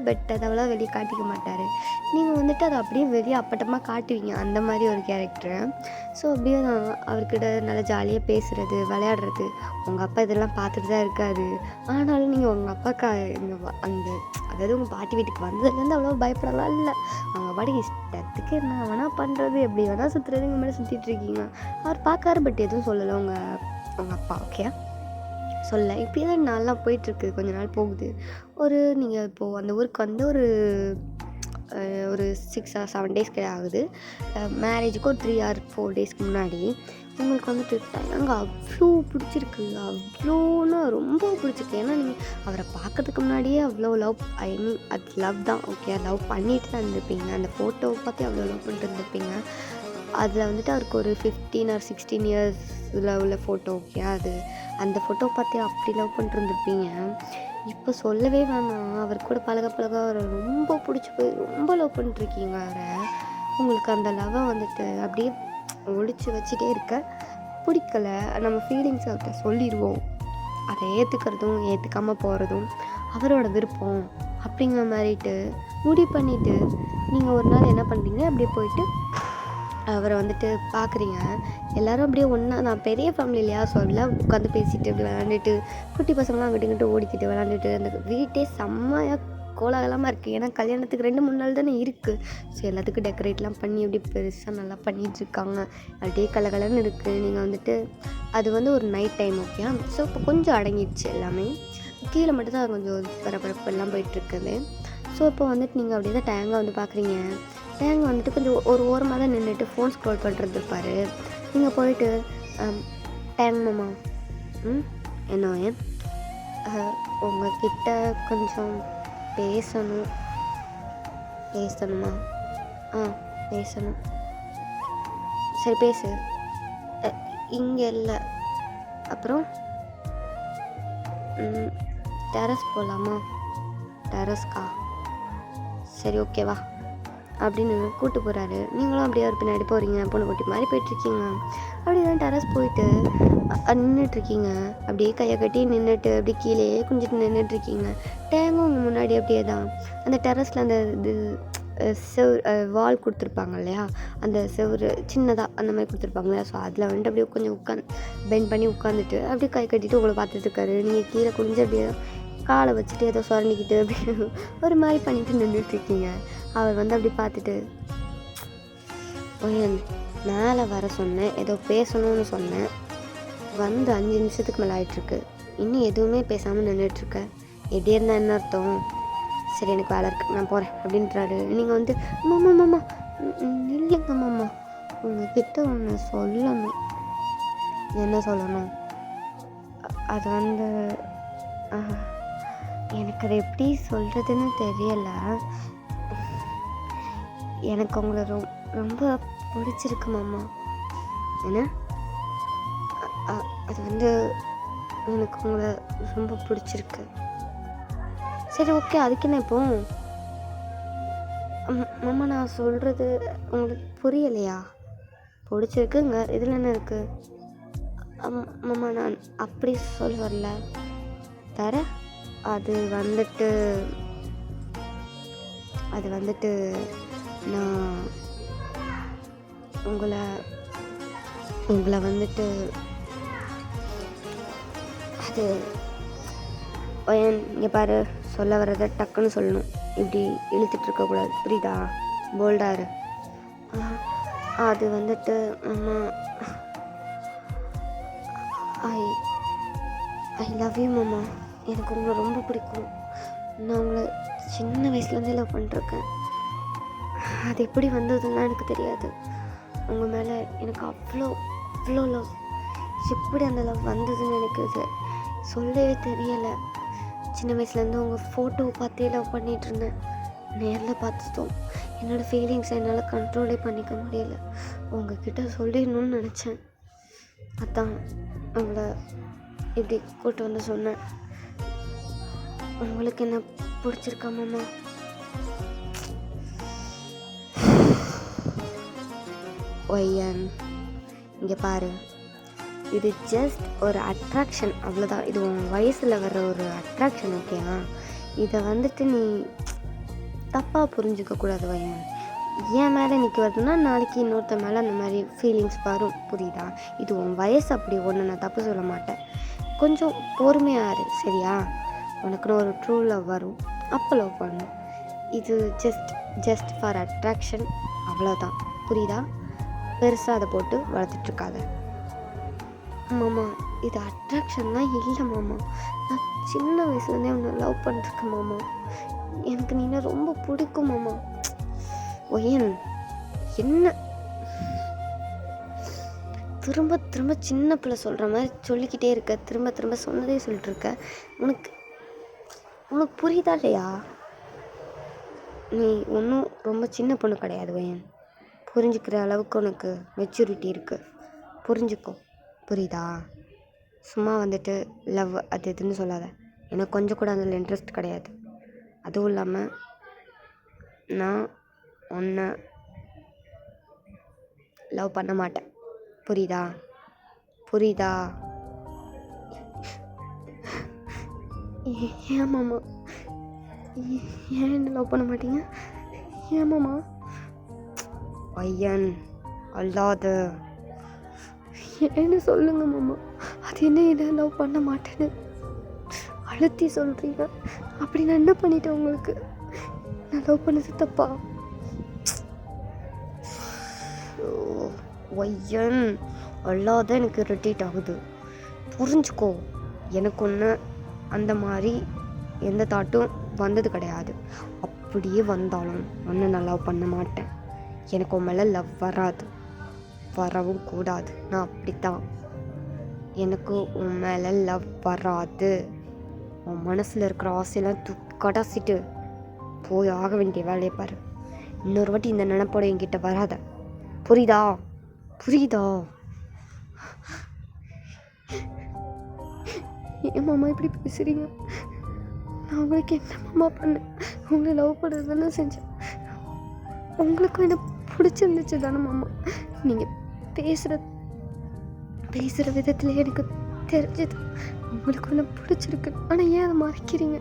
பட் அதை அவ்வளோ வெளியே காட்டிக்க மாட்டார். நீங்கள் அதை அப்படியே வெளியே அப்பட்டமாக காட்டுவீங்க, அந்த மாதிரி ஒரு கேரக்டரு. ஸோ அப்படியே தான் அவர்கிட்ட நல்லா ஜாலியாக பேசுகிறது, விளையாடுறது. உங்கள் அப்பா இதெல்லாம் பார்த்துட்டு தான் இருக்காரு. ஆனாலும் நீங்கள் உங்கள் அப்பாவுக்கு அதாவது உங்கள் பாட்டி வீட்டுக்கு வந்ததுலேருந்து அவ்வளோ பயப்படலாம் இல்லை. அவங்க பாட்டுக்கு இஷ்டத்துக்கு என்ன வேணால் பண்ணுறது, எப்படி வேணால் சுற்றுறது, இங்கே மேலே சுற்றிட்டுருக்கீங்க. அவர் பார்க்காரு, பட் எதுவும் சொல்லலை உங்கள் அப்பா. ஓகே சொல்ல இப்படியே தான் நாள்லாம் போயிட்டுருக்கு. கொஞ்ச நாள் போகுது. நீங்கள் இப்போது அந்த ஊருக்கு ஒரு 6 or 7 days ஆகுது. மேரேஜுக்கு ஒரு 3 or 4 daysக்கு முன்னாடி உங்களுக்கு டேங்க் அவ்வளோ பிடிச்சிருக்கு. அவ்வளோன்னா ரொம்ப பிடிச்சிருக்கு. ஏன்னா நீங்கள் அவரை பார்க்கறதுக்கு முன்னாடியே அவ்வளோ லவ், அது லவ் தான். ஓகே, லவ் பண்ணிட்டு தான் இருந்திருப்பீங்க. அந்த ஃபோட்டோவை பார்த்து அவ்வளோ லவ் பண்ணிட்டு இருந்திருப்பீங்க. அதில் அவருக்கு ஒரு 15 or 16 yearsல உள்ள ஃபோட்டோ. ஓகே, அந்த ஃபோட்டோ பார்த்து அப்படி லவ் பண்ணிட்டு இருந்திருப்பீங்க. இப்போ சொல்லவே வேணாம், அவர் கூட பழக அவரை ரொம்ப பிடிச்சி போய் ரொம்ப லவ் பண்ணிட்டுருக்கீங்க அவரை. உங்களுக்கு அந்த லவ்வை அப்படியே ஒழிச்சு வச்சுட்டே இருக்க பிடிக்கலை. நம்ம ஃபீலிங்ஸ் அவர்கிட்ட சொல்லிடுவோம். அதை ஏற்றுக்கிறதும் ஏற்றுக்காமல் போகிறதும் அவரோட விருப்பம் அப்படிங்கிற மாதிரிட்டு முடிவு பண்ணிவிட்டு நீங்கள் ஒரு நாள் என்ன பண்ணுறீங்க, அப்படியே போயிட்டு அவரை பார்க்குறீங்க. எல்லோரும் அப்படியே ஒன்றா, நான் பெரிய ஃபேமிலி இல்லையா, ஸோ எல்லாம் உட்காந்து பேசிட்டு அப்படி விளாண்டுட்டு, குட்டி பசங்களாம் அங்கிட்டு ஓடிக்கிட்டு விளாண்டுட்டு, அந்த வீட்டே செம்மையாக கோலாகலமாக இருக்குது. ஏன்னா கல்யாணத்துக்கு 2-3 நாள் தானே இருக்குது. ஸோ எல்லாத்துக்கும் டெக்கரேட்லாம் பண்ணி அப்படி பெருசாக நல்லா பண்ணிகிட்ருக்காங்க. அப்படியே கலகலன்னு இருக்குது. நீங்கள் அது ஒரு நைட் டைம். ஓகே, ஸோ இப்போ கொஞ்சம் அடங்கிடுச்சு எல்லாமே. கீழே மட்டும்தான் கொஞ்சம் பரபரப்பு எல்லாம் போயிட்டுருக்குது. ஸோ இப்போ நீங்கள் அப்படியே தான் டேங்கை பார்க்குறீங்க. டேங்க் கொஞ்சம் ஒரு ஓரமாக தான் நின்றுட்டு ஃபோன் ஸ்க்ரோல் பண்ணுறது இருப்பார். நீங்கள் போயிட்டு டேங் மாமா என்ன உங்ககிட்ட கொஞ்சம் பேசணுமா? பேசணும். சரி பேசு. இங்கே இல்லை. அப்புறம் டெரஸ் போகலாமா? டெரஸ்க்கா? சரி ஓகேவா அப்படின்னு கூப்பிட்டு போகிறாரு. நீங்களும் அப்படியே ஒரு பின்னாடி போகிறீங்க. பொண்ணு குட்டி மாதிரி போயிட்டுருக்கீங்க. அப்படி தான் டெரஸ் போயிட்டு நின்றுட்டுருக்கீங்க. அப்படியே கையை கட்டி நின்றுட்டு அப்படியே கீழே குஞ்சிட்டு நின்றுட்டுருக்கீங்க. டேங்கும் உங்கள் முன்னாடி அப்படியே தான் அந்த டெரஸில் அந்த வால் கொடுத்துருப்பாங்க இல்லையா, அந்த செவுரு சின்னதாக அந்த மாதிரி கொடுத்துருப்பாங்க இல்லையா. ஸோ அதில் அப்படியே கொஞ்சம் பெண்ட் பண்ணி உட்காந்துட்டு அப்படியே கை கட்டிட்டு உங்களை பார்த்துட்ருக்காரு. நீங்கள் கீழே குனிஞ்சு அப்படியே காலை வச்சுட்டு ஏதோ சுரண்டிக்கிட்டு அப்படி ஒரு மாதிரி பண்ணிட்டு நின்றுட்டுருக்கீங்க. அவர் அப்படி பார்த்துட்டு, மேலே வர சொன்னேன், ஏதோ பேசணும்னு சொன்னேன், 5 நிமிஷத்துக்கு மேலே ஆகிட்டுருக்கு, இன்னும் எதுவுமே பேசாமல் நின்றுட்டுருக்க, எப்படி இருந்தால் என்ன அர்த்தம்? சரி எனக்கு வேலை இருக்குது, நான் போகிறேன் அப்படின்றாரு. நீங்கள் மாமா இல்லைங்க மாமா, உங்ககிட்ட ஒன்று சொல்லணும். என்ன சொல்லணும்? அது எனக்கு அதை எப்படி சொல்கிறதுன்னு தெரியலை. எனக்கு உங்களை ரொம்ப பிடிச்சிருக்கு மாமா. என்ன? அது எனக்கு உங்களை ரொம்ப பிடிச்சிருக்கு. சரி ஓகே, அதுக்கு என்ன இப்போ? மாமா நான் சொல்கிறது உங்களுக்கு புரியலையா? பிடிச்சிருக்குங்க, இதில் என்ன இருக்குது? மாமா நான் அப்படி சொல்ல வரல. தர அது வந்துட்டு நான் உங்களை வந்துட்டு அது இங்கே பாரு, சொல்ல வர்றதை டக்குன்னு சொல்லணும், இப்படி இழுத்துட்டு இருக்கக்கூடாது, புரியுதா? போல்டாரு. அது வந்துட்டு அம்மா, ஐ லவ் யூ மாமா. எனக்கு உங்களை ரொம்ப பிடிக்கும். நான் உங்களை சின்ன வயசுலேருந்தே லவ் பண்ணிருக்கேன். அது எப்படி வந்ததுன்னா எனக்கு தெரியாது. உங்கள் மேலே எனக்கு அவ்வளோ லவ். எப்படி அந்த லவ் வந்ததுன்னு எனக்கு சொல்லவே தெரியலை. சின்ன வயசுலேருந்து உங்கள் ஃபோட்டோவை பார்த்தே லவ் பண்ணிகிட்டு இருந்தேன். நேரில் பார்த்ததும் என்னோடய ஃபீலிங்ஸை என்னால் கண்ட்ரோலே பண்ணிக்க முடியல. உங்ககிட்ட சொல்லிடணும்னு நினச்சேன். அதான் உங்களை இப்படி கூப்பிட்டு வந்து சொன்னேன். உங்களுக்கு என்ன பிடிச்சிருக்கா மாமா? ஒய்யன், இங்கே பாரு, இது ஜஸ்ட் ஒரு அட்ராக்ஷன், அவ்வளோதான். இது உன் வயசில் வர்ற ஒரு அட்ராக்ஷன், ஓகேவா? இதை வந்துட்டு நீ தப்பாக புரிஞ்சிக்கக்கூடாது வையன். என் மேலே நிற்க வருதுன்னா நாளைக்கு இன்னொருத்த மேலே அந்த மாதிரி ஃபீலிங்ஸ் வரும், புரியுதா? இது உன் வயசு, அப்படி ஒன்று நான் தப்பு சொல்ல மாட்டேன். கொஞ்சம் பொறுமையாக இரு, சரியா? உனக்குன்னு ஒரு ட்ரூ லவ் வரும், அப்போ லவ் பண்ணணும். இது ஜஸ்ட் ஃபார் அட்ராக்ஷன், அவ்வளோதான், புரியுதா? பெருசாக அதை போட்டு வளர்த்துட்ருக்காத மாமா. இது அட்ராக்ஷன்லாம் இல்லை மாமா. நான் சின்ன வயசுலேருந்தே உன்னை லவ் பண்ணிருக்கேன் மாமா. எனக்கு நீனா ரொம்ப பிடிக்கும் மாமா. ஒயன், என்ன திரும்ப சின்ன பிள்ளை சொல்கிற மாதிரி சொல்லிக்கிட்டே இருக்க, திரும்ப சொன்னதே சொல்லிட்டு இருக்க. உனக்கு புரியுதா இல்லையா? நீ ஒன்றும் ரொம்ப சின்ன பொண்ணு கிடையாது ஒயன். புரிஞ்சுக்கிற அளவுக்கு உனக்கு மெச்சூரிட்டி இருக்குது, புரிஞ்சுக்கோ, புரியுதா? சும்மா வந்துட்டு லவ் அது எதுன்னு சொல்லாத. எனக்கு கொஞ்சம் கூட அதில் இன்ட்ரெஸ்ட் கிடையாது. அதுவும் இல்லாமல் நான் உன்னை லவ் பண்ண மாட்டேன், புரியுதா? ஏன் மாமா, ஏன் என்ன லவ் பண்ண மாட்டீங்க? ஏன் மாமா? ஐயன் அல்லாத, ஏன்னு சொல்லுங்க மாமா. அது என்ன லவ் பண்ண மாட்டேன்னு அழுத்தி சொல்கிறீங்க? அப்படி நான் என்ன பண்ணிட்டேன் உங்களுக்கு? நான் லவ் பண்ணது தப்பா? ஒய்யன் அல்லாத, எனக்கு இரிட்டேட் ஆகுது, புரிஞ்சுக்கோ. எனக்கு ஒன்று அந்த மாதிரி எந்த தாட்டும் வந்தது கிடையாது. அப்படியே வந்தாலும் ஒன்று நான் லவ் பண்ண மாட்டேன். எனக்கு உன் மேலே லவ் வராது, வரவும் கூடாது. நான் அப்படித்தான். எனக்கு உன் மேலே லவ் வராது. உன் மனசில் இருக்கிற ஆசையெல்லாம் கடைசிட்டு போய் ஆக வேண்டிய வேலையை பாரு. இன்னொரு வாட்டி இந்த நினைப்போட என்கிட்ட வராத, புரியுதா? ஏன் மாமா இப்படி பேசுறீங்க? நான் உங்களுக்கு என்ன மாமா பண்ணேன்? உங்களை லவ் பண்ணுறதுன்னு செஞ்சேன். உங்களுக்கும் என்ன பிடிச்சிருந்துச்சு தானே மாமா? நீங்கள் பேசுகிற விதத்தில் எனக்கு தெரிஞ்சது உங்களுக்கு ஒன்று பிடிச்சிருக்கு. ஆனால் ஏன் அதை மறைக்கிறீங்க?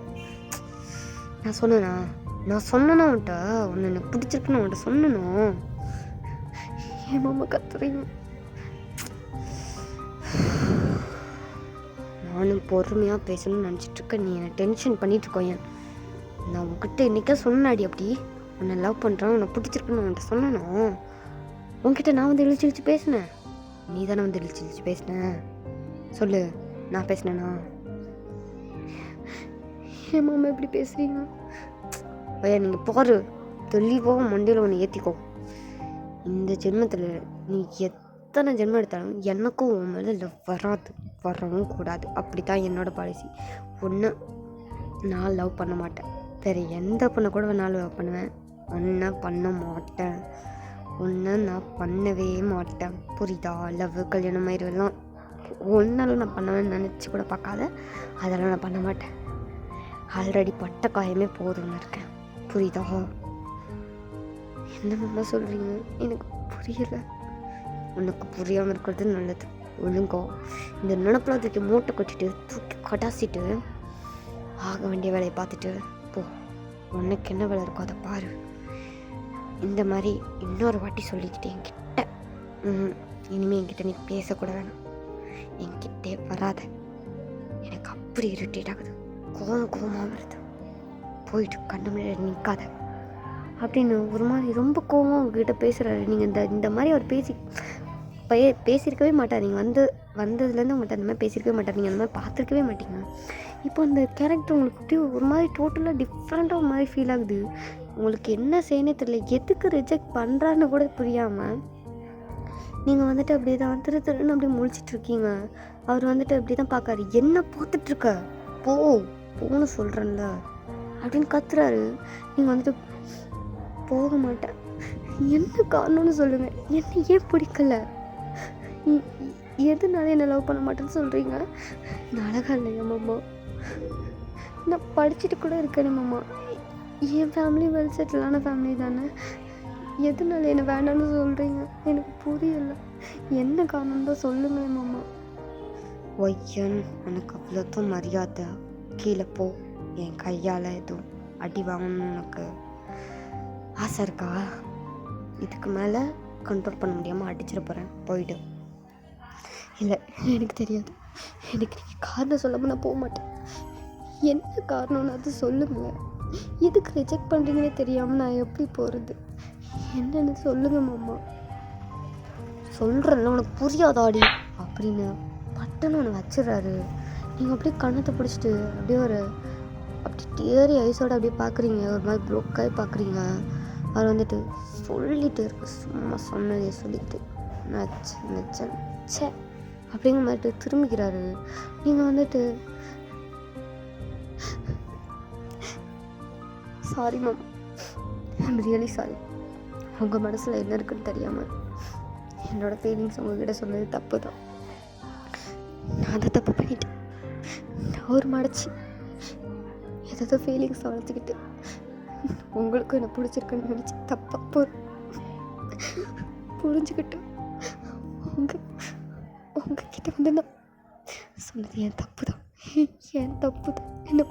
நான் சொன்னேன்னா உன்ட்ட ஒன்று எனக்கு பிடிச்சிருக்குன்னு உன்ட்ட சொன்னனும். ஏன் மாமா கத்துறீங்க? நானும் பொறுமையாக பேசணும்னு நினச்சிட்ருக்கேன். நீ என்னை டென்ஷன் பண்ணிகிட்ருக்கோம். ஏன் நான் உங்ககிட்ட இன்றைக்கா சொன்னாடி, அப்படி உன்னை லவ் பண்ணுறான், உன்னை பிடிச்சிருக்குன்னு உன்ட்ட சொன்னனும். உன்கிட்ட நான் வந்து இழிச்சு பேசினேன்? நீ தானே வந்து இழிச்சு பேசினேன்? சொல்லு, நான் பேசினேனா? ஏன் மாமா இப்படி பேசுகிறீங்க? ஐயா நீங்கள் பாரு, தெளிவாக மண்டையில் ஒன்று ஏற்றிக்கோ. இந்த ஜென்மத்தில் நீ எத்தனை ஜென்மம் எடுத்தாலும் எனக்கும் உன் மேலே லவ் வராது, வரவும் கூடாது. அப்படி தான் என்னோட பாலிசி. ஒன்று நான் லவ் பண்ண மாட்டேன், வேறு எந்த பொண்ணை கூட வேணாலும் லவ் பண்ணுவேன். ஒன்றை பண்ண மாட்டேன், ஒன்று நான் பண்ணவே மாட்டேன், புரியுதா? லவ், கல்யாணம் மாதிரிலாம் ஒன்றாலும் நான் பண்ணுவேன்னு நினச்சி கூட பார்க்காத. அதெல்லாம் நான் பண்ண மாட்டேன். ஆல்ரெடி பட்ட காயமே போதும்னு இருக்கேன், புரியுதா? என்ன மாமா சொல்கிறீங்க? எனக்கு புரியலை. உனக்கு புரியாமல் இருக்கிறது நல்லது. ஒழுங்கோ இந்த நினப்பெல்லாம் தூக்கி மூட்டை கொட்டிட்டு தூக்கி கடாசிட்டு ஆக வேண்டிய வேலையை பார்த்துட்டு போ. உனக்கு என்ன வேலை இருக்கோ அதை பாரு. இந்த மாதிரி இன்னொரு வாட்டி சொல்லிக்கிட்டு என்கிட்ட இனிமேல் என்கிட்ட நீ பேசக்கூட வேணாம். என்கிட்டே வராத. எனக்கு அப்படி இரிட்டேட் ஆகுது, கோவமாக வருது. போயிட்டு கண்ணு முன்னாடி நிற்காத அப்படின்னு ஒரு மாதிரி ரொம்ப கோவம் உங்ககிட்ட பேசுகிறாரு. நீங்கள் இந்த மாதிரி அவர் பேசியிருக்கவே மாட்டார். நீங்கள் வந்ததுலேருந்து உங்கள்கிட்ட அந்த மாதிரி பேசியிருக்கவே மாட்டார். நீங்கள் அந்த மாதிரி பார்த்துருக்கவே மாட்டீங்க. இப்போ அந்த கேரக்டர் உங்களுக்கு அப்படியே ஒரு மாதிரி டோட்டலாக டிஃப்ரெண்ட்டாக ஒரு மாதிரி ஃபீல் ஆகுது. உங்களுக்கு என்ன செய்யனே தெரியல. எதுக்கு ரிஜெக்ட் பண்ணுறான்னு கூட புரியாமல் நீங்கள் வந்துட்டு அப்படியே தான் திருன்னு அப்படியே முழிச்சிட்ருக்கீங்க. அவர் வந்துட்டு அப்படி தான் பார்க்காரு. என்ன பார்த்துட்ருக்க, போன்னு சொல்கிறேன்ல அப்படின்னு கத்துறாரு. நீங்கள் வந்துட்டு போக மாட்டேன். என்ன காரணம்னு சொல்லுங்கள். என்ன ஏன் பிடிக்கல? எதுனால என்ன லவ் பண்ண மாட்டேன்னு சொல்கிறீங்க? நான் அழகா இல்லையா மாமா? நான் படிச்சுட்டு கூட இருக்கேன் மாமா. என் ஃபேமிலி வெல் செட்டிலான ஃபேமிலி தானே. எதுனால என்னை வேண்டாம்னு சொல்கிறீங்க? எனக்கு புரியலை. என்ன காரணம் தான் சொல்லுங்களேன் மாமா. ஒய்யன், உனக்கு அவ்வளோத்தும் மரியாதை. கீழே போ. என் கையால் எதுவும் அடி வாங்கணும்னு உனக்கு ஆசை இருக்கா? இதுக்கு மேலே கண்ட்ரோல் பண்ண முடியாமல் அடிச்சிட போகிறேன். போயிடு. இல்லை, எனக்கு தெரியாது. எனக்கு நீங்கள் காரணம் சொல்லாமல் நான் போக மாட்டேன். என்ன காரணம்னு அது சொல்லுங்களேன். எதுக்கு ரிஜெக்ட் பண்ணுறீங்கன்னே தெரியாமல் நான் எப்படி போகிறது? என்னென்னு சொல்லுங்கள் மாமா. சொல்கிறேன்ல, உனக்கு புரியாதாடி அப்படின்னு பட்டன்னு ஒன்று வச்சிடறாரு. நீங்கள் அப்படியே கண்ணத்தை பிடிச்சிட்டு அப்படியே அப்படி டேரி ஐஸோடு அப்படியே பார்க்குறீங்க. ஒரு மாதிரி ப்ளோக்காகி பார்க்குறீங்க. அவர் வந்துட்டு சொல்லிட்டு இருக்கு, சும்மா சொன்னதே சொல்லிக்கிட்டு நச்சன் சே அப்படிங்கிற மாதிரி திரும்பிக்கிறாரு. நீங்கள் வந்துட்டு sorry ma'am, I'm really sorry. உங்கள் மனசில் என்ன இருக்குன்னு தெரியாமல் என்னோடய ஃபீலிங்ஸ் உங்ககிட்ட சொன்னது தப்பு தான். நான் அதை தப்பு பண்ணிட்டேன். நான் ஒரு மடைச்சி ஏதாவது ஃபீலிங்ஸ் வளர்த்துக்கிட்டு உங்களுக்கும் என்ன பிடிச்சிருக்குன்னு நினச்சி தப்பாக புரிஞ்சுக்கிட்டு உங்ககிட்ட வந்து நான் சொன்னது என் தப்பு தான். என்ன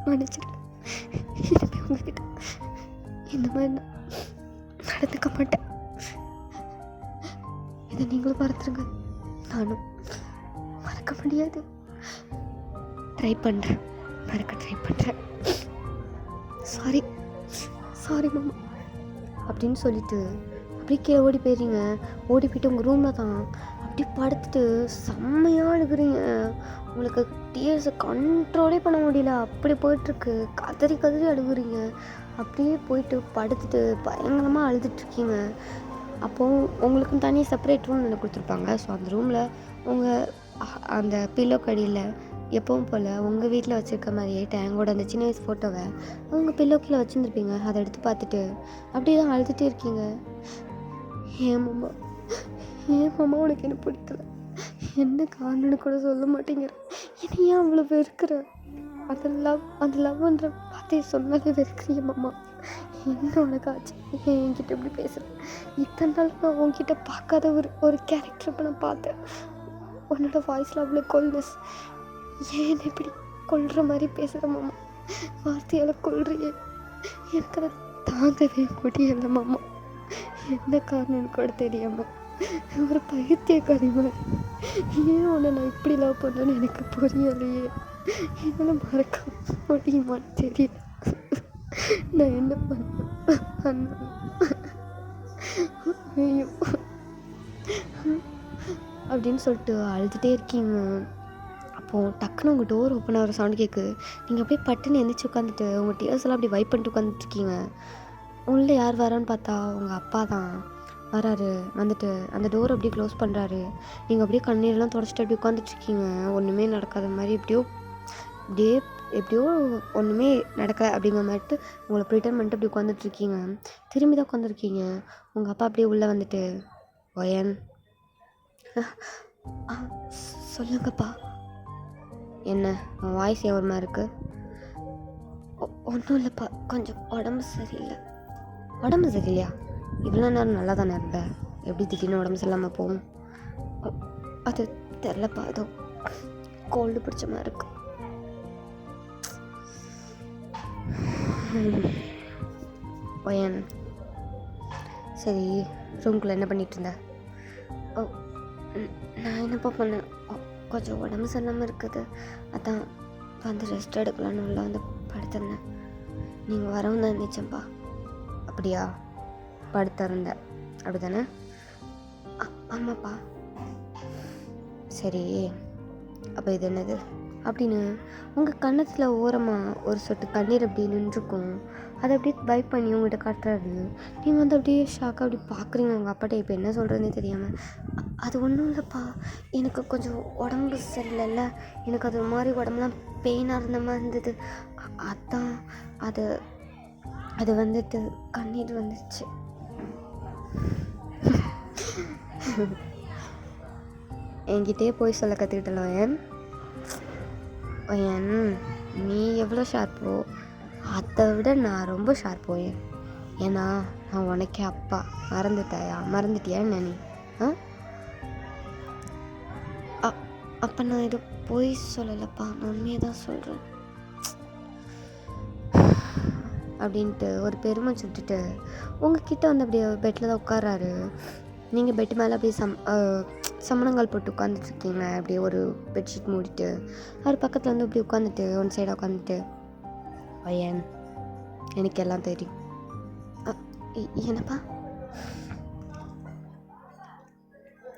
மன்னிச்சிருக்கேன். இனிமேல் உங்ககிட்ட இந்த மாதிரி நான் நடந்துக்க மாட்டேன். இதை நீங்களும் மறந்துடுங்க. நானும் மறக்க முடியாது. மறக்க ட்ரை பண்ணுறேன். சாரி மாமா அப்படின்னு சொல்லிட்டு அப்படியே கீழே ஓடி போயிடுறீங்க. ஓடி போயிட்டு உங்கள் ரூமில் தான் அப்படியே படுத்துட்டு செம்மையாக அழுகுறீங்க. உங்களுக்கு டியர்ஸை கண்ட்ரோலே பண்ண முடியல. அப்படி போயிட்டுருக்கு. கதறி அழுகுறீங்க. அப்படியே போயிட்டு படுத்துட்டு பயங்கரமாக அழுதுட்ருக்கீங்க. அப்போது உங்களுக்கு தனியாக செப்பரேட் ரூம் எனக்கு கொடுத்துருப்பாங்க. ஸோ அந்த ரூமில் உங்கள் அந்த பில்லோ கடியில் எப்பவும் போல் உங்கள் வீட்டில் வச்சுருக்க மாதிரியே டேங்கோட அந்த சின்ன வயசு ஃபோட்டோவை உங்கள் பில்லோ கீழே வச்சுருந்துருப்பீங்க. அதை எடுத்து பார்த்துட்டு அப்படியே தான் அழுதுகிட்டே இருக்கீங்க. ஏன் மாமா உனக்கு என்ன பிடிக்கல? என்ன காரணம்னு கூட சொல்ல மாட்டேங்கிற. என்ன ஏன் அவ்வளோ வெறுக்கிற? அந்த லவ்ன்ற வார்த்தையை சொன்னாலே வெறுக்கிறிய மாமா. என்ன உனக்கு ஆச்சு? என்கிட்ட எப்படி பேசுகிறேன்? இத்தனை நாள் நான் உங்ககிட்ட பார்க்காத ஒரு கேரக்டர் இப்போ நான் பார்த்தேன். உன்னோட வாய்ஸில் அவ்வளோ கோல்ட்னஸ். ஏன் இப்படி கொல்ற மாதிரி பேசுகிற மாமா? வார்த்தையால் கொல்றியே. எனக்கு அதை தாங்கவே முடியலை மாமா. என்ன காரணம்னு கூட தெரியாமல் ஒரு பைத்தியக்காரி மாதிரி. ஏன் உன்னை நான் இப்படி லவ் பண்ணேன்னு எனக்கு புரியலையே. என்னால் மறக்க முடியுமான்னு தெரியல. நான் என்ன பண்ணேன்? ஐயோ அப்படின்னு சொல்லிட்டு அழுதுகிட்டே இருக்கீங்க. அப்போது டக்குன்னு உங்கள் டோர் ஓப்பன் ஆகிற சவுண்டு கேட்கு. நீங்கள் அப்படியே பட்டுன்னு எந்திரிச்சு உட்காந்துட்டு உங்கள் டியர்ஸ் எல்லாம் அப்படி வைப் பண்ணிட்டு உட்காந்துட்ருக்கீங்க. உள்ளே யார் வரான்னு பார்த்தா உங்கள் அப்பா தான் வராரு. வந்துட்டு அந்த டோர் அப்படியே க்ளோஸ் பண்ணுறாரு. நீங்கள் அப்படியே கண்ணீரெல்லாம் தொடச்சிட்டு அப்படியே உட்காந்துட்ருக்கீங்க. ஒன்றுமே நடக்காத மாதிரி எப்படியோ ஒன்றுமே நடக்கலை அப்படிங்கிற மாதிரிட்டு உங்களை ப்ரிட்டன் பண்ணிட்டு அப்படி உட்காந்துட்ருக்கீங்க. திரும்பி தான் உட்காந்துருக்கீங்க. உங்கள் அப்பா அப்படியே உள்ளே வந்துட்டு, ஒயன் சொல்லுங்கப்பா. என்ன உன் வாய்ஸ் ஒரு மாதிரி இருக்குது? ஒன்றும் இல்லைப்பா, கொஞ்சம் உடம்பு சரியில்லை. உடம்பு சரியில்லையா? இவ்வளோ நேரம் நல்லா தானே இருந்த. எப்படி திடீர்னு உடம்பு சரியில்லாமல் போகும்? அது தெரிலப்பா, ஏதோ கோல்டு பிடிச்ச மாதிரி இருக்கு. ஒயன் சரி, ரூம்குள்ளே என்ன பண்ணிட்டு இருந்த? ஓ, நான் என்னப்பா பண்ணேன், கொஞ்சம் உடம்பு சரியில்லாமல் இருக்குது, அதான் வந்து ரெஸ்ட் எடுக்கலான்னு உள்ள வந்து படுத்திருந்தேன். நீங்கள் வரவும் தான் இருந்துச்சேன்ப்பா. அப்படியா, படுத்திருந்த அப்படி தானே? ஆமாப்பா. சரி, அப்போ இது என்னது அப்படின்னு உங்கள் கன்னத்தில் ஓரமாக ஒரு சொட்டு கண்ணீர் அப்படி நின்றுருக்கும். அதை அப்படியே வைப் பண்ணி உங்கள்கிட்ட காட்டுறாரு. நீங்கள் வந்து அப்படியே ஷாக்காக அப்படி பார்க்குறீங்க உங்கள் அப்பாட்ட. இப்போ என்ன சொல்கிறதுனே தெரியாமல். அது ஒன்றும் இல்லைப்பா, எனக்கு கொஞ்சம் உடம்பு சரியில்லைல்ல, எனக்கு அது மாதிரி உடம்புலாம் பெயினாக இருந்த மாதிரி இருந்தது, அதான் அது அது வந்துட்டு கண்ணீர் வந்துச்சு. என்கிட்டே போய் சொல்ல கற்றுக்கிட்டலாம். ஏன் நீ எவ்வளோ ஷார்ப்போ அதை விட நான் ரொம்ப ஷார்ப்போ. ஏன்னா நான் உனக்கே அப்பா. மறந்துட்டியா என்ன நீ? அப்போ நான் இதை போய் சொல்லலைப்பா, நான் உண்மையை தான் சொல்கிறேன் அப்படின்ட்டு ஒரு பெருமை சுட்டுட்டு உங்ககிட்ட வந்து அப்படியே பெட்டில் தான் உட்காராரு. நீங்கள் பெட்டு மேலே அப்படியே சமணங்கால் போட்டு உட்காந்துட்ருக்கீங்க, அப்படியே ஒரு பெட்ஷீட் மூடிட்டு. அவர் பக்கத்தில் வந்து அப்படி உட்காந்துட்டு ஒன் சைடாக உட்காந்துட்டு, பையன் எனக்கு எல்லாம் தெரியும். என்னப்பா?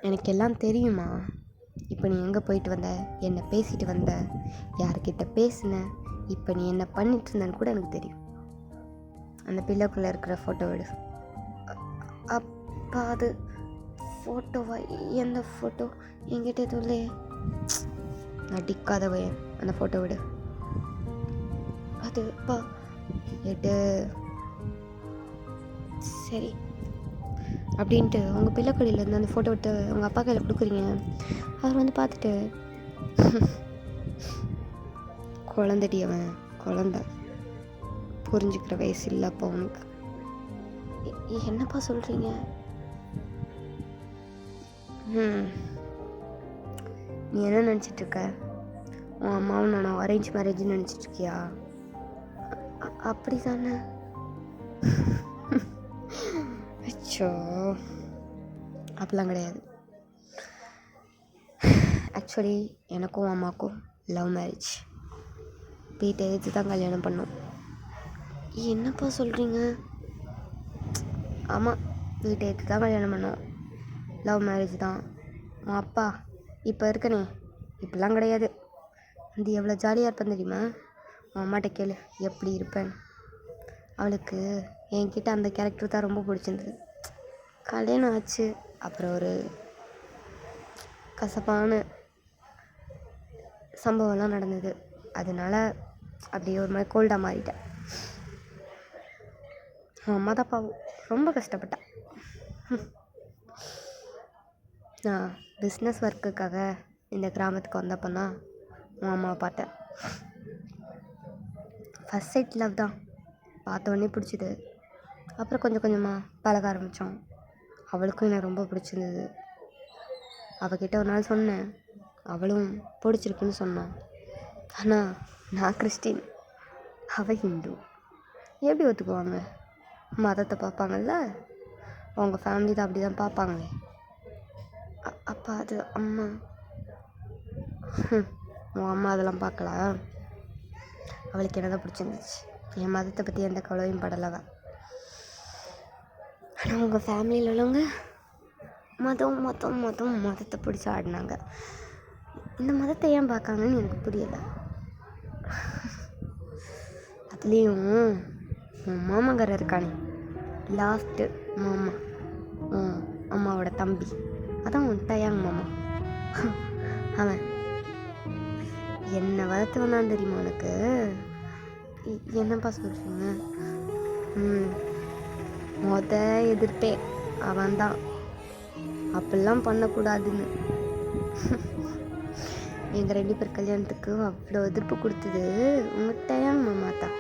எனக்கு எல்லாம் தெரியுமா? இப்போ நீ எங்கே போயிட்டு வந்த, என்ன பேசிட்டு வந்த, யார்கிட்ட பேசின, இப்போ நீ என்ன பண்ணிட்டு இருந்தன்னு கூட எனக்கு தெரியும். அந்த பிள்ளைக்குள்ளே இருக்கிற ஃபோட்டோ விடு. அப்பா அது ஃபோட்டோவா? எந்த ஃபோட்டோ? என்கிட்ட எதுவும் இல்லையே. நடிக்காதவே, அந்த ஃபோட்டோ விடு. அதுப்பா எடு. சரி அப்படின்ட்டு உங்கள் பிள்ளைக்குள்ளிலேருந்து அந்த ஃபோட்டோ விட்டு உங்கள் அப்பா கையில் கொடுக்குறீங்க. அவர் வந்து பார்த்துட்டு, குழந்தடி அவன், குழந்த, புரிஞ்சுக்கிற வயசு இல்லைப்பா உனக்கு. என்னப்பா சொல்கிறீங்க? நீ என்ன நினச்சிட்ருக்க? உன் அம்மாவும் நானும் அரேஞ்ச் மேரேஜ்னு நினச்சிட்ருக்கியா? அப்படி தானே? அச்சோ, அப்படிலாம் கிடையாது. ஆக்சுவலி எனக்கும் அம்மாவுக்கும் லவ் மேரேஜ். வீட்டை எதிர்த்து தான் கல்யாணம் பண்ணோம். என்னப்பா சொல்கிறீங்க? ஆமாம், வீட்டை எடுத்து தான் கல்யாணம் பண்ணோம். லவ் மேரேஜ் தான். உன் அப்பா இப்போ இருக்கனே, இப்படிலாம் கிடையாது. அது எவ்வளோ ஜாலியாக இருப்பேன் தெரியுமா? உன் அம்மாட்ட கேளு எப்படி இருப்பேன். அவளுக்கு என்கிட்ட அந்த கேரக்டர் தான் ரொம்ப பிடிச்சிருந்தது. கல்யாணம் ஆச்சு, அப்புறம் ஒரு கசப்பான சம்பவம்லாம் நடந்தது. அதனால அப்படியே ஒரு மாதிரி கோல்டாக மாறிட்டேன். அம்மா தான் பாவம் ரொம்ப கஷ்டப்பட்டா. நான் பிஸ்னஸ் ஒர்க்குக்காக இந்த கிராமத்துக்கு வந்தப்போ தான் உன் அம்மாவை பார்த்தேன். ஃபஸ்ட் சைட் லவ் தான், பார்த்த உடனே பிடிச்சிது. அப்புறம் கொஞ்சம் கொஞ்சமாக பழக ஆரம்பித்தோம். அவளுக்கும் எனக்கு ரொம்ப பிடிச்சிருந்தது. அவகிட்ட ஒரு நாள் சொன்னேன், அவளும் பிடிச்சிருக்குன்னு சொன்னான். ஆனால் நான் கிறிஸ்டின், அவள் ஹிந்து. எப்படி ஒத்துக்குவாங்க? மதத்தை பார்ப்பாங்கல்ல, அவங்க ஃபேமிலி தான் அப்படி தான் பார்ப்பாங்களே. அப்பா அது அம்மா. உன் அம்மா அதெல்லாம் பார்க்கல. அவளுக்கு என்ன தான் பிடிச்சிருந்துச்சு. என் மதத்தை பற்றி எந்த கவலையும் படலவ. ஆனால் உங்கள் ஃபேமிலியில் உள்ளவங்க மதத்தை பிடிச்சி ஆடினாங்க. இந்த மதத்தை ஏன் பார்க்காங்கன்னு எனக்கு புரியலை. அதுலேயும் உன் மாமங்காரர் இருக்கானே, லாஸ்ட்டு மாமா, அம்மாவோட தம்பி, அதான் உன் டயாங் மாமா. அவன் என்ன வளர்த்து வந்தான் தெரியுமா உனக்கு? என்னப்பா சொல்கிறீங்க? எதிர்ப்பே அவன்தான். அப்படிலாம் பண்ணக்கூடாதுன்னு எங்கள் 2 பேர் கல்யாணத்துக்கு அவ்வளோ எதிர்ப்பு கொடுத்தது உங்கள் டயாங் மாமா தான்.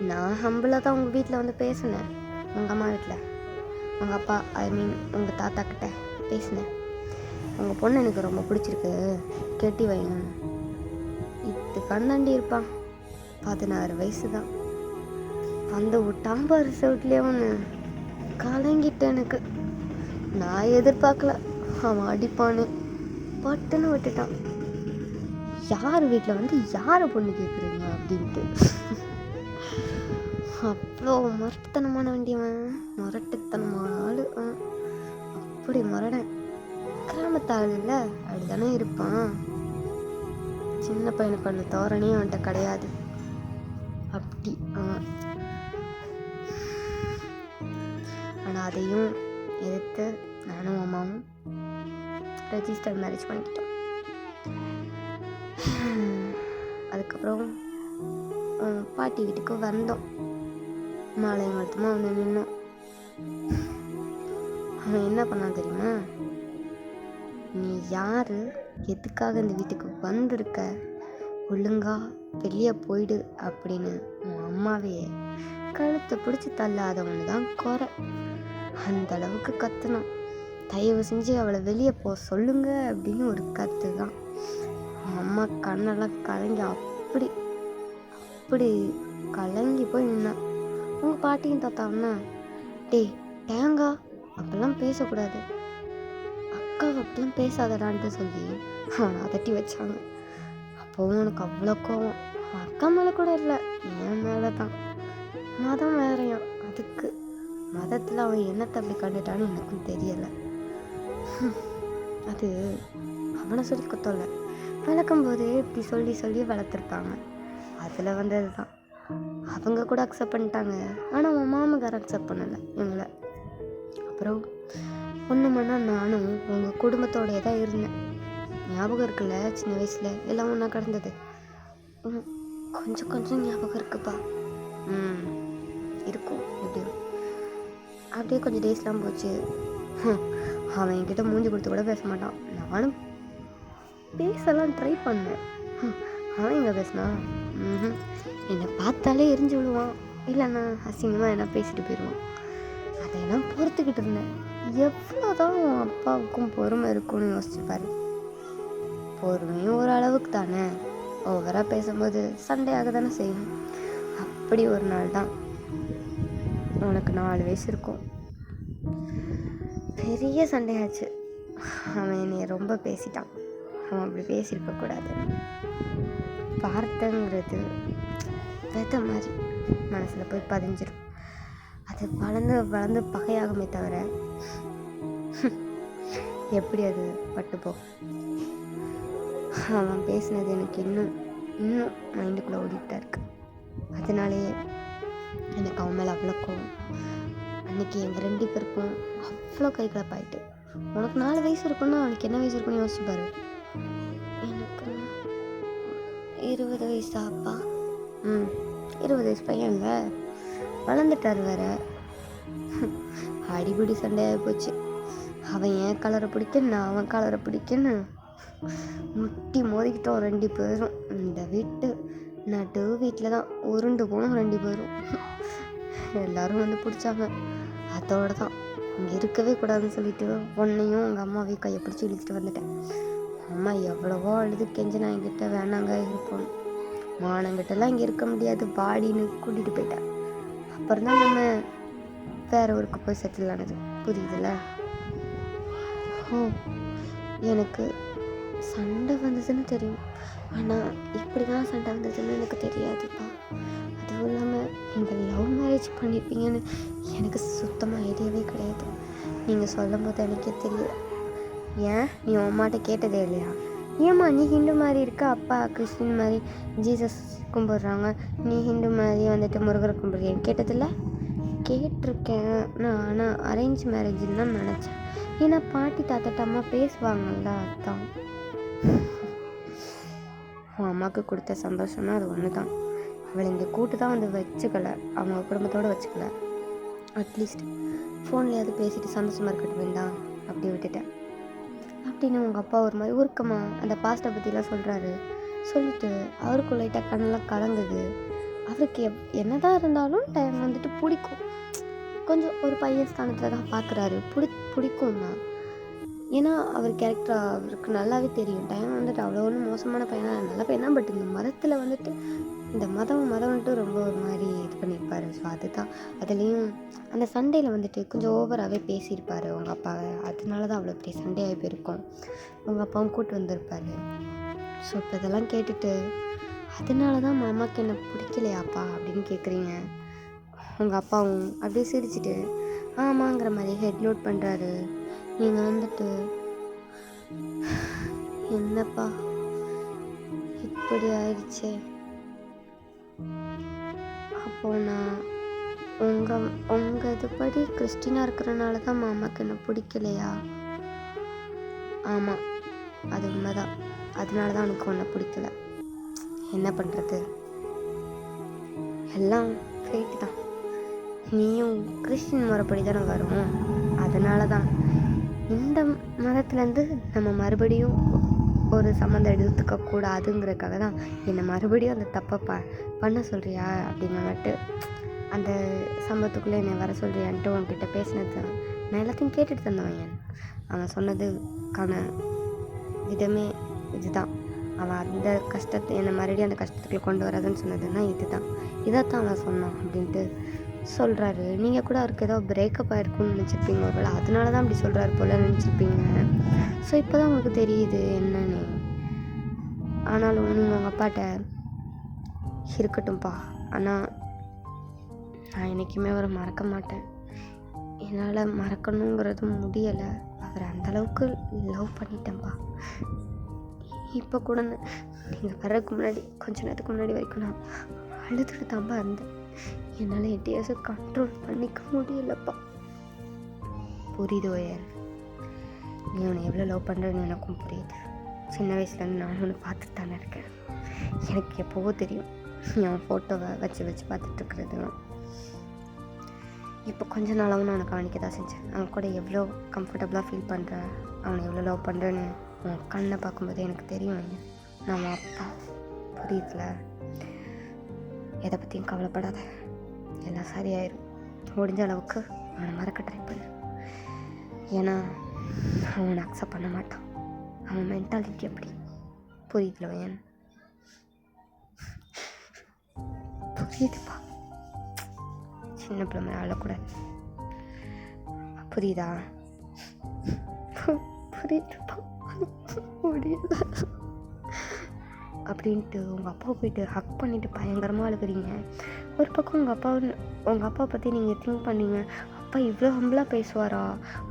நான் ஹம்பிளாக தான் உங்கள் வீட்டில் வந்து பேசினேன், உங்கள் அம்மா வீட்டில். உங்கள் அப்பா, ஐ மீன் உங்கள் தாத்தா கிட்ட பேசினேன். உங்கள் பொண்ணு எனக்கு ரொம்ப பிடிச்சிருக்கு, கெட்டி வைங்கன்னு. இது கண்ணாண்டி இருப்பான், 16 வயசு தான். வந்து விட்டான் பாரு செவிட்லேயே ஒன்று. கலங்கிட்டேன். எனக்கு நான் எதிர்பார்க்கல அவன் அடிப்பான்னு. பட்டுன்னு விட்டுட்டான். யார் வீட்டில் வந்து யாரை பொண்ணு கேட்குறீங்க அப்படின்ட்டு. அவ்வளோ முரட்டுத்தனமான வண்டியவன், முரட்டுத்தனமான ஆள். அப்படி முரடன். கிராமத்து ஆள் இல்லை, அப்படிதானே இருப்பான். சின்ன பையனுக்கு அந்த தோரணையும் அவன்கிட்ட கிடையாது. அப்படி அவன். ஆனால் அதையும் எதிர்த்து நானும் அம்மாவும் ரெஜிஸ்டர் மேரேஜ் பண்ணிக்கிட்டோம். அதுக்கப்புறம் பாட்டி வீட்டுக்கு வந்தோம். மாலையங்கலத்துமா வந்து நின்னோம். அவன் என்ன பண்ணான் தெரியுமா? நீ யாரு, எதுக்காக இந்த வீட்டுக்கு வந்திருக்க, ஒழுங்கா வெளியே போயிடு அப்படின்னு உன் அம்மாவே கழுத்தை பிடிச்சி தள்ளாதவனு தான் குறை. அந்த அளவுக்கு கத்துனான். தயவு செஞ்சு அவளை வெளியே போ சொல்லுங்க அப்படின்னு ஒரு கத்து தான். அம்மா கண்ணெல்லாம் கலங்கி அப்படி அப்படி கலங்கி போய் நின்னான். உங்கள் பாட்டியும் தாத்தாவனா, டேய் தேங்கா அப்பெல்லாம் பேசக்கூடாது, அக்கா அப்படிலாம் பேசாதடான்ட்டு சொல்லி அவனை அதட்டி வச்சாங்க. அப்போவும் உனக்கு அவ்வளோ கோவம். அக்கா மேலே கூட இல்லை, என் மேலே தான். மதம் வேறையான். அதுக்கு மதத்தில் அவன் என்னத்தை அப்படி கண்டுட்டான்னு எனக்கும் தெரியலை. அது அவனை சொல்லி குத்தல, வளர்க்கும் போதே இப்படி சொல்லி சொல்லி வளர்த்துருப்பாங்க. அதில் வந்தது தான். அவங்க கூட அக்செப்ட் பண்ணிட்டாங்க, ஆனால் உன் மாமக்கார அக்செப்ட் பண்ணலை இவங்கள. அப்புறம் ஒன்று மணி நானும் உங்கள் குடும்பத்தோடையே தான் இருந்தேன். ஞாபகம் இருக்குல்ல, சின்ன வயசில் எல்லாம் ஒன்றா கிடந்தது. கொஞ்சம் கொஞ்சம் ஞாபகம் இருக்குப்பா. இருக்கும் எப்படியும். அப்படியே கொஞ்சம் டேஸ்லாம் போச்சு. அவன் என்கிட்ட மூஞ்சி கொடுத்து கூட பேச மாட்டான். நானும் பேசலாம் ட்ரை பண்ணேன். அவன் எங்கே பேசினான்? என்னை பார்த்தாலே எரிஞ்சு விடுவான், இல்லைண்ணா அசிங்கமாக என்ன பேசிட்டு போயிடுவான். அதையெல்லாம் பொறுத்துக்கிட்டு இருந்தேன். எவ்வளோதான் உன் அப்பாவுக்கும் பொறுமை இருக்கும்னு யோசிச்சுப்பாரு. பொறுமையும் ஒரு அளவுக்கு தானே, ஓவராக பேசும்போது சண்டையாக தானே செய்யும். அப்படி ஒரு நாள் தான், உனக்கு 4 வயசு இருக்கும், பெரிய சண்டையாச்சு. அவன் என்னை ரொம்ப பேசிட்டான். அவன் அப்படி பேசியிருக்கக்கூடாது. வார்த்தைங்கிறது விதை மாதிரி மனசில் போய் பதிஞ்சிடும். அது வளர்ந்து வளர்ந்து பகையாகுமே தவிர எப்படி அது பட்டுப்போ. அவன் பேசினது எனக்கு இன்னும் மைண்டுக்குள்ளே ஓடிக்கிட்டே இருக்கு. அதனாலேயே எனக்கு அவன் மேலே அவ்வளோ கோவம். அன்றைக்கி எங்கள் 2 பேருக்கும் அவ்வளோ கை கலப்பாயிட்டு. உனக்கு 4 வயசு இருக்குன்னா அவனுக்கு என்ன வயசு இருக்குன்னு யோசிச்சுப்பாரு. எனக்கு 20 வயசா அப்பா? 20 வயசு பையன் இல்லை, வளர்ந்துட்டார் வேற. அடிபடி சண்டையாகி போச்சு. அவன் என் கலரை பிடிக்க, நான் அவன் கலரை பிடிக்கன்னு முட்டி மோதிக்கிட்டோம் 2 பேரும். இந்த நடு வீட்டில் தான் உருண்டு போனோம் 2 பேரும். எல்லாரும் வந்து பிடிச்சாங்க. அதோடு தான் இங்கே இருக்கவே கூடாதுன்னு சொல்லிட்டு உன்னையும் உங்கள் அம்மாவையும் கையை பிடிச்சி இழுத்துட்டு வந்துட்டேன். அம்மா எவ்வளவோ அழுது கெஞ்சி நான் என்கிட்ட வேணாங்க இருப்போம், மானங்கிட்டலாம் இங்கே இருக்க முடியாது பாடின்னு கூட்டிகிட்டு போயிட்டேன். அப்புறம் தான் நம்ம வேறு ஊருக்கு போய் செட்டில் ஆனது. புரியுதுல்ல? எனக்கு சண்டை வந்ததுன்னு தெரியும், ஆனால் இப்படி தான் சண்டை வந்ததுன்னு எனக்கு தெரியாதுப்பா. அதுவும் இல்லாமல் இந்த லவ் மேரேஜ் பண்ணியிருப்பீங்கன்னு எனக்கு சுத்தமாக ஐடியாவே கிடையாது. நீங்கள் சொல்லும் போது எனக்கே தெரியல. ஏன் நீ அம்மாட்ட கேட்டதே இல்லையா? ஏம்மா நீ ஹிந்து மாதிரி இருக்க, அப்பா கிறிஸ்டின் மாதிரி ஜீசஸ் கும்பிட்றாங்க, நீ ஹிந்து மாதிரி வந்துட்டு முருகரை கும்பிட்றீன்னு கேட்டதில்ல? கேட்டிருக்கேன் நான், ஆனால் அரேஞ்ச் மேரேஜ்னு தான் நினச்சேன். ஏன்னா பாட்டி தாத்தாட்ட அம்மா பேசுவாங்கல்ல, அதான். உன் அம்மாவுக்கு கொடுத்த சந்தோஷம்னா அது ஒன்று தான். அவளை இங்கே கூட்டு தான் வந்து வச்சுக்கலை, அவங்க குடும்பத்தோடு வச்சுக்கல. அட்லீஸ்ட் ஃபோன்லேயாவது பேசிட்டு சந்தோஷமாக இருக்கட்டும் வேண்டாம், அப்படி விட்டுட்டேன். அப்படின்னு உங்கள் அப்பா ஒரு மாதிரி உருக்கமா அந்த பாஸ்ட்டை பற்றிலாம் சொல்கிறாரு. சொல்லிட்டு அவருக்கு லைட்டாக கண்ணெல்லாம் கலங்குது. அவருக்கு என்னதான் இருந்தாலும் டைம் வந்துட்டு பிடிக்கும், கொஞ்சம் ஒரு பையன் ஸ்தானத்தில் தான் பார்க்குறாரு. பிடிக்கும் தான். ஏன்னா அவர் கேரக்டர் அவருக்கு நல்லாவே தெரியும். டைம் வந்துட்டு அவ்வளோ ஒன்றும் மோசமான பையனா நல்ல பையன் தான். பட் இந்த மதத்தில் வந்துட்டு இந்த மதம்ன்ட்டு ரொம்ப ஒரு மாதிரி இது பண்ணியிருப்பார். ஸோ அதுதான் அதுலேயும் அந்த சண்டையில் வந்துட்டு கொஞ்சம் ஓவராகவே பேசியிருப்பார் உங்கள் அப்பாவை. அதனால தான் அவ்வளோ பெரிய சண்டையாகி போயிருக்கும். உங்கள் அப்பாவும் கூட்டு வந்திருப்பார். ஸோ இப்போ இதெல்லாம் கேட்டுட்டு அதனால தான் மாமாவுக்கு என்ன பிடிக்கலையாப்பா அப்படின்னு கேட்குறீங்க. உங்கள் அப்பாவும் அப்படியே சிரிச்சிட்டு ஆமாங்கிற மாதிரி ஹெட் நோட் பண்ணுறாரு. நீங்கள் வந்துட்டு என்னப்பா இப்படி ஆயிடுச்சே, அப்போ நான் உங்கள் இதுபடி கிறிஸ்டினாக இருக்கிறனால தான் மாமாவுக்கு என்ன பிடிக்கலையா? ஆமாம், அது உண்மைதான். அதனால தான் உனக்கு ஒன்றை பிடிக்கல. என்ன பண்ணுறது, எல்லாம் ஃபேட்டு தான். நீயும் கிறிஸ்டின் முறைப்படி தானே வரும். அதனால தான் இந்த மதத்துலேருந்து நம்ம மறுபடியும் ஒரு சம்மந்தம் எடுத்துக்கக்கூடாதுங்கிறதுக்காக தான் என்னை மறுபடியும் அந்த தப்பை பண்ண சொல்கிறியா அப்படின்னு மட்டும் அந்த சம்பவத்துக்குள்ளே என்னை வர சொல்கிறியான்ட்டு உன்கிட்ட பேசினது தான். நான் எல்லாத்தையும் கேட்டுட்டு தந்தவன். அவன் சொன்னதுக்கான விதமே இதுதான். அவன் அந்த கஷ்டத்தை என்னை மறுபடியும் அந்த கஷ்டத்துக்குள்ளே கொண்டு வராதுன்னு சொன்னதுன்னா இதைத்தான் அவன் சொன்னான் அப்படின்ட்டு சொல்கிறாரு. நீங்கள் கூட அவருக்கு ஏதோ பிரேக்கப் ஆகிருக்குன்னு நினச்சிருப்பீங்க போல். அதனால தான் அப்படி சொல்கிறாரு போல் நினச்சிருப்பீங்க. ஸோ இப்போ தான் உங்களுக்கு தெரியுது என்னன்னு. ஆனாலும் நீங்கள் உங்கள் அப்பாட்ட இருக்கட்டும்ப்பா, ஆனால் நான் என்றைக்குமே அவரை மறக்க மாட்டேன். என்னால் மறக்கணுங்கிறது முடியலை. அவரை அந்தளவுக்கு லவ் பண்ணிட்டேன்ப்பா. இப்போ கூட நீங்கள் வர்றதுக்கு முன்னாடி கொஞ்ச நேரத்துக்கு முன்னாடி வரைக்கும் நான் அழுதுட்டு தான்ப்பா இருந்தேன். என்னால் என் டேஸை கண்ட்ரோல் பண்ணிக்க முடியலப்பா. புரியுது ஓயன், நீ உன்னை எவ்வளோ லவ் பண்ணுறேன்னு எனக்கும் புரியுது. சின்ன வயசுலேருந்து நானும் ஒன்று பார்த்துட்டு தானே இருக்கேன். எனக்கு எப்போவோ தெரியும் நீ அவன் ஃபோட்டோவை வச்சு பார்த்துட்ருக்குறதுலாம். இப்போ கொஞ்ச நாளாகவும் நான் அவனை கவனிக்க தான் செஞ்சேன். அவன் கூட எவ்வளோ கம்ஃபர்டபுளாக ஃபீல் பண்ணுறேன், அவனை எவ்வளோ லவ் பண்ணுறேன்னு உன் கண்ணை பார்க்கும்போது எனக்கு தெரியும். நான் அவன் அப்பா, புரியுதுல? எதை பற்றியும் கவலைப்படாத, எல்லாம் சரியாயிடும். முடிஞ்ச அளவுக்கு அவனை மறக்க ட்ரை பண்ணு. ஏன்னா அவனை அக்செப்ட் பண்ண மாட்டான். அவன் மென்டாலிட்டி அப்படி, புரியுதுல வயன்? புரியுதுப்பா, சின்ன பிள்ளை மேலே அழக்கூடாது, புரியுதா? புரியுதுப்பா, முடியல அப்படின்ட்டு உங்கள் அப்பாவை போயிட்டு ஹக் பண்ணிவிட்டு பயங்கரமாக அழுகுறீங்க. ஒரு பக்கம் உங்கள் அப்பாவை பற்றி நீங்கள் திங்க் பண்ணீங்க, அப்பா இவ்வளோ ஹம்பிளாக பேசுவாரா,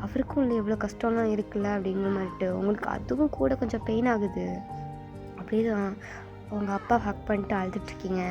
அவருக்கும் இல்லை எவ்வளோ கஷ்டம்லாம் இருக்குல்ல அப்படிங்கிற மாதிரிட்டு உங்களுக்கு அதுவும் கூட கொஞ்சம் பெயின் ஆகுது. அப்படியே தான் உங்கள் அப்பா ஹக் பண்ணிட்டு அழுதுட்ருக்கீங்க.